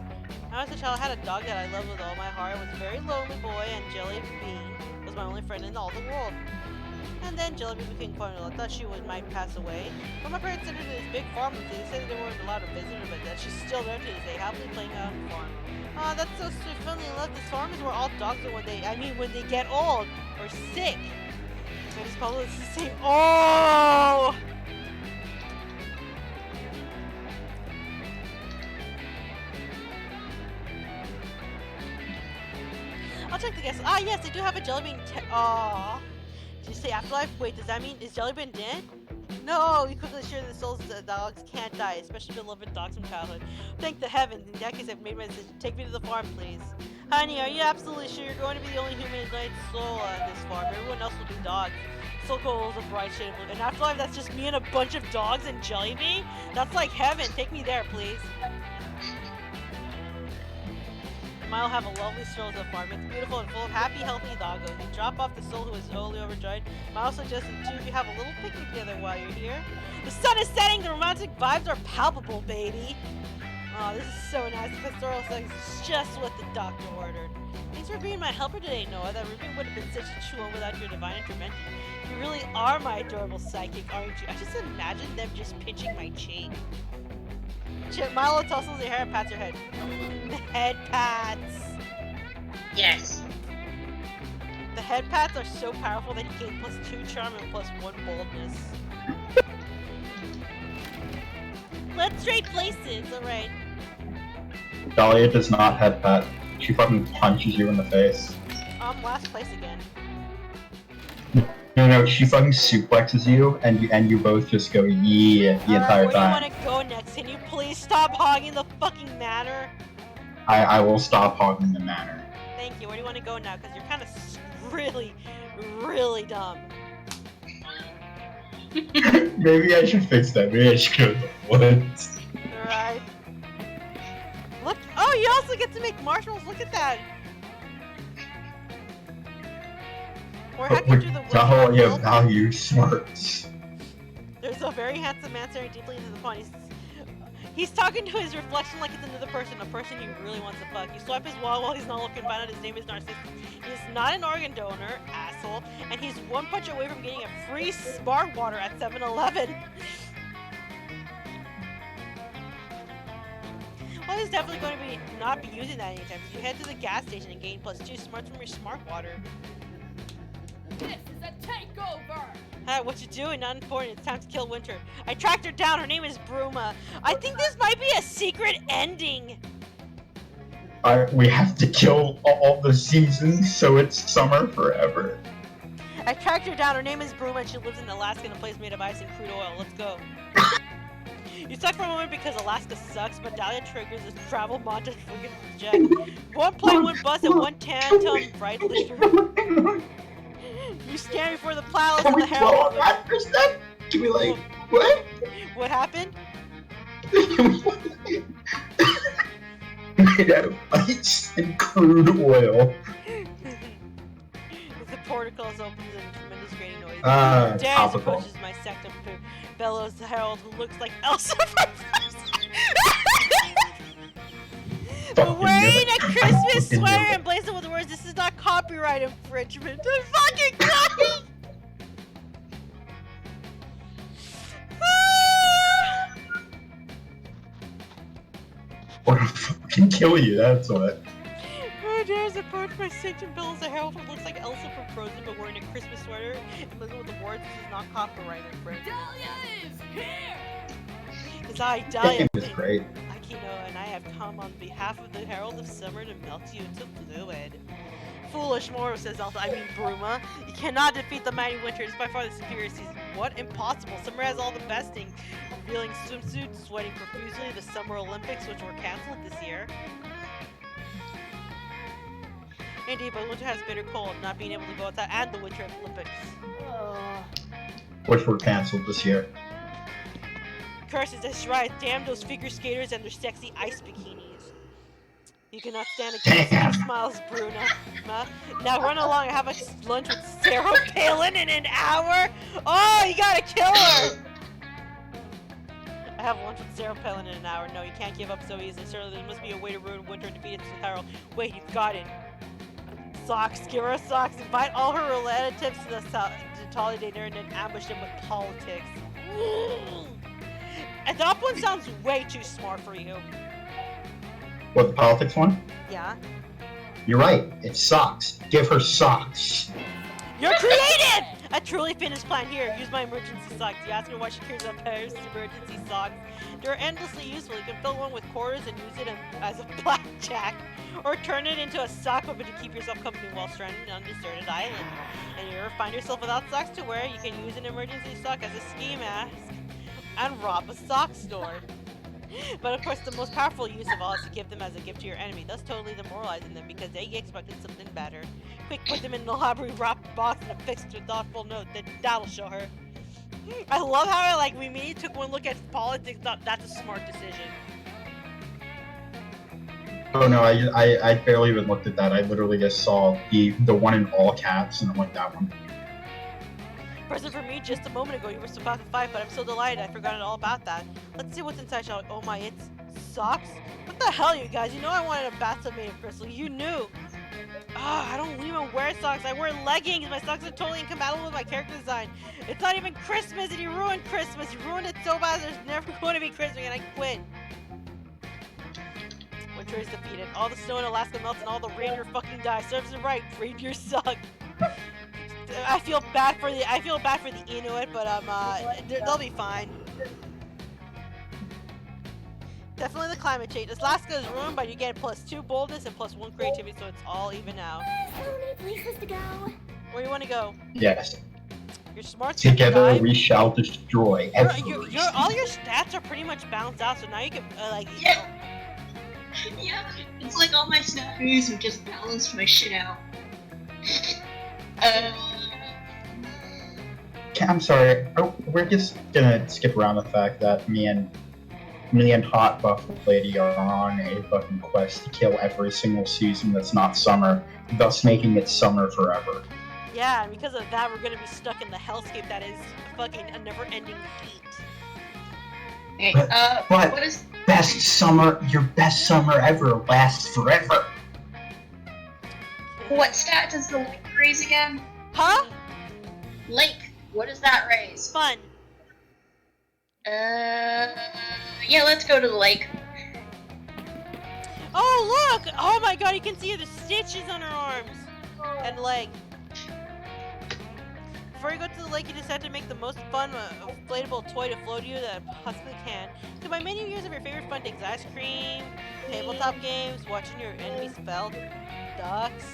When I was a child, I had a dog that I loved with all my heart. It was a very lonely boy, and Jellybean was my only friend in all the world. And then Jellybean became quite ill. I thought she might pass away. But my parents sent her to this big farm with me. They said they weren't allowed to visit her, but that she's still there to this day, happily playing out on the farm. Oh, that's so sweet. Funnily enough, this farm is where all dogs are when they get old or sick. I just probably the same. Oh! I'll check the guess. Ah, yes, they do have a Jellybean. Aww. Did you say afterlife? Wait, does that mean is Jellybean dead? No, you quickly share the souls of the dogs can't die, especially beloved dogs from childhood. Thank the heavens. In that case, I've made my decision. Take me to the farm, please. Honey, are you absolutely sure you're going to be the only humanoid soul on this farm? Everyone else will be dogs. Soul Coal is a bright shade of blue. And afterlife, that's just me and a bunch of dogs and Jellybean? That's like heaven. Take me there, please. Mile have a lovely stroll to the farm. It's beautiful and full of happy, healthy doggos. You drop off the soul who is totally overjoyed. Mile suggests the two of you have a little picnic together while you're here. The sun is setting. The romantic vibes are palpable, baby. Oh, this is so nice. The pastoral sex is just what the doctor ordered. Thanks for being my helper today, Noah. That roofing would have been such a chore without your divine intervention. You really are my adorable psychic, aren't you? I just imagine them just pinching my cheek. Milo tussles your hair and pats your head. Head pats. Yes. The head pats are so powerful that you gain +2 charm and +1 boldness. Let's trade places, alright. Dahlia does not head pat. She fucking punches you in the face. Last place again. No, she fucking suplexes you, and you both just go yeah the entire Where time. do you want to go next? Can you please stop hogging the fucking manor? I will stop hogging the manor. Thank you. Where do you want to go now? Because you're kind of really, really dumb. Maybe I should fix that. Maybe I should go to the woods. Alright. Look. Oh, you also get to make marshmallows. Look at that. Or how can you do the Dahlia value smarts. There's a very handsome man staring deeply into the pond. He's talking to his reflection like it's another person, a person he really wants to fuck. You swipe his wall while he's not looking, find out his name is Narcissus. He's not an organ donor, asshole, and he's one punch away from getting a free smart water at 7-Eleven. Well, he's definitely going to not be using that anytime. So you head to the gas station and gain +2 smarts from your smart water. This is a takeover! Hi, what you doing? Not important. It's time to kill Winter. I tracked her down. Her name is Bruma. I think this might be a secret ending. We have to kill all the seasons, so it's summer forever. I tracked her down. Her name is Bruma, and she lives in Alaska in a place made of ice and crude oil. Let's go. You suck for a moment because Alaska sucks, but Dahlia triggers this travel montage for you to jet. One plane, one bus, and one tandem ride leader. You stand before the plows Can of we the blow herald. on that for a sec? Can we what? What happened? Made out of ice and crude oil. The portcullis opens in a tremendous grating noise. Ah, Darius topical. approaches my sectum who bellows the herald who looks like Elsa from Fucking wearing a knew it. Christmas Fucking knew sweater it. and blazing with the words, "This is not copyright infringement." I'm fucking crying! Or fucking kill you, that's what. Darius approached my sectum bellows the herald who looks like Elsa from Frozen but wearing a Christmas sweater and blazing with the words, "This is not copyright infringement." Dahlia is here! As I That die game is great. Akino and I have come on behalf of the Herald of Summer to melt you into fluid. Foolish Moro, says Zelda. I mean Bruma. You cannot defeat the mighty winter. It's by far the superior season. What? Impossible. Summer has all the besting. Revealing swimsuits, sweating profusely, the Summer Olympics, which were cancelled this year. Indeed, but winter has bitter cold, not being able to go outside, and the Winter Olympics. Which were canceled this year. Curses, that's right. Damn those figure skaters and their sexy ice bikinis. You cannot stand against Damn. me, smiles Bruna. Now run along and have a lunch with Sarah Palin in an hour? Oh, you gotta kill her! I have lunch with Sarah Palin in an hour. No, you can't give up so easily. Certainly there must be a way to ruin winter and defeat its peril. Wait, you've got it. Socks, give her socks. Invite all her relatives to the holiday dinner and then ambush them with politics. And that one sounds way too smart for you. What, the politics one? Yeah. You're right. It's socks. Give her socks. You're creative! A truly finished plan here. Use my emergency socks. You ask her why she carries a pair of emergency socks. They're endlessly useful. You can fill one with quarters and use it as a blackjack. Or turn it into a sock puppet to keep yourself company while stranded on a deserted island. And you ever find yourself without socks to wear, you can use an emergency sock as a ski mask and rob a sock store. But of course, the most powerful use of all is to give them as a gift to your enemy, thus totally demoralizing them because they expected something better. Quick, put them in the library wrapped box and affixed to a thoughtful note. That'll show her. I love how we immediately took one look at politics. Thought that's a smart decision. Oh no, I barely even looked at that. I literally just saw the one in all caps and I'm like, that one. Present for me just a moment ago. You were about to fight, but I'm so delighted I forgot all about that. Let's see what's inside, shall we? Oh my, it's socks? What the hell, you guys? You know I wanted a bathtub made of crystal. You knew. Ah, I don't even wear socks. I wear leggings. My socks are totally incompatible with my character design. It's not even Christmas, and you ruined Christmas. You ruined it so bad. There's never going to be Christmas, and I quit. Winter is defeated. All the snow in Alaska melts, and all the reindeer fucking die. Serves it right. Reindeer suck. I feel bad for the Inuit, but they'll be fine. Definitely the climate change. Alaska is ruined, but you get +2 boldness and +1 creativity, so it's all even out. So many places to go. Where do you want to go? Yes. Your smart's Together gonna we shall destroy every all your stats are pretty much balanced out, so now you can Yeah. Yeah, it's like all my snappies are just balanced my shit out. I'm sorry. Oh, we're just gonna skip around the fact that me and Hot Buff Lady are on a fucking quest to kill every single season that's not summer, thus making it summer forever. Yeah, and because of that, we're gonna be stuck in the hellscape that is fucking a never-ending heat. Okay, But what is... best summer, your best summer ever lasts forever. What stat does the lake raise again? Huh? Lake, what does that raise? Fun. Yeah, let's go to the lake. Oh, look! Oh my god, you can see the stitches on her arms and leg. Before you go to the lake, you decide to make the most fun inflatable toy to float you that possibly can. Combine many years of your favorite fun things: ice cream, tabletop games, watching your enemies fell, ducks.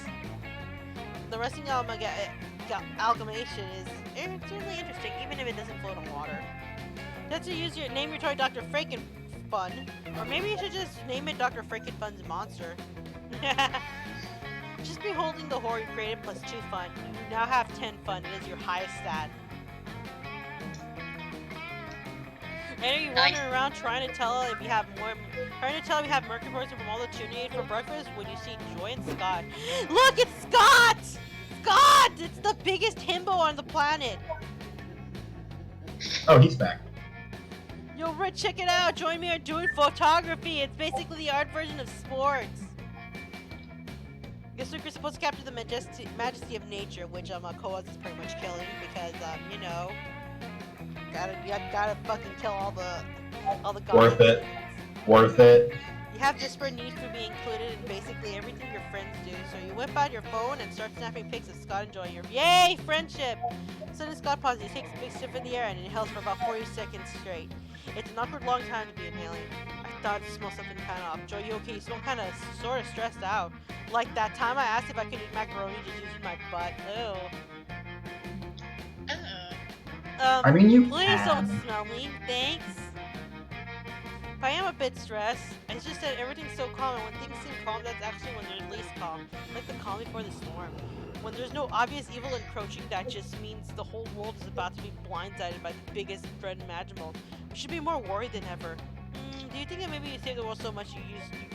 The resting amalgamation is really interesting, even if it doesn't float on water. That's to name your toy Dr. Frankenfun, or maybe you should just name it Dr. Frankenfun's monster. Just beholding the horror you created +2 fun. You now have 10 fun. It is your highest stat. And are you wandering around trying to tell if you have Mercury Poison from all the tuna you ate for breakfast when you see Joy and Scott? Look, it's Scott! Scott! It's the biggest himbo on the planet. Oh, he's back. Yo, Rich, check it out. Join me on doing photography. It's basically the art version of sports. Guess you're supposed to capture the majesty of nature, which Koaz is pretty much killing because you know, gotta fucking kill all the gods. Worth it. Worth it. You have disparate needs to be included in basically everything your friends do. So you whip out your phone and start snapping pics of Scott enjoying your yay friendship. Suddenly Scott pauses. He takes a big sniff in the air and inhales for about 40 seconds straight. It's an awkward long time to be inhaling. I thought I smelled something kind of off. Joy, you okay? You smell kind of sort of stressed out. Like that time I asked if I could eat macaroni just using my butt. Ew. I mean, you Please can. don't smell me. Thanks. If I am a bit stressed, it's just that everything's so calm, and when things seem calm, that's actually when they're least calm. Like the calm before the storm. When there's no obvious evil encroaching, that just means the whole world is about to be blindsided by the biggest threat imaginable. We should be more worried than ever. Do you think that maybe you saved the world so much you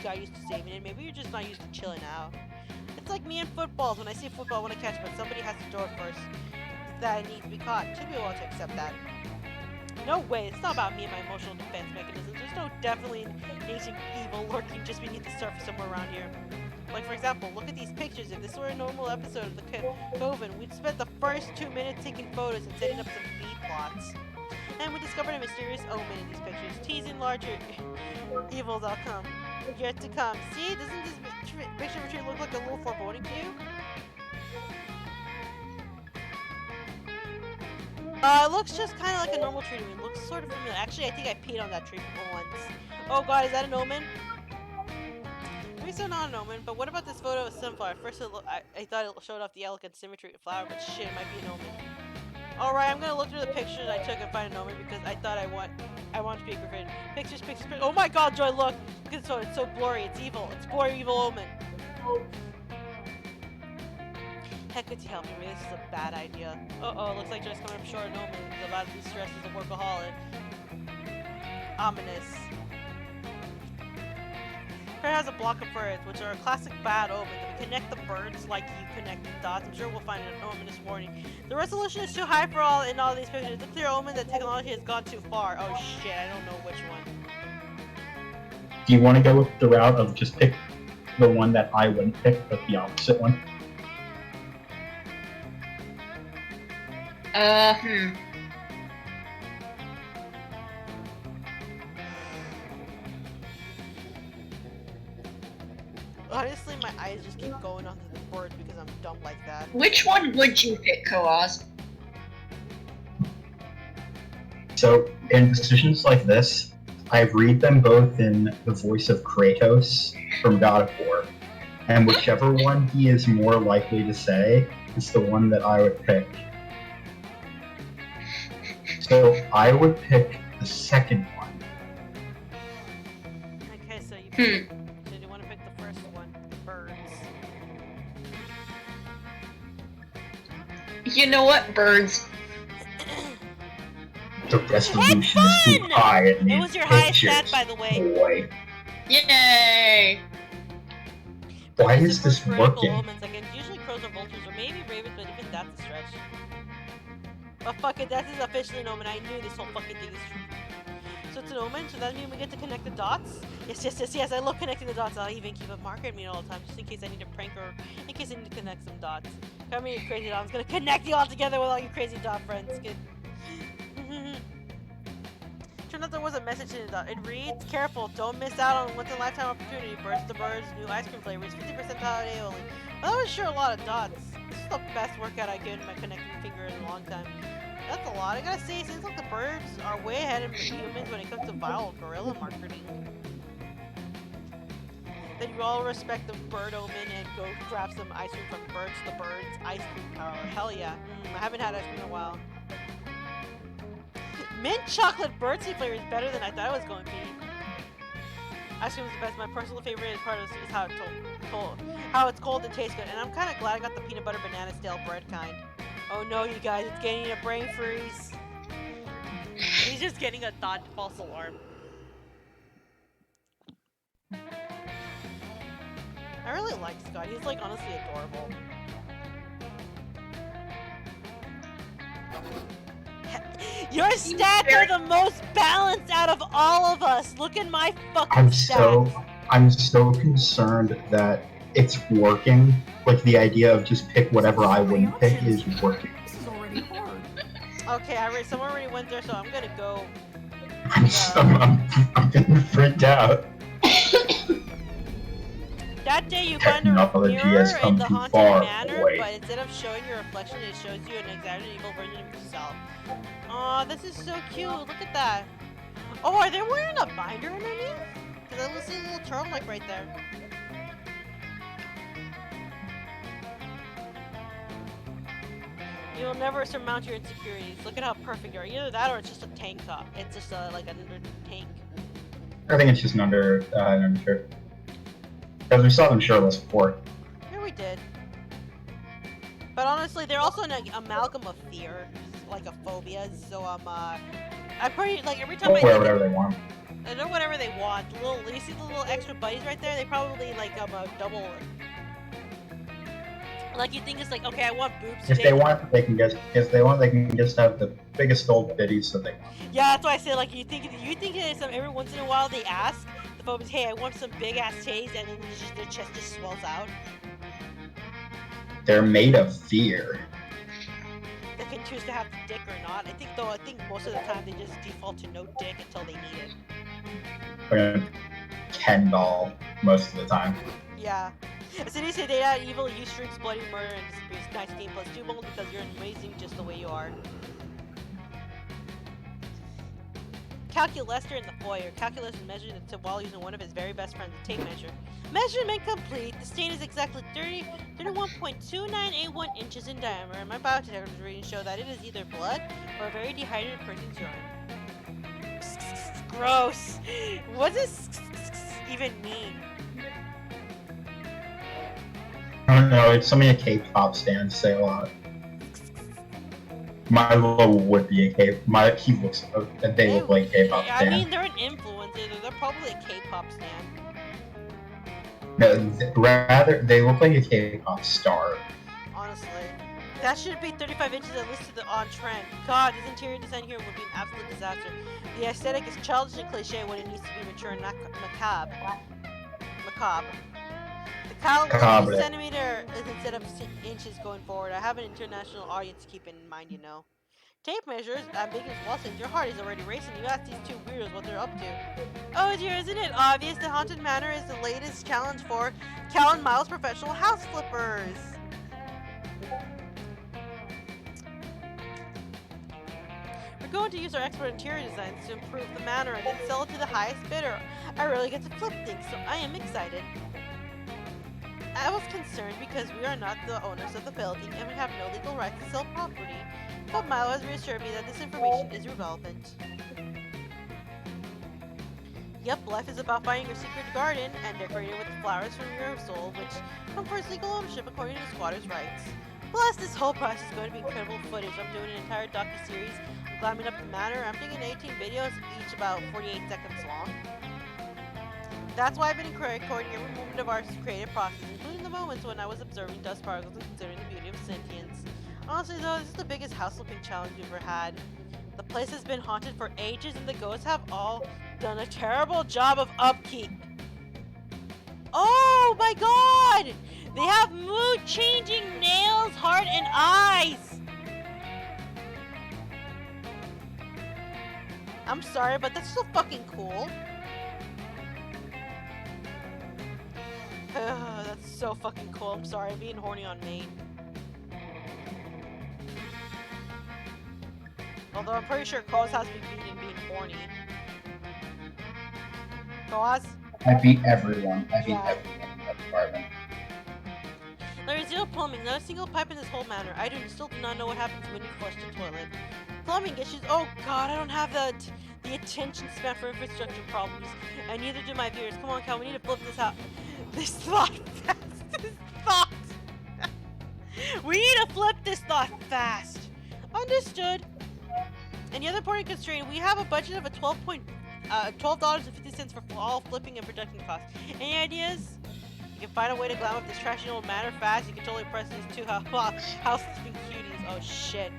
got used to saving it? Maybe you're just not used to chilling out. It's like me and footballs. When I see football, I want to catch it, but somebody has to throw it first. That it needs to be caught. Too be willing to accept that. No way, it's not about me and my emotional defense mechanisms. There's no definitely ancient evil lurking just beneath the surface somewhere around here. Like, for example, look at these pictures. If this were a normal episode of the Coven, we'd spend the first 2 minutes taking photos and setting up some feed plots. And we discovered a mysterious omen in these pictures, teasing larger evils outcome yet to come. See, doesn't this picture of a tree look like a little foreboding to you? It looks just kind of like a normal tree to me. It looks sort of familiar. Actually, I think I peed on that tree once. Oh god, is that an omen? Maybe so not an omen, but what about this photo of sunflower? At first, I thought it showed off the elegant symmetry of the flower, but shit, it might be an omen. Alright, I'm gonna look through the pictures I took and find an omen because I thought I want to be graffiti. Pictures. Oh my god, Joy, look! Look at this photo, it's so blurry, it's evil. It's blurry, evil omen. Heck, could you help me? This is a bad idea. Uh-oh, looks like Joy's coming up short an omen. He's about to be stressed as a workaholic. Ominous. Fair has a block of birds, which are a classic bad omen. If we connect the birds like you connect the dots, I'm sure we'll find an ominous warning. The resolution is too high for all in all these pictures. It's a clear omen that technology has gone too far. Oh shit, I don't know which one. Do you want to go with the route of just pick the one that I wouldn't pick, but the opposite one? Honestly, my eyes just keep going onto the birds because I'm dumb like that. Which one would you pick, Koaz? So, in decisions like this, I read them both in the voice of Kratos from God of War, and whichever one he is more likely to say is the one that I would pick. So, I would pick the second one. Okay, so you pick, so you want to pick the first one, birds. You know what, birds? The resolution is too high. It was your highest stat, by the way. Boy. Yay! Why is this working? Omens. Like, usually crows or vultures, or maybe ravens, but even that's a stretch. But fuck it, that is officially an omen. I knew this whole fucking thing is true. So it's an omen, so that means we get to connect the dots? Yes, I love connecting the dots. I'll even keep a marker at me all the time, just in case I need to prank or in case I need to connect some dots. Come here, you crazy dot. I'm gonna connect you all together with all you crazy dot friends. Good. Turned out there was a message in the dot. It reads, careful, don't miss out on once in a lifetime opportunity. Birds to birds, new ice cream flavors, 50% holiday only. Well, that was sure a lot of dots. This is the best workout I've given my connecting finger in a long time. That's a lot. I gotta say, it seems like the birds are way ahead of humans when it comes to viral guerrilla marketing. Then you all respect the bird omen and go grab some ice cream from Birds to Birds ice cream power. Hell yeah. I haven't had ice cream in a while. Mint chocolate birdseed flavor is better than I thought it was going to be. Ice cream is the best. My personal favorite part of this is how it's cold and tastes good. And I'm kind of glad I got the peanut butter banana stale bread kind. Oh no, you guys, it's getting a brain freeze. He's just getting a thought false alarm. I really like Scott. He's like honestly adorable. Your stats are the most balanced out of all of us. Look at my fucking stats. I'm so concerned that it's working. Like the idea of just pick whatever I wouldn't pick is working. This is already hard. Okay, someone already went there, so I'm gonna go. I'm getting freaked out. That day you find a mirror in the haunted manor, but instead of showing your reflection, it shows you an exaggerated evil version of yourself. Aw, this is so cute. Look at that. Oh, are they wearing a binder underneath? Because I see a little turtleneck right there. You'll never surmount your insecurities. Look at how perfect you are. Either that or it's just a tank top. It's just like an under tank. I think it's just an undershirt. Because we saw them shirtless before. Yeah, we did. But honestly, they're also an amalgam of fear, like a phobia. So I'm pretty like every time They'll wear whatever they want. They do whatever they want. The little, you see the little extra buddies right there? They probably like double. Like you think it's like, okay, I want boobs. If they want, they can just. If they want, they can just have the biggest old bitties that they want. Yeah, that's why I say like you think it's every once in a while they ask the phobias, hey, I want some big ass titties, and then their chest just swells out. They're made of fear. They can choose to have the dick or not. I think most of the time they just default to no dick until they need it. Or Ken doll most of the time. Yeah. As soon as you say they add evil, use streaks, bloody murder, and disabuse 9 game plus 2 bold because you're amazing just the way you are. Calculester in the foyer. Calculus measured it while using one of his very best friends, a tape measure. Measurement complete. The stain is exactly 31.2981 inches in diameter. My biodetector's readings show that it is either blood or a very dehydrated person's urine. Gross. What does even mean? I don't know, it's something a K-pop stands say a lot. Milo would be a K. He looks. They look like K-pop I stand. mean, they're an influencer. They're probably a K-pop stan. No, rather, they look like a K-pop star. Honestly, that should be 35 inches at least to the on trend. God, his interior design here would be an absolute disaster. The aesthetic is childish and cliche when it needs to be mature and not macabre. The cowl will be a centimeter instead of inches going forward. I have an international audience to keep in mind, you know. Tape measures, ambiguous wall signs. Your heart is already racing. You ask these two weirdos what they're up to. Oh dear, isn't it obvious? The Haunted Manor is the latest challenge for Cal and Miles professional house flippers. We're going to use our expert interior designs to improve the manor and then sell it to the highest bidder. I really get to flip things, so I am excited. I was concerned because we are not the owners of the building and we have no legal right to sell property, but Milo has reassured me that this information is irrelevant. Yep, life is about finding your secret garden and decorating it with flowers from your soul, which confers legal ownership according to the squatter's rights. Plus, this whole process is going to be incredible footage. I'm doing an entire docu-series climbing up the manor. I'm thinking 18 videos, each about 48 seconds long. That's why I've been recording every moment of our creative process, including the moments when I was observing dust particles and considering the beauty of sentience. Honestly though, this is the biggest house flipping challenge we've ever had. The place has been haunted for ages and the ghosts have all done a terrible job of upkeep. Oh my god! They have mood-changing nails, heart, and eyes! I'm sorry, but that's so fucking cool. That's so fucking cool. I'm sorry, I'm being horny on main. Although I'm pretty sure Koz has me beating being horny. Koz? I beat everyone. I beat everyone in that department. There is zero plumbing, not a single pipe in this whole manor. I still do not know what happens when you flush the toilet. Plumbing issues. Oh god, I don't have the attention span for infrastructure problems. And neither do my viewers. Come on, Cal, we need to flip this out. This thought fast. This thought. We need to flip this thought fast. Understood. And the other important constraint, we have a budget of a $12.50 for all flipping and production costs. Any ideas? You can find a way to glam up this trashy old manor fast. You can totally press these two house flipping cuties. Oh shit.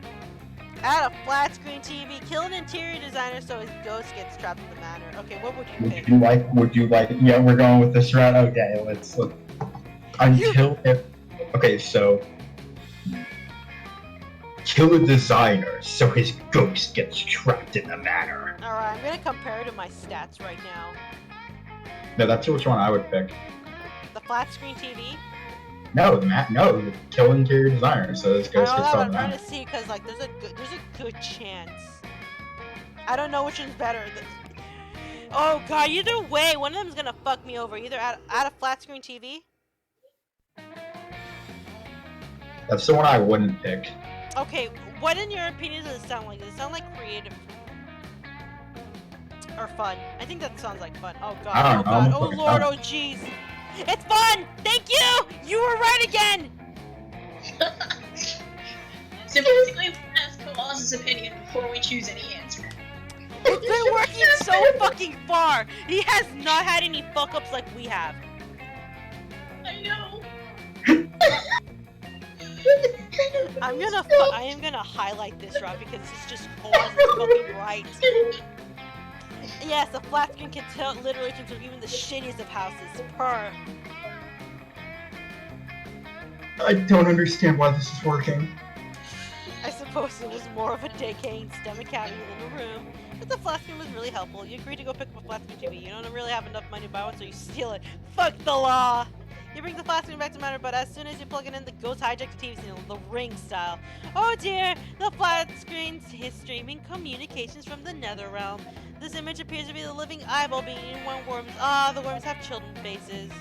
Add a flat screen TV, kill an interior designer so his ghost gets trapped in the manor. Okay, what would you pick? Would you like, yeah, we're going with this route? Okay, let's look. Okay, so. Kill a designer so his ghost gets trapped in the manor. Alright, I'm gonna compare to my stats right now. No, that's which one I would pick. The flat screen TV? No, the kill interior designer so his ghost gets trapped in I'm the trying manor. to see because like there's a good chance. I don't know which one's better. Oh god, either way, one of them's gonna fuck me over. Either add a flat screen TV. That's the one I wouldn't pick. Okay, what in your opinion does it sound like? Does it sound like creative? Or fun? I think that sounds like fun. Oh god, I oh don't know, god, I'm oh fucking lord, fun. oh jeez. It's fun! Thank you! You were right again! So basically, we ask Koala's opinion before we choose any answer. It's been working so fucking far! He has not had any fuck-ups like we have. I know. I am gonna highlight this, Rob, because it's just Koala's fucking right. Yes, the flat screen can tell, literally can tell even the shittiest of houses. Purr. I don't understand why this is working. I suppose it was more of a decaying stomach cavity than a room, but the flat screen was really helpful. You agreed to go pick up a flat screen TV. You don't really have enough money to buy one, so you steal it. Fuck the law! You bring the flat screen back to matter, but as soon as you plug it in, the ghost hijacks the TV signal, the Ring style. Oh dear, the flat screen is streaming communications from the nether realm. This image appears to be the living eyeball being eaten by worms. Ah, the worms have children faces.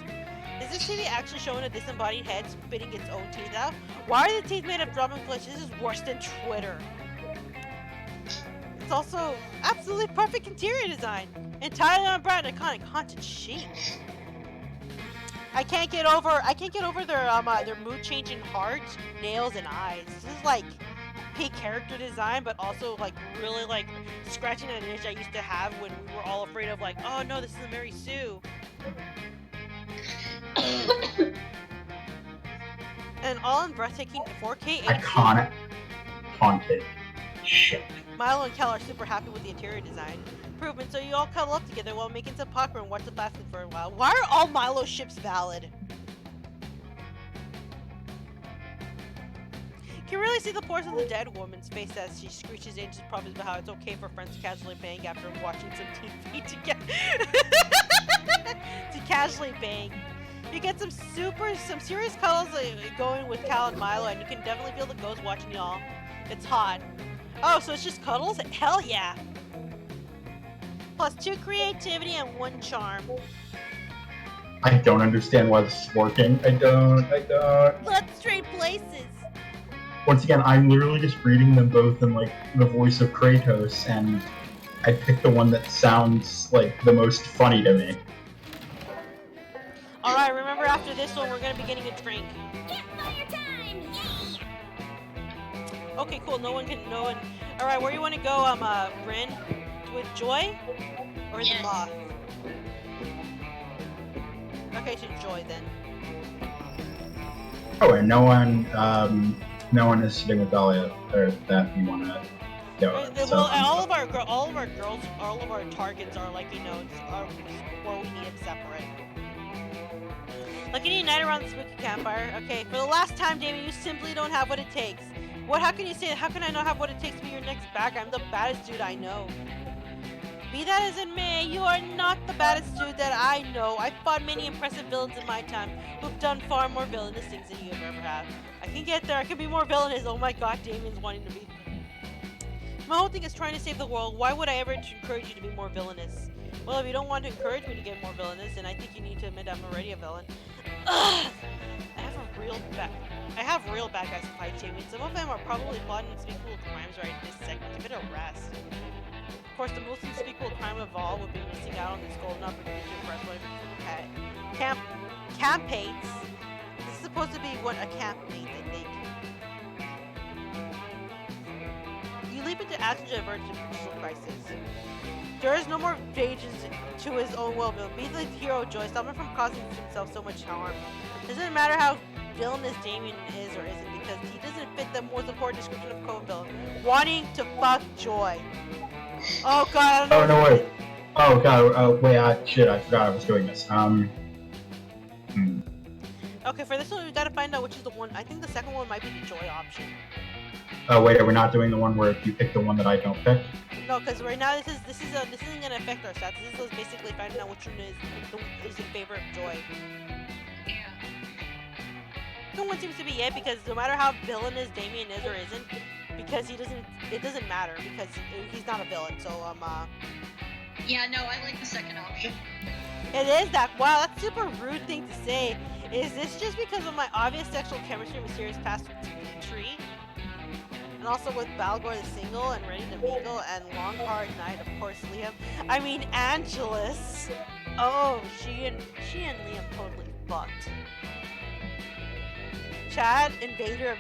Is this TV actually showing a disembodied head spitting its own teeth out? Why are the teeth made of dropping flesh? This is worse than Twitter. It's also absolutely perfect interior design. Entirely on brand, iconic haunted sheep. I can't get over their mood changing heart, nails, and eyes. This is like peak character design, but also like really like scratching an itch I used to have when we were all afraid of like, oh no, this is a Mary Sue. And all in breathtaking 4K HD. Iconic. Haunted. Shit. Milo and Cal are super happy with the interior design improvement, so you all cuddle up together while making some popcorn and watch the fast food for a while. Why are all Milo ships valid? You can really see the pores on the dead woman's face as she screeches ancient prophets about how it's okay for friends to casually bang after watching some TV together. To casually bang. You get some serious cuddles going with Cal and Milo, and you can definitely feel the ghost watching y'all. It's hot. Oh, so it's just cuddles? Hell yeah! Plus 2 creativity and 1 charm. I don't understand why this is working. I don't. Let's trade places! Once again, I'm literally just reading them both in like the voice of Kratos, and I picked the one that sounds like the most funny to me. Alright, remember after this one we're gonna be getting a drink. Campfire time! Yay! Okay, cool, Alright, where you wanna go, Rin? With Joy? Or Yes. the Moth? Okay, to Joy then. Oh, and no one is sitting with Dahlia, or that you wanna go. Well, all of our targets are like, are where we need them separate. Like any night around the spooky campfire. Okay, for the last time, Damien, you simply don't have what it takes. How can you say that? How can I not have what it takes to be your next bad guy? I'm the baddest dude I know. Be that as it may, you are not the baddest dude that I know. I've fought many impressive villains in my time who've done far more villainous things than you ever have. I can get there. I can be more villainous. Oh my god, Damien's wanting to be. My whole thing is trying to save the world. Why would I ever encourage you to be more villainous? Well, if you don't want to encourage me to get more villainous, then I think you need to admit I'm already a villain. Ugh! I have real bad guys to fight, Jamie. Some of them are probably plotting unspeakable crimes right this second. Give it a rest. Of course, the most unspeakable crime of all would be missing out on this golden opportunity to impress one of your campaigns. This is supposed to be what a campaign, I think. You leap into action to avert a potential crisis. There is no more vengeance to his own will. Be the hero, Joy. Stop him from causing himself so much harm. It doesn't matter how villainous Damien is or isn't, because he doesn't fit the most important description of code villain. Wanting to fuck Joy. Oh god, I don't know. Oh no, wait. Oh god, wait, shit, I forgot I was doing this. Okay, for this one we gotta find out which is the one. I think the second one might be the Joy option. Oh wait, are we not doing the one where you pick the one that I don't pick? No, because right now this isn't gonna affect our stats. This is basically finding out which one is in favor of Joy. No one seems to be it, because no matter how villainous Damien is or isn't, because it doesn't matter because he's not a villain. So Yeah, no, I like the second option. It is that. Wow, that's a super rude thing to say. Is this just because of my obvious sexual chemistry, mysterious past tree? also with Balgor the single and Ready to Mingle and Long Hard Night, of course, Liam. I mean, Angelus. Oh, she and Liam totally fucked. Chad, Invader of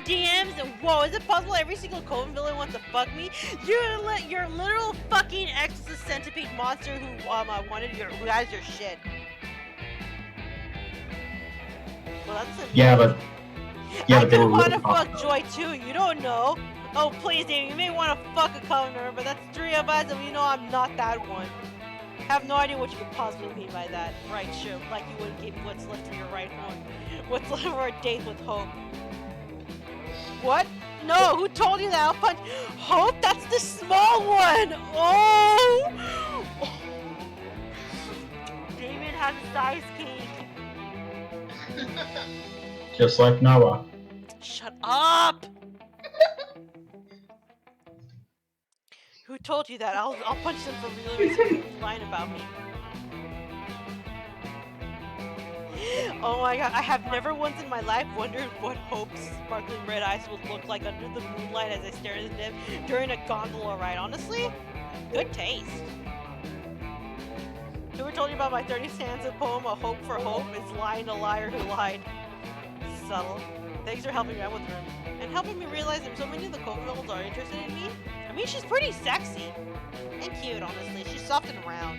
DMs. Whoa, is it possible every single Coven villain wants to fuck me? You're a literal fucking Exorcist centipede monster who who has your shit. Well, that's a I but they could were want to really fuck popular. Joy too. You don't know. Oh please, Damien, you may want to fuck a Coven member, but that's 3 of us, and we know I'm not that one. Have no idea what you could possibly mean by that. Right, sure. Like you wouldn't give what's left of your right horn. What's left for a date with Hope? What? No, who told you that? I'll punch Hope? That's the small one! Oh! Damien has a size cake. Just like Noah. Shut up! Who told you that? I'll punch them for really lying about me. Oh my god, I have never once in my life wondered what Hope's sparkling red eyes would look like under the moonlight as I stare at them during a gondola ride. Honestly, good taste. Whoever told you about my 30 stanza poem, A Hope for Hope, is lying a liar who lied. Subtle. Thanks for helping me out with her. And helping me realize that so many of the Coven are interested in me. I mean, she's pretty sexy. And cute, honestly. She's soft and round.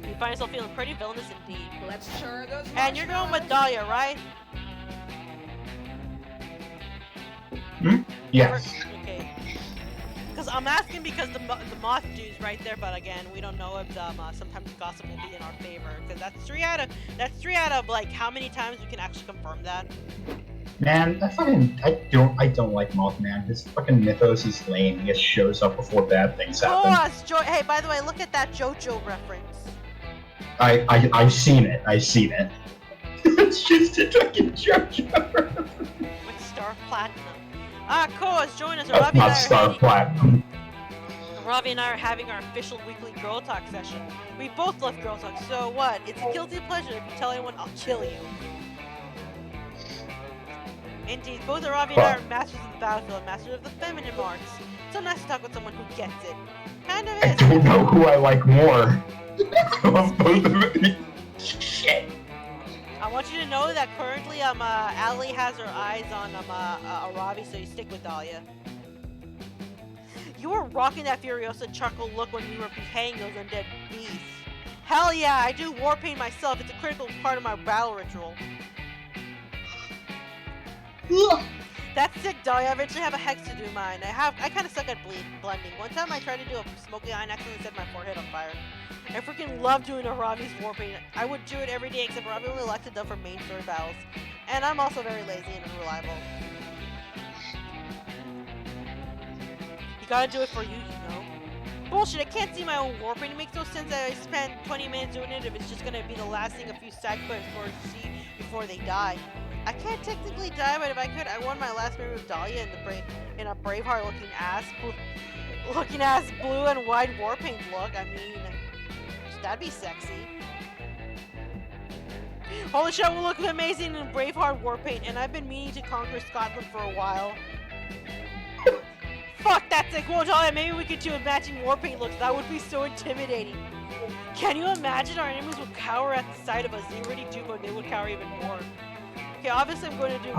You find yourself feeling pretty villainous indeed. Let's try those. And you're going with Dahlia, right? Yes. Okay. Because I'm asking because the moth dude's right there, but again, we don't know if sometimes gossip will be in our favor. Because that's 3 out of like how many times we can actually confirm that. Man, I don't like Mothman. His fucking mythos is lame. He just shows up before bad things happen. Hey, by the way, look at that JoJo reference. I've seen it. It's just a fucking JoJo reference. With Star Platinum. Koas, join us. That's not Star Platinum. Robbie and I are having our official weekly Girl Talk session. We both love Girl Talk, so what? It's a guilty pleasure. If you tell anyone, I'll kill you. Indeed, both Robbie and I are masters of the battlefield, masters of the feminine arts. It's so nice to talk with someone who gets it. Kind of is. I don't know who I like more. Both of them. Shit. I want you to know that currently, Allie has her eyes on, Robbie, so you stick with Dahlia. You were rocking that Furiosa charcoal look when we were beheading those undead beasts. Hell yeah, I do war paint myself. It's a critical part of my battle ritual. That's sick, Dahlia. I eventually have a hex to do mine. I kind of suck at blending. One time I tried to do a smoky eye and accidentally set my forehead on fire. I freaking love doing a Robbie's war paint. I would do it every day, except Robbie only likes it done for main story battles. And I'm also very lazy and unreliable. You gotta do it for you, you know. Bullshit, I can't see my own war paint. It makes no sense that I spend 20 minutes doing it if it's just gonna be the last thing a few side quests for see before they die. I can't technically die, but if I could, I want my last memory of Dahlia in a Braveheart looking ass blue and white war paint look. I mean, that'd be sexy. Holy shit, will look amazing in Braveheart war paint, and I've been meaning to conquer Scotland for a while. Fuck, that's sick. Well, Dahlia, maybe we could do a matching war paint looks. That would be so intimidating. Can you imagine our enemies would cower at the sight of us? They already do, but they would cower even more. Okay, obviously I'm going to do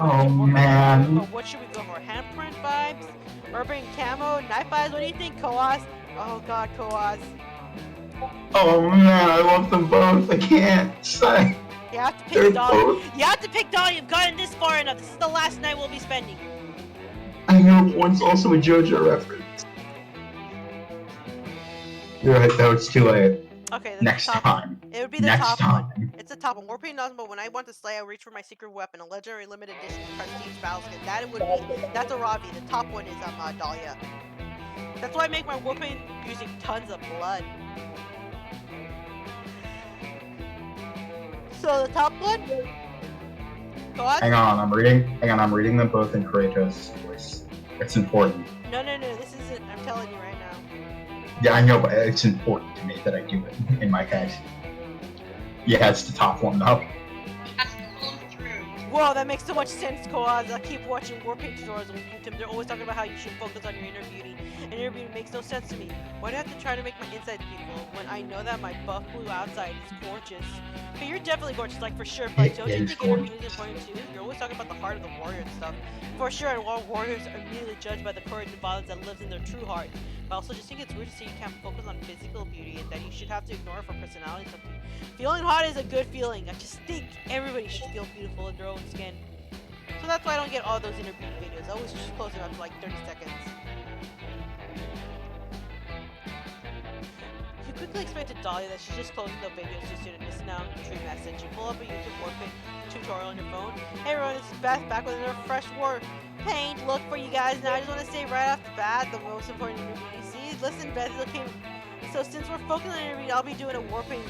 man. But what should we go for? Handprint vibes? Urban camo? Night vibes? What do you think, Koaz? Oh god, Koaz. Oh man, I love them both. I can't say. You have to pick Dahlia. You have to pick Dahlia. You've gotten this far enough. This is the last night we'll be spending. I know, one's also a JoJo reference. You're right, though, it's too late. Okay, next time. It would be the next top time. one. It's the top one. Warpaint Nozzle, but when I want to slay, I reach for my secret weapon, a legendary limited edition prestige battle skin. That's a Robbie. The top one is Dahlia. That's why I make my Warpaint using tons of blood. So the top one? Go on. Hang on, I'm reading them both in Kratos' voice. It's important. No, this isn't. I'm telling you right now. Yeah, I know, but it's important to me that I do it in my head. Yeah, it's the top one, though. Whoa, that makes so much sense, Koaz. I keep watching Warpaint tutorials on YouTube. They're always talking about how you should focus on your inner beauty. And inner beauty makes no sense to me. Why do I have to try to make my insides beautiful when I know that my buff blue outside is gorgeous? But you're definitely gorgeous, like for sure. But like, don't you think inner beauty is important too? You're always talking about the heart of the warrior and stuff. For sure, and all warriors are immediately judged by the courage and violence that lives in their true heart. But I also just think it's weird to say you can't focus on physical beauty and that you should have to ignore it for personality or something. Feeling hot is a good feeling. I just think everybody should feel beautiful in their own skin. So that's why I don't get all those inner beauty videos. I always just close it up for like 30 seconds. You quickly explain to Dahlia that she's just closing the videos to student listen now and tree message. You pull up a YouTube Warpaint tutorial on your phone. Hey everyone, this is Beth back with another fresh Warpaint look for you guys. Now I just want to say right off the bat, the most important inner beauty. See, listen, Beth, okay. So since we're focusing on inner beauty, I'll be doing a Warpaint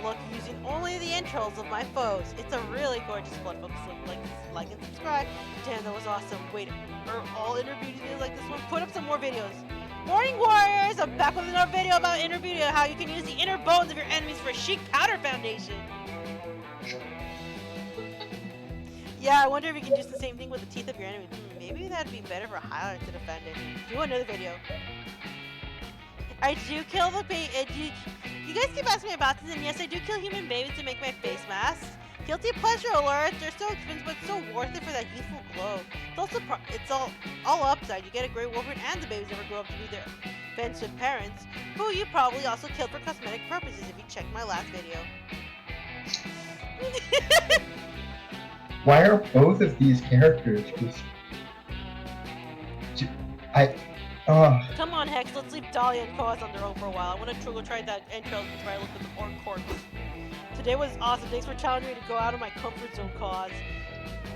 look using only the intros of my foes. It's a really gorgeous blood focus look. Like and subscribe. Damn, that was awesome. Wait, are all inner beauty videos like this one? Put up some more videos. Morning warriors! I'm back with another video about inner beauty and how you can use the inner bones of your enemies for a chic powder foundation. Yeah, I wonder if you can do the same thing with the teeth of your enemy. Maybe that'd be better for highlights to defend it. Do another video. I do kill the you guys keep asking me about this, and yes, I do kill human babies to make my face mask. Guilty pleasure alert! They're so expensive, but so worth it for that youthful glow. It's all upside. You get a great wolverine, and the babies never grow up to be their offensive parents, who you probably also killed for cosmetic purposes if you checked my last video. Why are both of these characters just... Come on, Hex, let's leave Dahlia and Koaz on their own for a while. I want to go try that intro before I look at the orc corpse. Today was awesome. Thanks for challenging me to go out of my comfort zone, Koaz.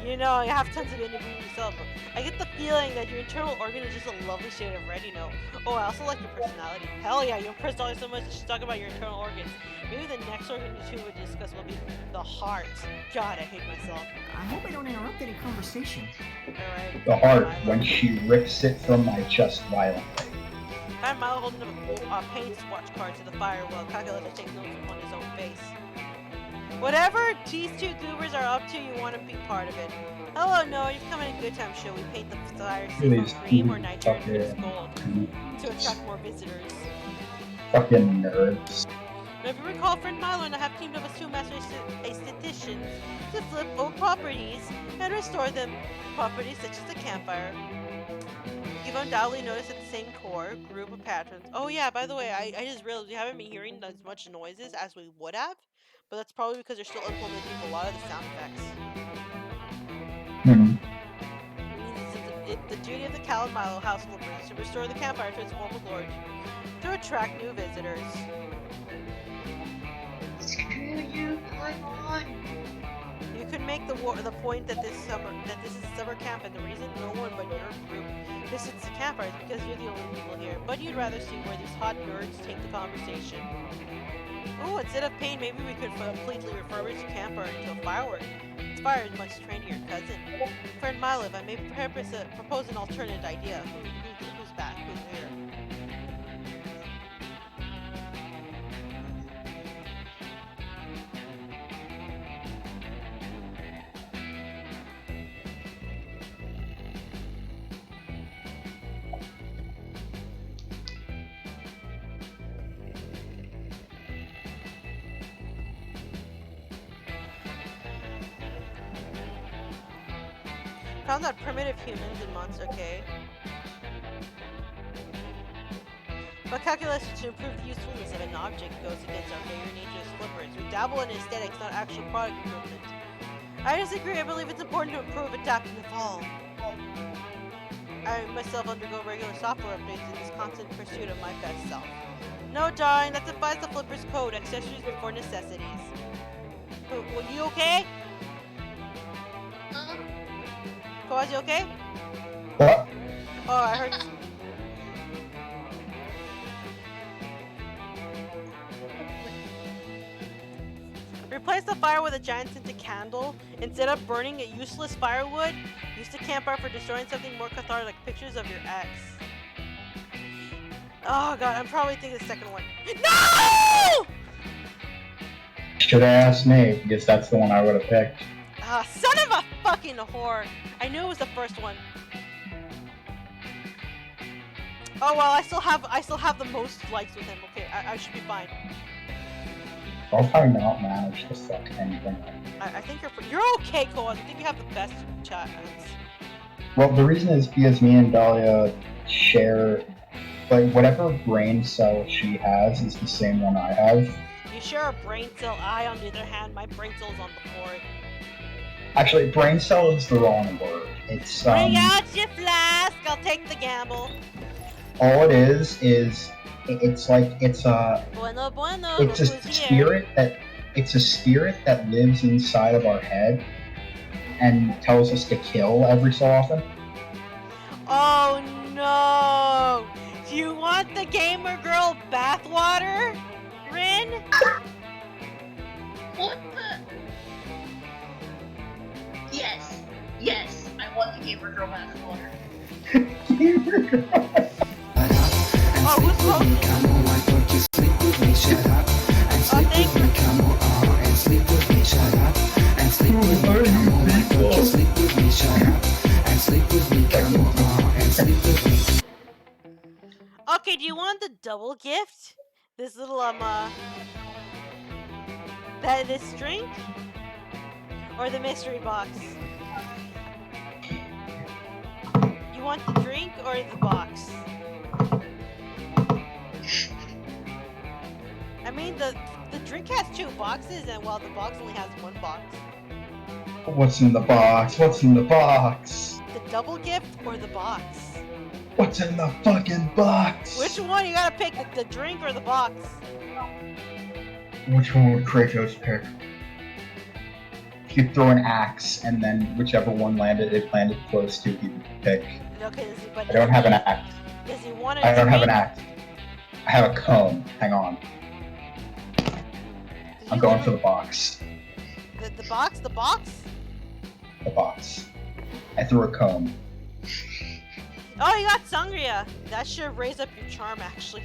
You know, I have tons of interviews yourself. I get the feeling that your internal organ is just a lovely shade of red, you know. Oh, I also like your personality. Hell yeah, you impress Dahlia so much that she's talking about your internal organs. Maybe the next organ you two would discuss will be the heart. God, I hate myself. I hope I don't interrupt any conversation. Alright. The heart, when she rips it from my chest violently. I'm Milo holding up a paint swatch card to the fire while Calculator takes notes on his own face. Whatever these two goobers are up to, you want to be part of it. Hello, Noah, you've come in a good time. Shall we paint the fire safe on green or Nigerian gold to attract more visitors? Fucking nerds. Now, if you recall, friend Milo and I have teamed up with two master aestheticians to flip old properties and restore them. Properties such as the campfire. You've undoubtedly noticed that the same core group of patrons. Oh yeah, by the way, I just realized we haven't been hearing as much noises as we would have, but that's probably because they're still implementing a lot of the sound effects. The duty of the Cal and Milo household is to restore the campfire to its former glory to attract new visitors. Screw you, Paimon! You could make the point that this is summer camp, and the reason no one but your group visits the campfire is because you're the only people here. But you'd rather see where these hot nerds take the conversation. Oh, instead of paint, maybe we could completely refurbish the campfire into a firework. Its fire is much trained to your cousin. Friend Milo, if I may propose an alternate idea. Who's back? Who's here? Found that primitive humans and monsters, okay. But calculation to improve the usefulness of an object goes against our very nature as flippers. We dabble in aesthetics, not actual product improvement. I disagree. I believe it's important to improve, adapt, and evolve. I myself undergo regular software updates in this constant pursuit of my best self. No, darling, that defies the flipper's code. Accessories before necessities. Well, you okay? Koaz, you okay? What? Oh, I heard. Replace the fire with a giant scented candle. Instead of burning a useless firewood, use the campfire for destroying something more cathartic, like pictures of your ex. Oh god, I'm probably thinking the second one. No! Should have asked Nate, because that's the one I would have picked. Ah, son of a fuck! fucking whore. I knew it was the first one. Oh well, I still have the most likes with him. Okay, I should be fine. I'll probably not manage to fuck anything. I think you're okay, Cole. I think you have the best chats. Well, the reason is because me and Dahlia share, like, whatever brain cell she has is the same one I have. You share a brain cell. I, on the other hand, my brain cell's on the board. Actually, brain cell is the wrong word. It's Bring out your flask. I'll take the gamble. all it is it's like it's a Bueno, bueno. it's a look who's here. spirit that lives inside of our head and tells us to kill every so often. Oh no! Do you want the gamer girl bathwater, Rin? What the? Yes. Yes. I want the gamer girl bathwater. Gamer girl. Oh, who's hosting? Oh, thank you. Okay, do you want the double gift? This little this drink? Or the mystery box? You want the drink or the box? I mean, the drink has 2 boxes, and well, the box only has 1 box. What's in the box? What's in the box? The double gift or the box? What's in the fucking box? Which one? You gotta pick the drink or the box. Which one would Kratos pick? He'd throw an axe, and then whichever one it landed close to, he would pick. Okay, I don't have an axe. Does he want a I don't have an drink? axe. I have a comb. Hang on. I'm going for the box. The box? The box? The box. I threw a comb. Oh, you got Sangria. That should raise up your charm, actually.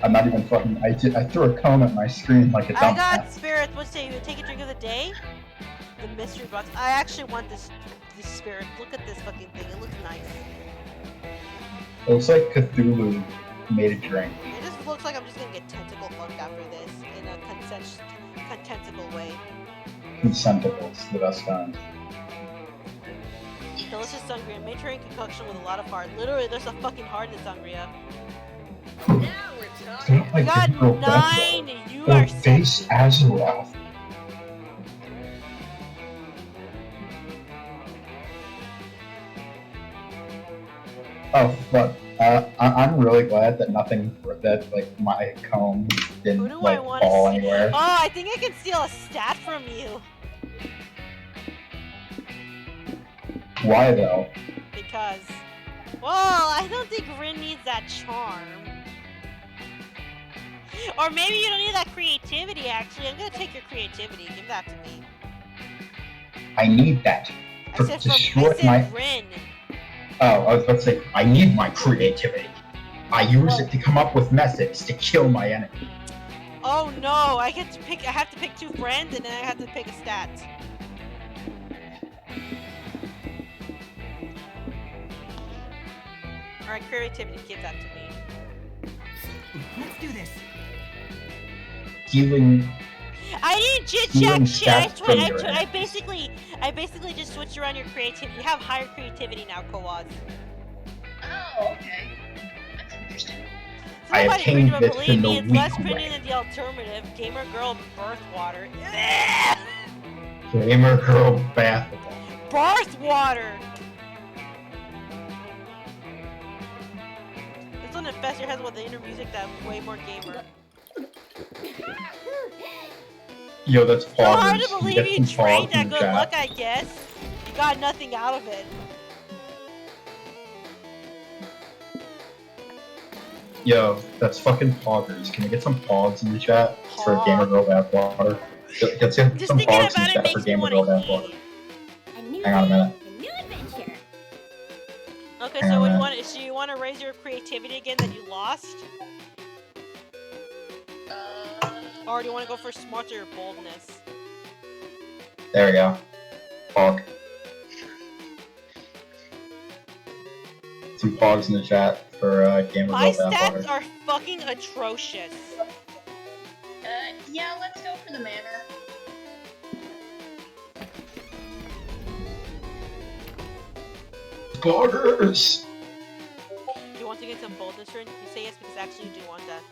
I'm not even fucking. I threw a comb at my screen like a I dumb got spirits. What's say you take a drink of the day? The mystery box. I actually want this spirit. Look at this fucking thing. It looks nice. It looks like Cthulhu made a drink. It just looks like I'm just gonna get tentacle fucked after this in a contentical way. Consentables, the best kind. Delicious sangria, Mediterranean concoction with a lot of heart. Literally, there's a fucking heart in sangria. Now we're It's talking. not like You got the girl 9. You Or are face sexy. Azeroth. Oh fuck! I'm really glad that like my comb Who didn't do I like want to fall see? anywhere. Oh, I think I can steal a stat from you. Why though? Because, well, I don't think Rin needs that charm. Or maybe you don't need that creativity, actually. I'm gonna take your creativity. Give that to me. I need that I to said destroy from my. Rin. Oh, I was about to say I need my creativity. I use it to come up with methods to kill my enemy. Oh no, I have to pick 2 friends and then I have to pick a stat. Alright, creativity, give that to me. Let's do this. Healing. I didn't chit Healing chat shit. stats from your I enemies. basically just switched around your creativity. You have higher creativity now, Kowaz. Oh, okay. That's interesting. I Nobody obtained read it, this believe in the me, it's weak less printing way. than the alternative. Gamer girl birth water. Gamer girl bath. Birth water! This one infest your head with the inner music that way more gamer. Yo, that's So hard poggers. to believe Get you some trained pogs in that the good chat. luck, I guess. You got nothing out of it. Yo, that's fucking poggers. Can I get some pogs in the chat for Pog. Gamer Girl Bathwater? Let's get Just some thinking pogs in about the it chat for makes me Gamer want Girl to Bathwater. eat. A new Hang on a minute. a new adventure. Okay, so what do you want? So you want to raise your creativity again that you lost? Or do you want to go for smart or boldness? There we go. Pog. Some pogs in the chat for Game of My Thrones stats Vampire. are fucking atrocious. Yeah, let's go for the manor. Poggers! You want to get some boldness turn? You say yes because actually you do want that.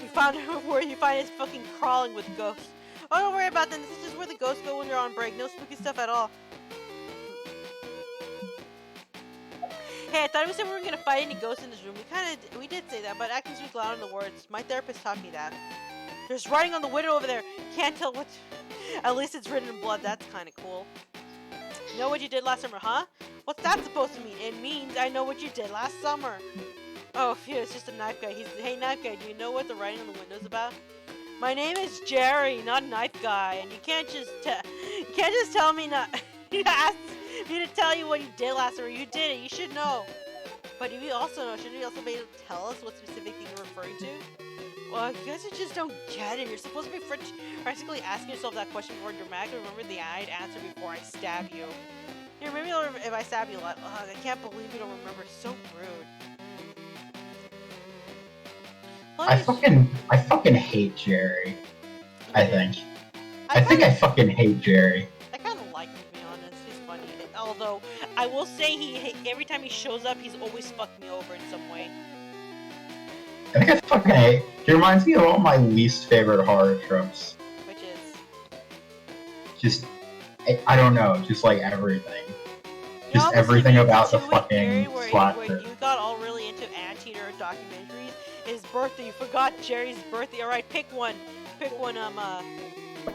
You found where you find is fucking crawling with ghosts. Oh, don't worry about them. This is just where the ghosts go when they're on break. No spooky stuff at all. Hey, I thought we said we were gonna fight any ghosts in this room. We did say that, but actions speak louder than the words. My therapist taught me that. There's writing on the window over there. Can't tell what. At least it's written in blood. That's kind of cool. Know what you did last summer, huh? What's that supposed to mean? It means I know what you did last summer. Oh, phew, it's just a knife guy. Hey, knife guy, do you know what the writing on the window's about? My name is Jerry, not knife guy, and you can't just tell me not. You asked me to tell you what you did last summer. You did it. You should know. But you also know. Shouldn't you also be able to tell us what specific thing you're referring to? Well, you guys just don't get it. You're supposed to be practically asking yourself that question before dramatically remember the answer before I stab you. Here, maybe if I stab you a lot. Ugh, I can't believe you don't remember. It's so rude. I fucking hate Jerry. I think. I think I fucking hate Jerry. I kind of like him, to be honest. He's funny. Although, I will say every time he shows up, he's always fucked me over in some way. I think I fucking hate. He reminds me of all my least favorite horror tropes. Which is? Just, I don't know, just like everything. You Just know, everything about the Theory fucking where slasher. you got all really into anteater documentaries. His birthday, you forgot Jerry's birthday. Alright, pick one. Pick one, Oh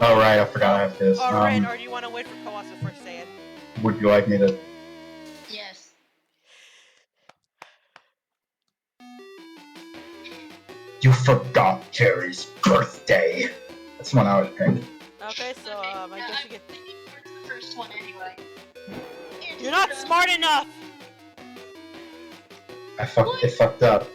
right, I forgot I have this. Alright, or do you want to wait for Kawas to first say it? Would you like me to? Yes. You forgot Jerry's birthday. That's the one I would pick. Okay, so, I guess you get... It's the first one anyway. You're not smart enough! It fucked up.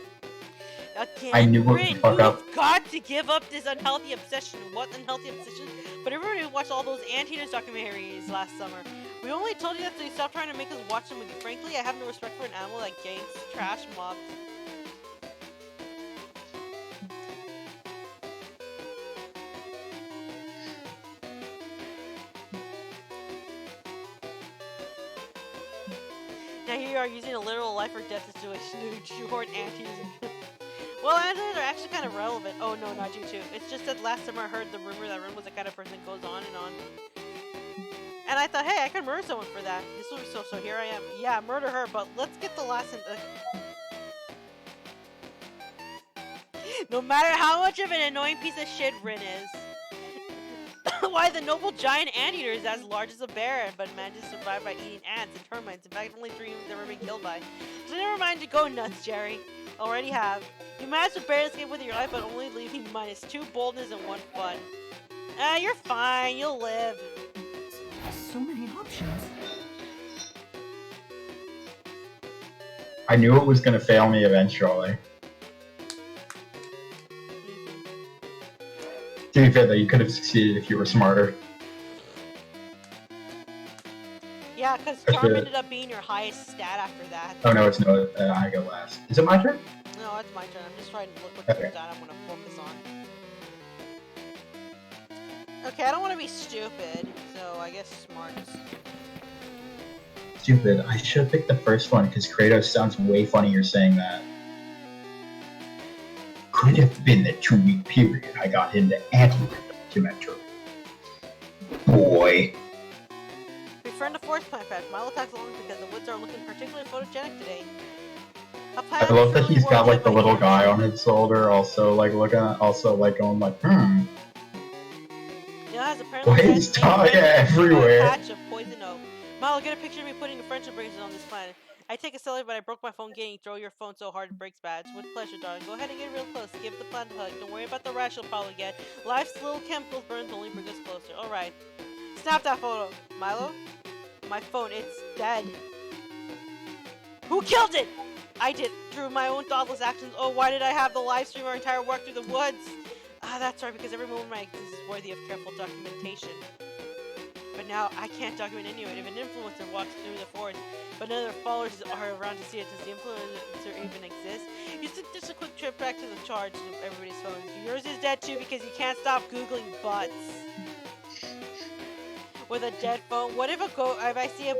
Again, I knew it would Rin, fuck up. you've got to give up this unhealthy obsession. What unhealthy obsession? But everybody who watched all those Anteaters documentaries last summer. We only told you that so you stop trying to make us watch them with you. Frankly, I have no respect for an animal that gangs trash mobs. Now here you are using a literal life or death situation to shoehorn anteaters. Well, anteaters are actually kind of relevant. Oh no, not you too. It's just that last summer I heard the rumor that Rin was the kind of person that goes on and on. And I thought, hey, I can murder someone for that. This will be so here I am. Yeah, murder her, but let's get the last No matter how much of an annoying piece of shit Rin is. Why, the noble giant anteater is as large as a bear, but manages to survive by eating ants and termites. In fact, only 3 humans ever been killed by. So never mind to go nuts, Jerry. Already have. You managed to barely escape with your life, but only leaving -2 boldness and 1 fun. You're fine. You'll live. So many options. I knew it was gonna fail me eventually. To be fair though, you could have succeeded if you were smarter. Yeah, because Charm ended up being your highest stat after that. Oh no, it's no. I go last. Is it my turn? No, it's my turn. I'm just trying to look what Okay. stat I'm going to focus on. Okay, I don't want to be stupid, so I guess smart. Stupid. I should have picked the first one because Kratos sounds way funnier saying that. Could have been the 2-week period I got into anti-documentary. Boy. Referring to Forest Plant Patch, Milo attacks along because the woods are looking particularly photogenic today. I love that he's got like the little guy on his shoulder, also like looking at, also like going like, Yeah, has apparently Why is Talia everywhere? Patch of poison oak. Milo, get a picture of me putting a friendship bracelet on this planet. I take a selfie, but I broke my phone getting throw your phone so hard it breaks bad. With pleasure, darling. Go ahead and get real close. Give the plant a hug. Don't worry about the rash you'll probably get. Life's little chemicals burns only bring us closer. Alright. Snap that photo. Milo? My phone, it's dead. Who killed it? I did through my own thoughtless actions. Oh, why did I have the live stream our entire walk through the woods? Ah, that's right, because every moment of my existence is worthy of careful documentation. But now I can't document any of it. If an influencer walks through the forest, but none of their followers are around to see it, does the influencer even exist? Just a quick trip back to the charge of everybody's phone. Yours is dead too because you can't stop googling butts. With a dead phone, what if if I see a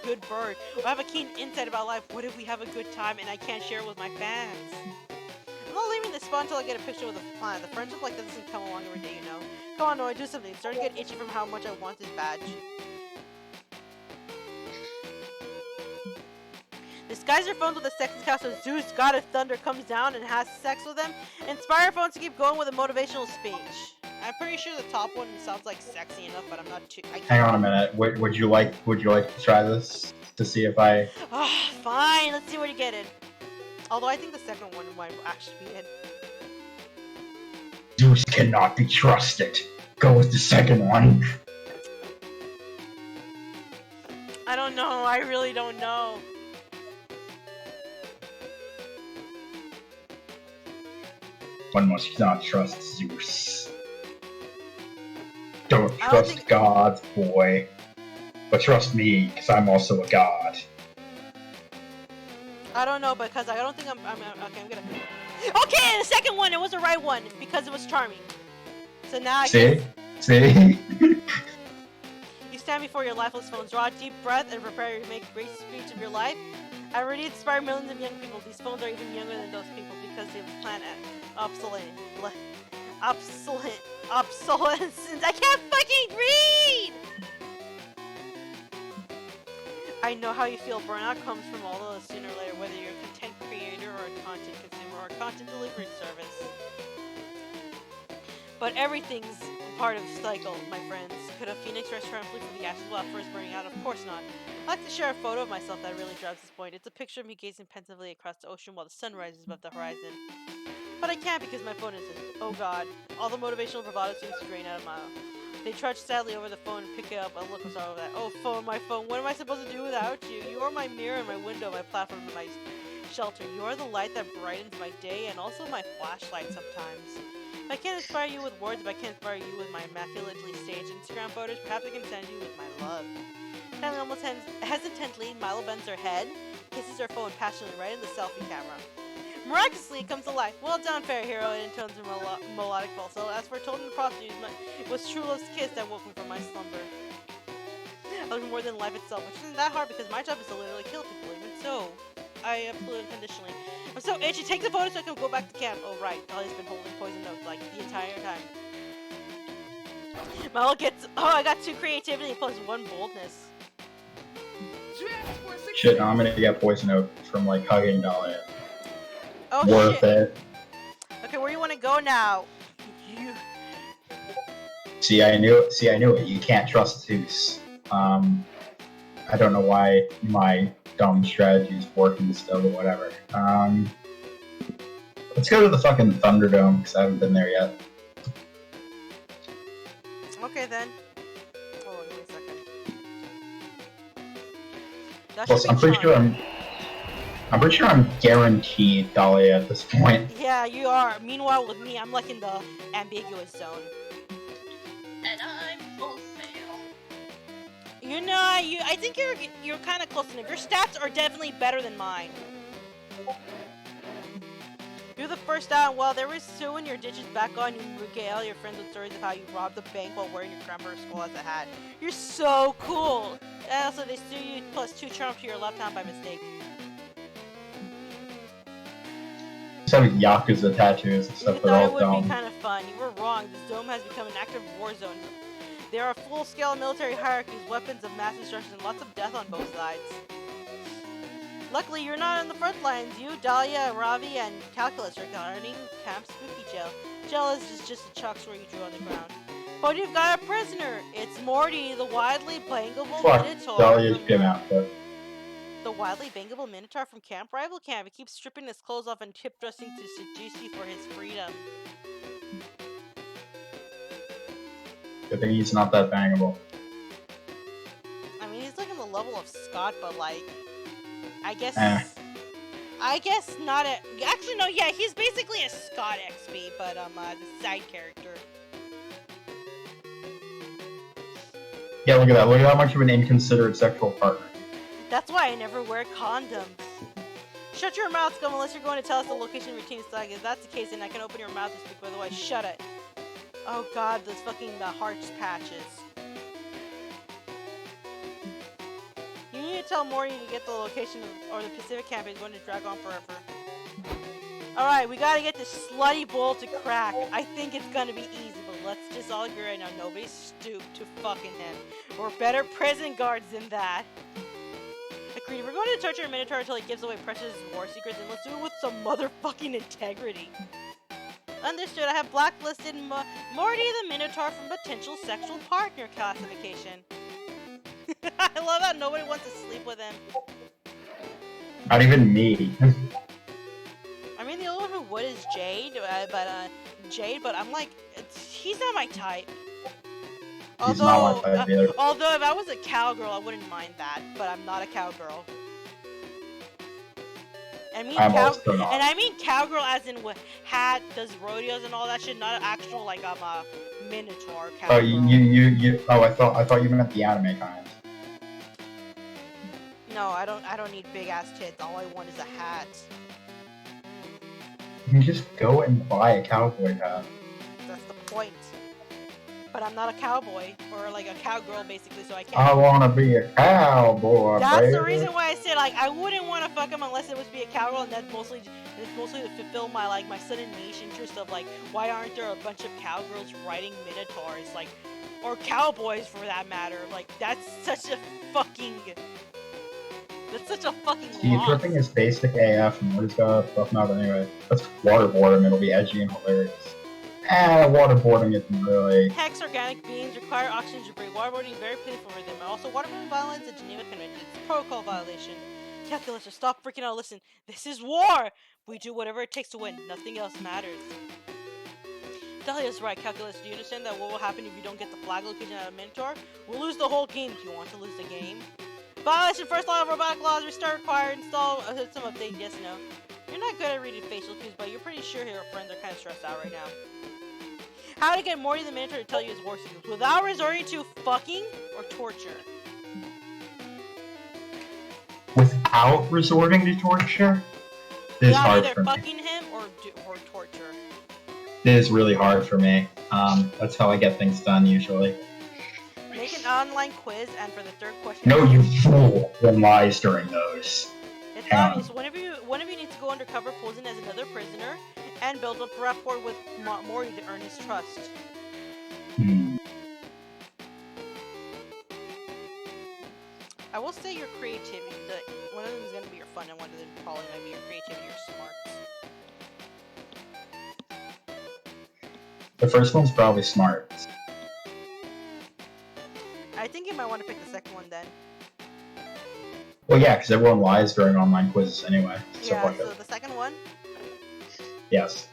good bird, or have a keen insight about life, what if we have a good time and I can't share it with my fans? I'm not leaving this spot until I get a picture with a plant. The friendship like that doesn't come along every day, you know? Come on, Noah, do something. I'm starting to get itchy from how much I want this badge. Disguise your phones with a sex account so Zeus, god of thunder, comes down and has sex with them. Inspire your phones to keep going with a motivational speech. I'm pretty sure the top one sounds like sexy enough, but I'm not too. Hang on a minute. Would you like to try this to see if I? Ah, fine. Let's see what you get in. Although I think the second one might actually be it. Zeus cannot be trusted. Go with the second one. I don't know. I really don't know. One must not trust Zeus. Don't trust gods, boy. But trust me, because I'm also a god. I don't know, because I don't think okay, I'm gonna... Okay, the second one, it was the right one, because it was charming. So now I See? You stand before your lifeless phone, draw a deep breath, and prepare to make a great speech of your life. I already inspire millions of young people. These phones are even younger than those people, because they plan obsolescence. I can't fucking read! I know how you feel. Burnout comes from all of us sooner or later, whether you're a content creator or a content consumer or a content delivery service. But everything's part of the cycle, my friends. Could a phoenix rise triumphantly from the ashes without first burning out? Of course not. I'd like to share a photo of myself that really drives this point. It's a picture of me gazing pensively across the ocean while the sun rises above the horizon. But I can't because my phone isn't. Oh god. All the motivational bravado seems to drain out of my... They trudge sadly over the phone and pick it up and look what's all over that. Oh, phone, my phone, what am I supposed to do without you? You are my mirror and my window, my platform and my shelter. You are the light that brightens my day and also my flashlight sometimes. If I can't inspire you with words, if I can't inspire you with my immaculately staged Instagram photos, perhaps I can send you with my love. Finally, almost hesitantly, Milo bends her head, kisses her phone passionately right in the selfie camera. Miraculously, it comes to life. Well done, fair hero, it intones a melodic falsetto. As for told in the prostitute, it was true love's kiss that woke me from my slumber. I love more than life itself, which isn't that hard because my job is to literally kill people. Even so, I absolutely unconditionally. I'm so itchy. Take the photo so I can go back to camp. Oh right, Dolly's been holding poison notes like the entire time. Milo gets. Oh, I got 2 creativity plus 1 boldness. Shit, no, I'm gonna get poison oak from like hugging Dahlia. Oh Worth shit. it. Okay, where do you want to go now? You. See, I knew it. You can't trust Zeus. I don't know why my dumb strategy is working still, but whatever. Let's go to the fucking Thunderdome because I haven't been there yet. Okay then. Oh, give me a second. Plus, I'm pretty sure I'm guaranteed Dahlia at this point. Yeah, you are. Meanwhile, with me, I'm like in the ambiguous zone. And I'm full fail. You know, I think you're kind of close enough. Your stats are definitely better than mine. You're the first out. Well, there was Sue in your ditches back on. You regale your friends with stories of how you robbed the bank while wearing your grandmother's skull as a hat. You're so cool. And also, they sue you plus 2 charm to your left hand by mistake. Just having Yakuza tattoos and stuff. You They're thought all it would dumb. be kind of fun. You were wrong. This dome has become an active war zone. There are full-scale military hierarchies, weapons of mass destruction, and lots of death on both sides. Luckily, you're not on the front lines. You, Dahlia, Ravi, and Calculus are guarding Camp Spooky Jail. Jail is just a chalk where you drew on the ground. But you've got a prisoner. It's Morty, the widely bangable Minotaur. Dahlia's gym outfit. The wildly bangable Minotaur from Camp Rival Camp. He keeps stripping his clothes off and tip-dressing to seduce you for his freedom. Good thing he's not that bangable. I mean, he's like on the level of Scott, but like, I guess, I guess not a. Actually, no. Yeah, he's basically a Scott XP, but the side character. Yeah, look at that. Look at how much of an inconsiderate sexual partner. That's why I never wear condoms. Shut your mouth, Scum, unless you're going to tell us the location of your team saga. If that's the case, then I can open your mouth and speak. Otherwise, shut it. Oh God, those fucking hearts patches. You need to tell Morty to get the location of, or the Pacific campaign is going to drag on forever. Alright, we gotta get this slutty bowl to crack. I think it's gonna be easy, but let's just all agree right now, nobody's stooped to fucking him. We're better prison guards than that. Agreed, we're going to torture a Minotaur until he gives away precious war secrets, and let's do it with some motherfucking integrity. Understood, I have blacklisted Morty the Minotaur from potential sexual partner classification. I love how nobody wants to sleep with him. Not even me. I mean, the only one who would is Jade, but I'm like, he's not my type. He's not my type either. Although if I was a cowgirl, I wouldn't mind that, but I'm not a cowgirl. I mean, also not. And I mean cowgirl as in with hat, does rodeos and all that shit, not an actual like a Minotaur cowgirl. Oh, you. Oh, I thought you meant the anime kind. No, I don't need big ass tits. All I want is a hat. You can just go and buy a cowboy hat. That's the point. But I'm not a cowboy, or like a cowgirl basically, so I can't. I wanna be a cowboy. That's baby. the reason why I said like I wouldn't want to fuck him unless it was to be a cowgirl, and that's mostly to fulfill my like my sudden niche interest of like why aren't there a bunch of cowgirls riding minotaurs like, or cowboys for that matter? Like that's such a fucking Steve loss. Dripping is basic AF, and Morty's got a buff mouth anyway. Let's waterboard him, it'll be edgy and hilarious. Waterboarding isn't really... Hex organic beings require oxygen to breathe. Waterboarding is very painful for them. And also, waterboarding violates the Geneva Convention. It's a protocol violation. Calculus, stop freaking out. Listen, this is war! We do whatever it takes to win. Nothing else matters. Dahlia's right, Calculus. Do you understand that what will happen if you don't get the flag location out of Minotaur? We'll lose the whole game. Do you want to lose the game? Violation first law of robotic laws. Restart required. Install some update. Yes, no. You're not good at reading facial cues, but you're pretty sure your friends are kind of stressed out right now. How to get Morty the Minotaur to tell you his war secrets without resorting to fucking or torture? Without resorting to torture? This is hard either for me. fucking him or torture. It is really hard for me. That's how I get things done usually. Make an online quiz, and for the third question... No, you fool! One lies during those. It's obvious. One of you needs to go undercover posing as another prisoner and build up a rapport with Morty to earn his trust. I will say your creativity. One of them is going to be your fun, and one of them probably going to be your creativity or smarts. The first one's probably smart. I think you might want to pick the second one then. Well, yeah, because everyone lies during online quizzes anyway. Yeah, Like so the second one? Yes.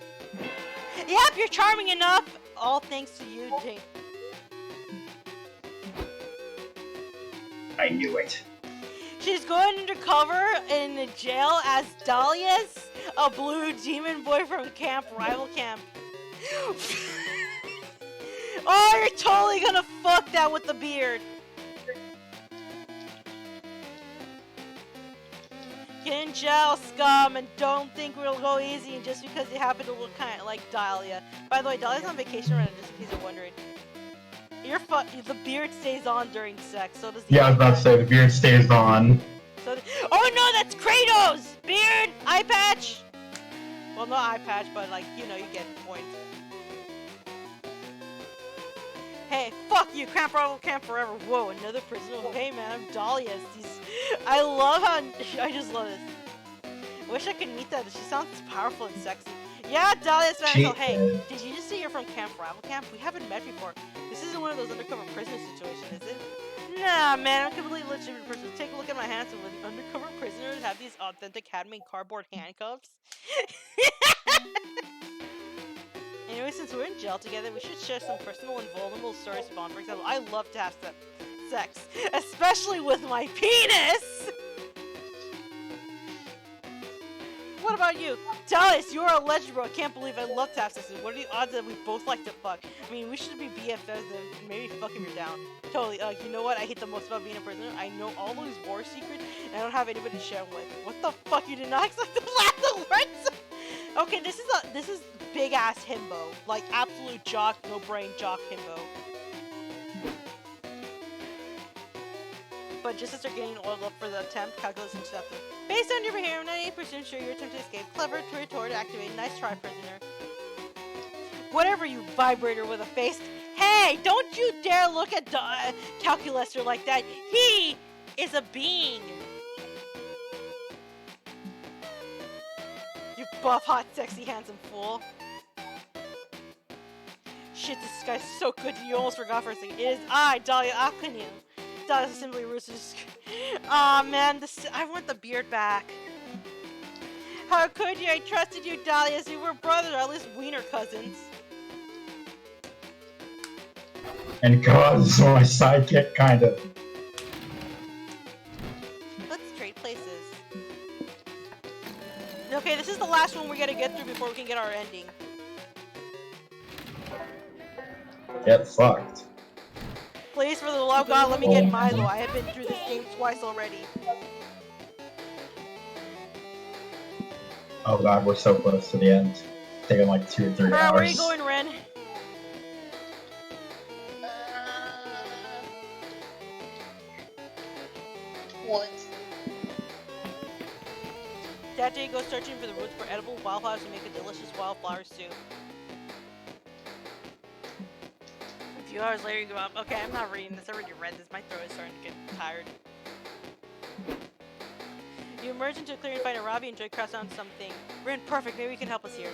Yep, you're charming enough! All thanks to you, Jane. I knew it. She's going undercover in the jail as Dahlias, a blue demon boy from rival camp. Oh, you're totally gonna fuck that with the beard. Get in jail, scum, and don't think we'll go easy just because you happen to look kind of like Dahlia. By the way, Dahlia's on vacation right now, just in case you're wondering. The beard stays on during sex, so does the... Yeah, I was about to say, the beard stays on. So oh no, that's Kratos! Beard! Eye patch! Well, not eye patch, but like, you know, you get the point. Hey, fuck you, Camp Forever. Whoa, another prisoner. Hey man, I'm Dahlia. I love how... I just love this. I wish I could meet that. She sounds powerful and sexy. Yeah, Dahlia's fan. So hey, did you just say you're from Rival Camp? We haven't met before. This isn't one of those undercover prisoner situations, is it? Nah, man, I'm a completely legitimate person. Take a look at my hands. When undercover prisoners have these authentic handmade cardboard handcuffs. Anyway, since we're in jail together, we should share some personal and vulnerable stories to bond. For example, I love to have sex, especially with my penis! what about you? Dallas, you are a legend, bro. I can't believe I love Tap Sisters. What are the odds that we both like to fuck? I mean, we should be BFFs and maybe fuck if you're down. Totally. You know what I hate the most about being a prisoner? I know all those war secrets and I don't have anybody to share them with. What the fuck? You did not expect the last words? Okay, this is big ass himbo. Like absolute jock, no brain jock himbo. But just as they're getting oiled up for the attempt, calculus intercepted. Based on your behavior, I'm 98% sure your attempt to escape. Clever, retort, activated. Nice try, prisoner. Whatever, you vibrator with a face. Hey, don't you dare look at Calculaster like that. He is a being. You buff, hot, sexy, handsome fool. Shit, this guy's so good you almost forgot for a second. It is I, Dahlia Akania. Dahlia simply roots. Aw, man, I want the beard back. How could you? I trusted you, Dahlia, as you were brothers, or at least wiener cousins. And God is my sidekick, kind of. Let's trade places. Okay, this is the last one we gotta get through before we can get our ending. Get fucked. Please, for the love of God, let me get Milo. I have been through this game twice already. Oh God, we're so close to the end. Taking like 2 or 3 hours. Where are you going, Ren? What? That day, go searching for the roots for edible wildflowers to make a delicious wildflower soup. A few hours later, you go up. Okay, I'm not reading this. I already read this. My throat is starting to get tired. You emerge into a clearing and find a Robbie and Joy crash on something. Ren, perfect. Maybe you can help us here.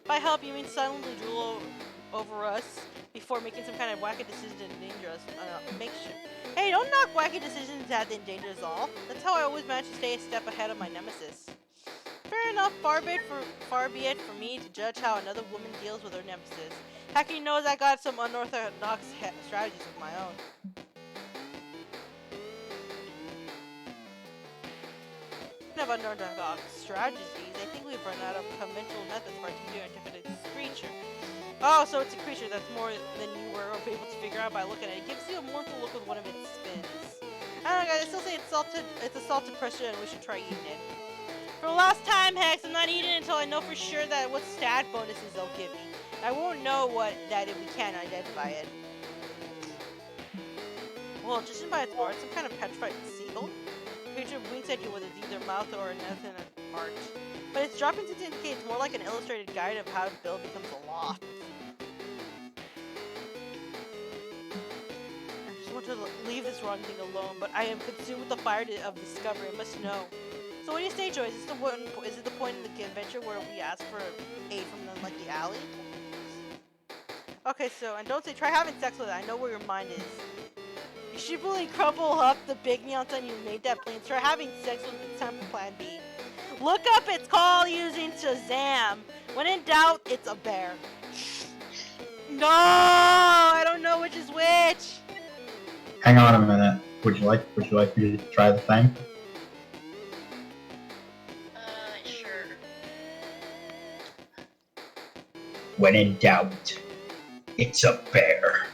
By help, you mean silently drool over us before making some kind of wacky decision to endanger us. Make sure. Hey, don't knock wacky decisions that endanger us all. That's how I always manage to stay a step ahead of my nemesis. Fair enough. Far be it for me to judge how another woman deals with her nemesis. Hecky knows I got some unorthodox strategies of my own. Of unorthodox strategies, I think we've run out of conventional methods for articulating and defeating this creature. Oh, so it's a creature that's more than you were able to figure out by looking at it. It gives you a mournful look with one of its spins. I don't know, guys, I still say it's a salted pressure and we should try eating it. For the last time, Hex, I'm not eating it until I know for sure that what stat bonuses they'll give me. I won't know what that if we can't identify it. Well, judging by its art, some kind of petrified seagull. Creature winks at you with its either mouth or nothing art. But its dropping to indicate it's more like an illustrated guide of how to build becomes a law. I just want to leave this wrong thing alone, but I am consumed with the fire of discovery. I must know. So what do you say, Joy? Is it the point in the adventure where we ask for aid from the, like, the alley? Okay, so, and don't say try having sex with it. I know where your mind is. You should really crumple up the big neon sign you made that plain. Try having sex with it. Time for plan B. Look up its call using Shazam. When in doubt, it's a bear. No, I don't know which is which. Hang on a minute. Would you like me to try the thing? Sure. When in doubt, it's a bear.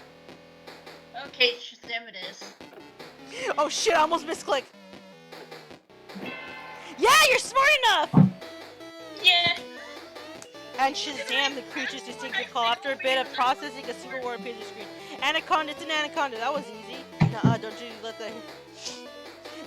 Okay, Shazam it is. Oh shit, I almost misclicked. Yeah, you're smart enough! Yeah. And Shazam, the creature's distinctive call. After a bit of processing, a single word appears on the screen. Anaconda, it's an anaconda. That was easy. Nuh-uh, don't you let the...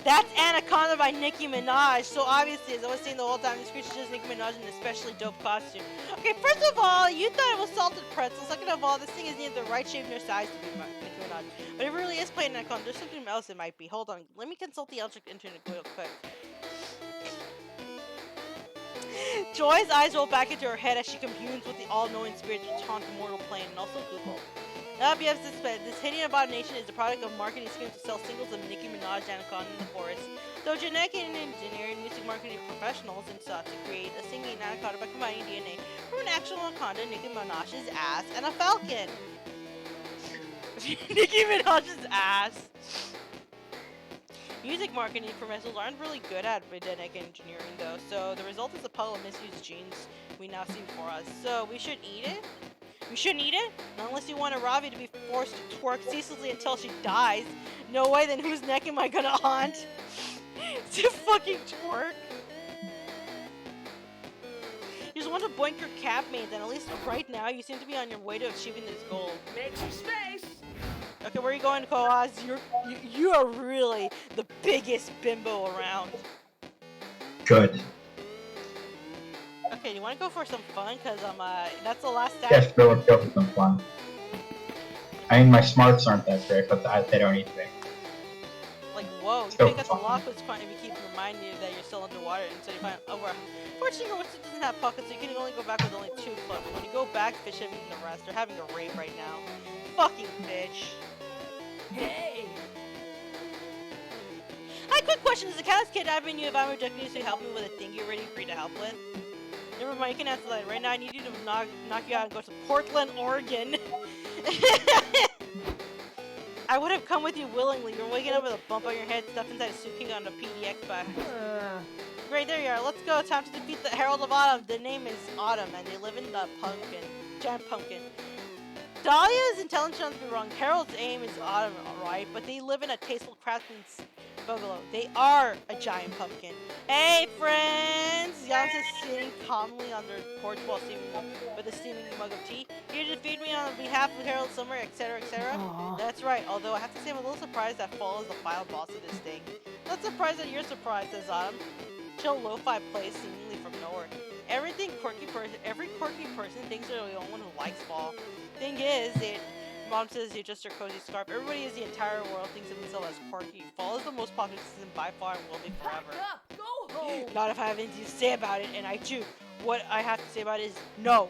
That's Anaconda by Nicki Minaj. So obviously, as I was saying the whole time, this creature is Nicki Minaj in an especially dope costume. Okay, first of all, you thought it was salted pretzels. Second of all, this thing is neither the right shape nor size to be Nicki Minaj. But if it really is playing Anaconda, there's something else it might be. Hold on, let me consult the Eldritch Internet real quick. Joy's eyes roll back into her head as she communes with the all-knowing spirits which haunt the mortal plane, and also Google. LBF suspect this hidden abomination is the product of marketing schemes to sell singles of Nicki Minaj Anaconda in the forest. Though genetic and engineering music marketing professionals and sought to create a singing anaconda by combining DNA from an actual anaconda, Nicki Minaj's ass, and a falcon. Nicki Minaj's ass. Music marketing professionals aren't really good at genetic engineering though, so the result is a pile of misused genes we now see before us. So we should eat it? We shouldn't eat it? Not unless you want Aravi to be forced to twerk ceaselessly until she dies. No way, then whose neck am I gonna haunt? To fucking twerk? You just want to boink your cap mate, then at least right now you seem to be on your way to achieving this goal. Make some space. Okay, where are you going, Koaz? You are really the biggest bimbo around. Good. Okay, do you want to go for some fun? Cause that's the last stat. Yes, go for some fun. I mean, my smarts aren't that great, but they don't need to be. Like, whoa, you So pick up the fun. lock, but it's fun if you keep reminding you that you're still underwater, and so you find over. Fortunately, your wetsuit doesn't have pockets, so you can only go back with only 2 foot. But when you go back, fish have eaten the rest. They're having a raid right now. Fucking bitch. Hey. Hi, quick question. Is the Cats Kid admin you if I'm rejecting you so you help me with a thing you're ready for you to help with? Never mind, you can answer that. Right now, I need you to knock you out and go to Portland, Oregon. I would have come with you willingly. You're waking up with a bump on your head, stuffed inside a suitcase on a PDX bag. Great, there you are. Let's go. Time to defeat the Herald of Autumn. The name is Autumn, and they live in the giant pumpkin. Dahlia's intelligence sounds be wrong. Harold's aim is Autumn, alright, but they live in a tasteful craftsman's bungalow. They are a giant pumpkin. Hey, friends! Yams is sitting calmly on their porch while with a steaming mug of tea. Here to defeat me on behalf of Harold Summer, etc., etc. That's right. Although I have to say, I'm a little surprised that Fall is the final boss of this thing. Not surprised that you're surprised, says Autumn. Chill lo-fi place seemingly from nowhere. Every quirky person thinks they're the only one who likes Fall. Thing is, Mom says you're just her cozy scarf. Everybody in the entire world thinks of themselves as quirky. Fall is the most popular season by far and will be forever. Up, go home. Not if I have anything to say about it, and I do. What I have to say about it is no.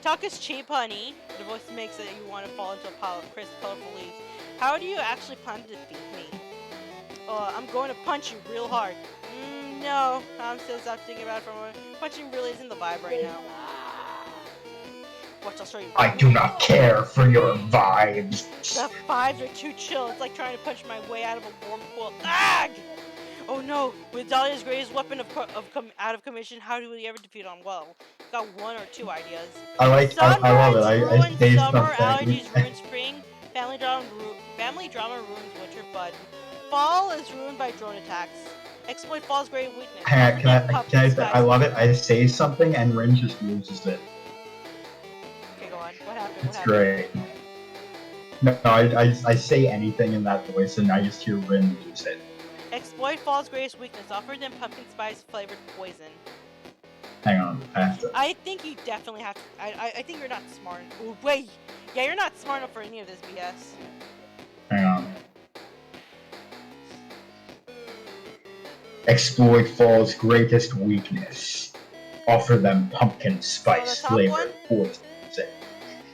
Talk is cheap, honey. The voice makes it that you want to fall into a pile of crisp, colorful leaves. How do you actually plan to defeat me? I'm going to punch you real hard. No. Mom says I'm thinking about it for a moment. Punching really isn't the vibe right now. Watch, I'll show you. I do not care for your vibes. The vibes are too chill. It's like trying to punch my way out of a warm pool. Ag! Oh no! With Dahlia's greatest weapon out of commission, how do we ever defeat him? Well, got 1 or 2 ideas. I love it. I Ruins saved summer, something. allergies ruin spring, family drama ruins winter, bud. Fall is ruined by drone attacks. Exploit Fall's great weakness. Hang on, can I say, I love it. I say something and Rin just loses it. Okay, go on. What happened? It's great. No, I say anything in that voice and I just hear Rin lose it. Exploit Fall's greatest weakness. Offer them pumpkin spice flavored poison. Hang on, I have to. I think you definitely have to. I think you're not smart. Oh, wait. Yeah, you're not smart enough for any of this BS. Hang on. Exploit Fall's greatest weakness. Offer them pumpkin spice top flavored poison.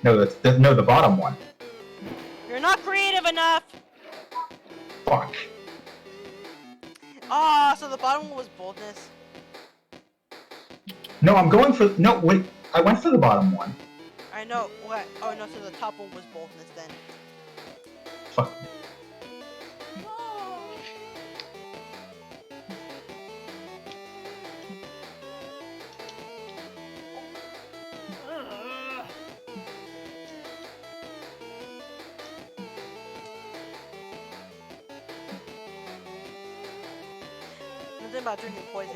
No, the bottom one. You're not creative enough. Fuck. Ah, so the bottom one was boldness. No, I'm going for. No, wait. I went for the bottom one. I know. What? Oh no, so the top one was boldness then. Fuck. Nothing about drinking poison.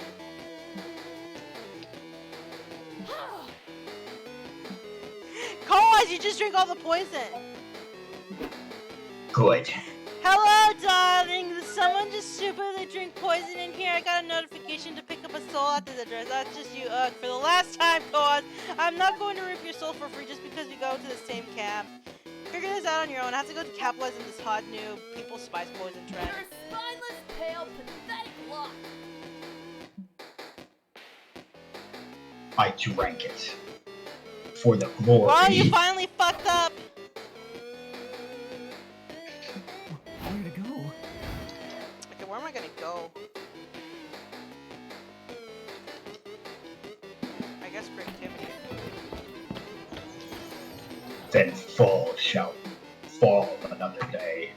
Cause you just drink all the poison. Good. Hello, darling. Did someone just stupidly drink poison in here? I got a notification to pick up a soul at this address. That's just you. For the last time, Cause, I'm not going to rip your soul for free just because we go to the same camp. Figure this out on your own. I have to go to capitalize on this hot new people spice poison trend. You're a spineless, pale, pathetic lot. I drank it. For the glory. Oh, you finally fucked up! Where to go? Okay, where am I gonna go? I guess creativity. Then fall shall fall another day.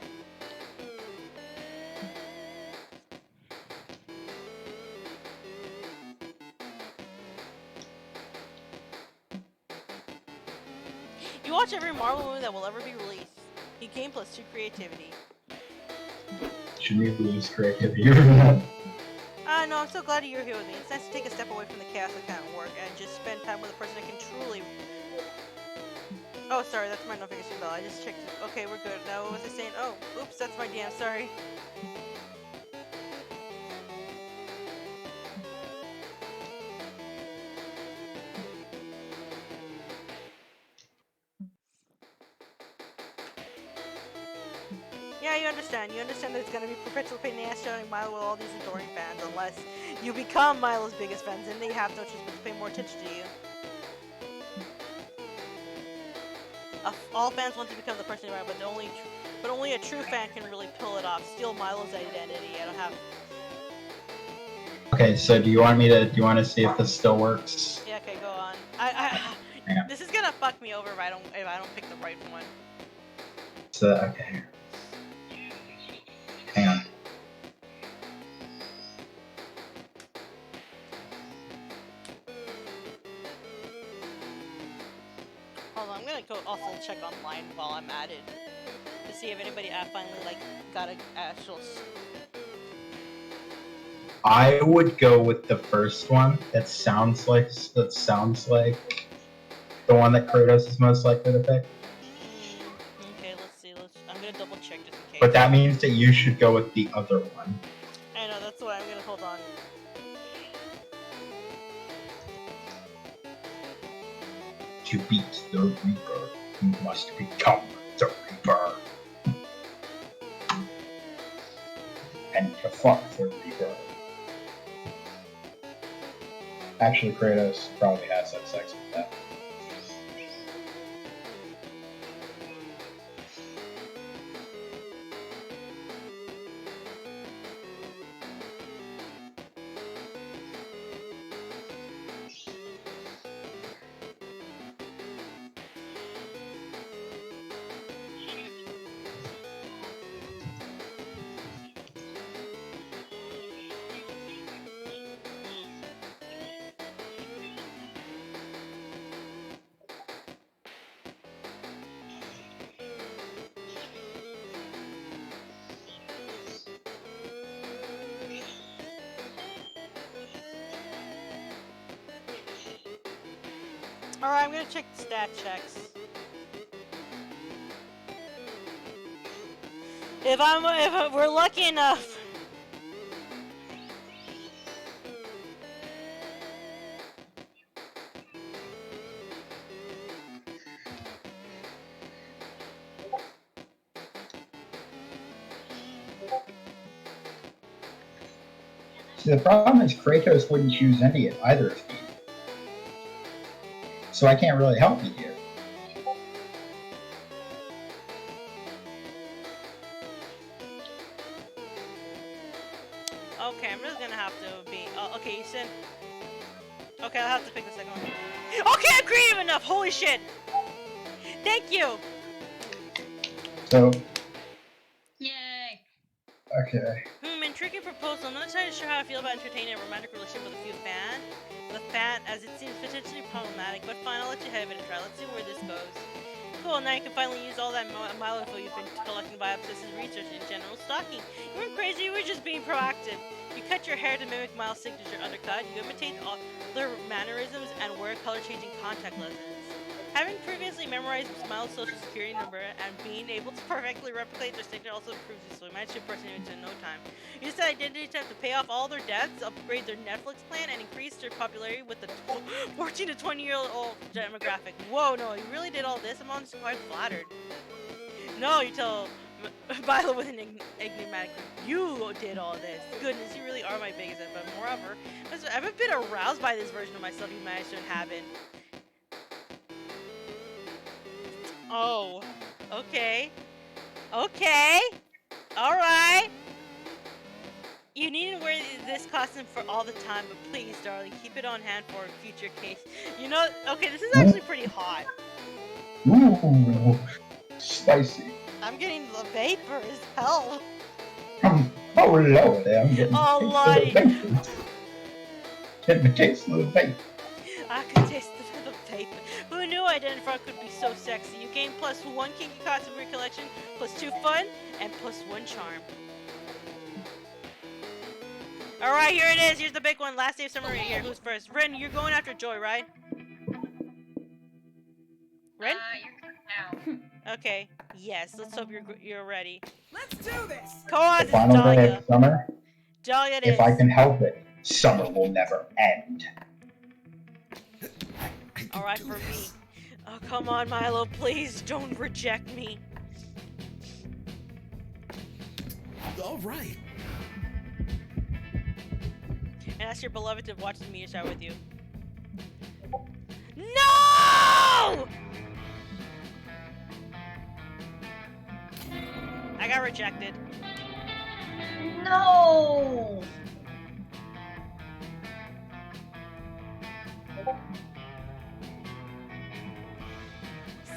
You watch every Marvel movie that will ever be released. He came plus 2 creativity. Should we lose creativity over that? No, I'm so glad you're here with me. It's nice to take a step away from the chaos that can't work and just spend time with a person that can truly... Oh, sorry, that's my notification bell. I just checked it. Okay, we're good. Now, what was I saying? Oh, oops, that's my DM. Sorry. Yeah, you understand. You understand that it's gonna be perpetual pain in the ass showing Milo with all these adoring fans, unless you become Milo's biggest fans, and they have no choice but to pay more attention to you. All fans want to become the person you are, but only a true fan can really pull it off. Steal Milo's identity. I don't have. Okay, so do you want to see if this still works? Yeah. Okay, go on. This is gonna fuck me over if I don't pick the right one. So okay. Hang on. Hold on, I'm gonna go also check online while I'm at it to see if anybody finally like got an actual. I would go with the first one. That sounds like the one that Kratos is most likely to pick. Okay, let's see. I'm gonna double check just in case. But that means that you should go with the other one. I know, that's why I'm gonna hold on. To beat the Reaper, you must become the Reaper. And to fuck the Reaper. Actually, Kratos probably has had sex with that. Alright, I'm gonna check the stat checks. If we're lucky enough. See, the problem is Kratos wouldn't choose either of these. So I can't really help you here. Okay, I'm just gonna have to be. Okay, you said. Okay, I'll have to pick the second one. Okay, I'm creative enough! Holy shit! Thank you! So. Yay! Okay. Intriguing proposal. I'm not entirely sure how I feel about entertaining a romantic relationship with a fan, as it seems potentially problematic, but fine, I'll let you have it a try. Let's see where this goes. Cool, now you can finally use all that Milo info you've been collecting by obsessive research and general stalking. You weren't crazy, you were just being proactive. You cut your hair to mimic Milo's signature undercut, you imitate all their mannerisms, and wear color-changing contact lenses. Having previously memorized Milo's social security number and being able to perfectly replicate their signature also improves you, so you managed to impersonate it in no time. Use that identity type to pay off all their debts, upgrade their Netflix plan, and increase their popularity with the 14 to 20-year-old demographic. Whoa, no, you really did all this? I'm honestly quite flattered. No, you tell Milo with an enigmatic you did all this. Goodness, you really are my biggest fan. But moreover, I'm a bit aroused by this version of myself you managed to inhabit. Oh, okay. Okay. Alright. You needn't wear this costume for all the time, but please, darling, keep it on hand for a future case. You know, okay, this is actually pretty hot. Ooh, spicy. I'm getting the vapor as hell. Oh, Lord, I'm getting oh, Lordy. Getting a taste of the vapor. I could taste the vapor. Who knew Identify could be so sexy. You gain +1 kinky costume for your collection, +2 fun, and +1 charm. Alright, here it is. Here's the big one. Last day of summer right here. Who's first? Rin, you're going after Joy, right? Rin? You're now. Okay. Yes, let's hope you're ready. Let's do this! Come on, The this is final day Dahlia. of summer. Dahlia it is. If I can help it, summer will never end. Alright, for me. Oh, come on, Milo. Please don't reject me. All right. And ask your beloved to watch the meteor shower with you. No! I got rejected. No!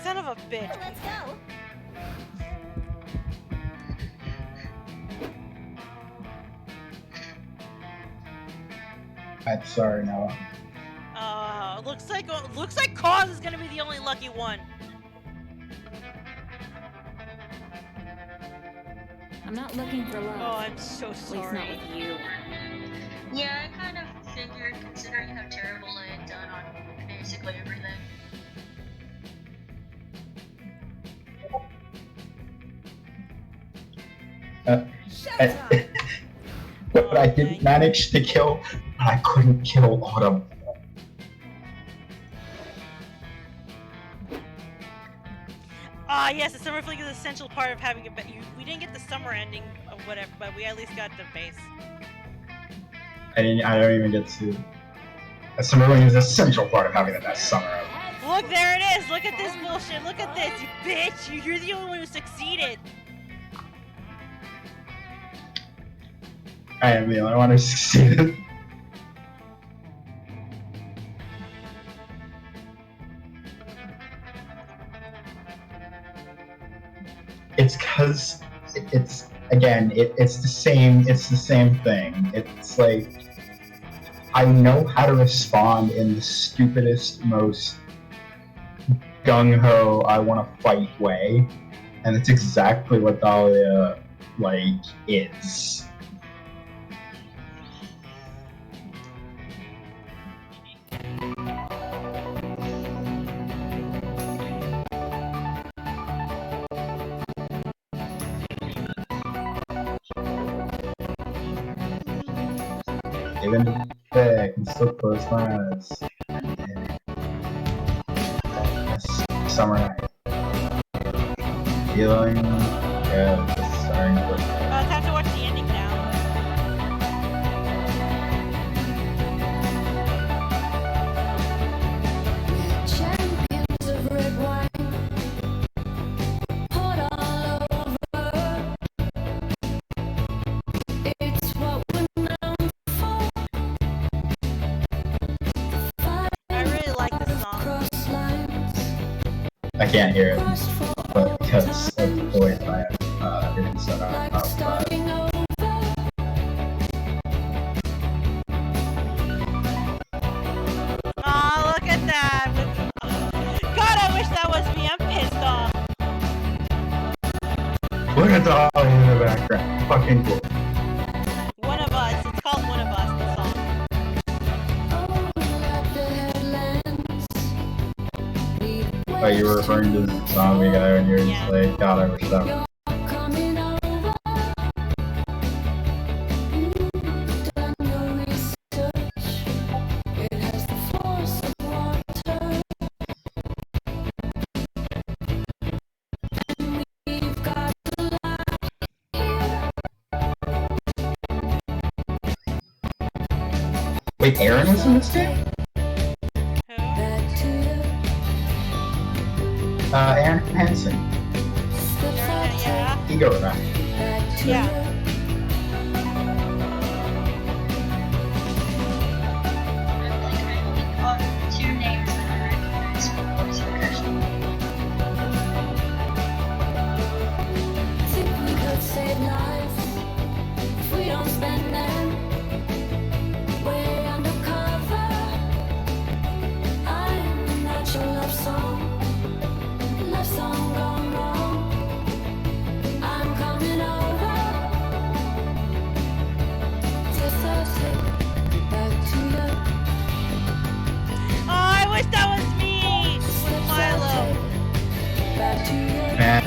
Son of a bitch. Let's go. I'm sorry, Noah. Looks like Cause is gonna be the only lucky one. I'm not looking for love. Oh, I'm so At least not sorry. with you. Yeah, I kind of figured, considering how terrible I had done on basically everything. But I didn't manage to kill, but I couldn't kill Autumn. Yes, the summer fling is an essential part of having a we didn't get the summer ending or whatever, but we at least got the base. I don't even get to. Summer Wing is an essential part of having the best summer ever. Look, there it is! Look at this bullshit! Look at this, you bitch! You're the only one who succeeded! I am the only one who succeeded. It's cause it's again it's the same thing. It's like I know how to respond in the stupidest, most gung-ho I wanna fight way. And it's exactly what Dahlia is. Even if I can still close my eyes. Yes, summer night. Feeling good. Just starting to look good. Time to watch the ending now. Champions of red wine, poured all over. It's what we're known for. I really like this song. Cross lines, I can't hear it, crossed for but because of the voice I didn't set like up. starting over. Aw, look at that! God, I wish that was me. I'm pissed off. Look at Dahlia in the background. Fucking cool. One of Us. It's called One of Us, the song. Like the headlands, Oh, you were referring to the zombie guy when you were just like, God, I wish that was. coming over. Done your research. It has the force of water. And we've got the light here. Wait, Aaron was in this game? Who? Back to you. Aaron Hansen. Yeah. Ego Rap. Back to Yeah. you. I only caught 2 names that I recognize from voice recognition. Think we could save lives if we don't spend them way undercover. I'm not your love song.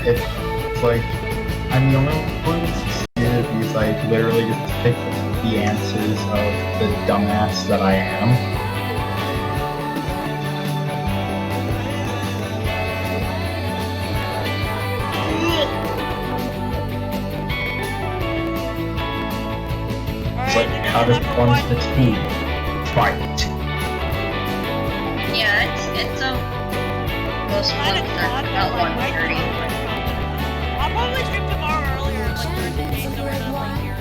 it's like I'm the only one who succeeded because I literally just picked the answers of the dumbass that I am. It's like, how does 116 fight? Yeah, it's most ones are about 1:30. I'll probably stream tomorrow earlier, like during the day, so we're not like here.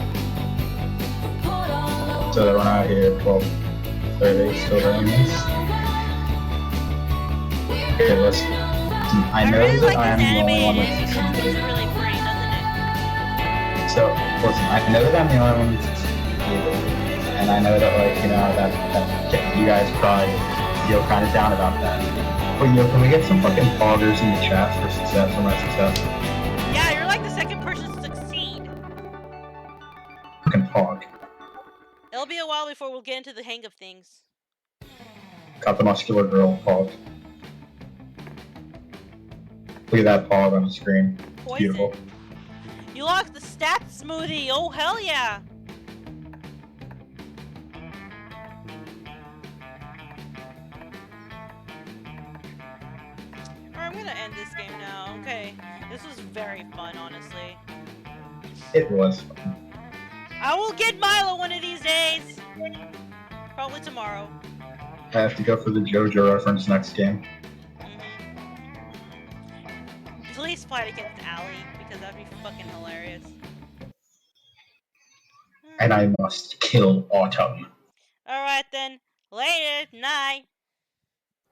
So that we're not here at 12:30 still doing this. Okay, listen. I know really that like I am this the only one animated. that's It looks succeeded. really pretty, doesn't it? So, listen, I know that I'm the only one that's succeeded. And I know that, like, you know, that you guys probably feel kind of down about that. But, yo, can we get some fucking poggers in the chat for success, for my success? Yeah, you're like the second person to succeed. Fucking pog. It'll be a while before we'll get into the hang of things. Got the muscular girl pog. Look at that pog on the screen. It's Poison. beautiful. You lost the stat smoothie. Oh hell yeah! Alright, I'm gonna end this game now. Okay, this was very fun, honestly. It was fun. I will get Milo one of these days. Probably tomorrow. I have to go for the JoJo reference next game. Please fight against Allie, because that'd be fucking hilarious. And I must kill Autumn. Alright then. Later. Night.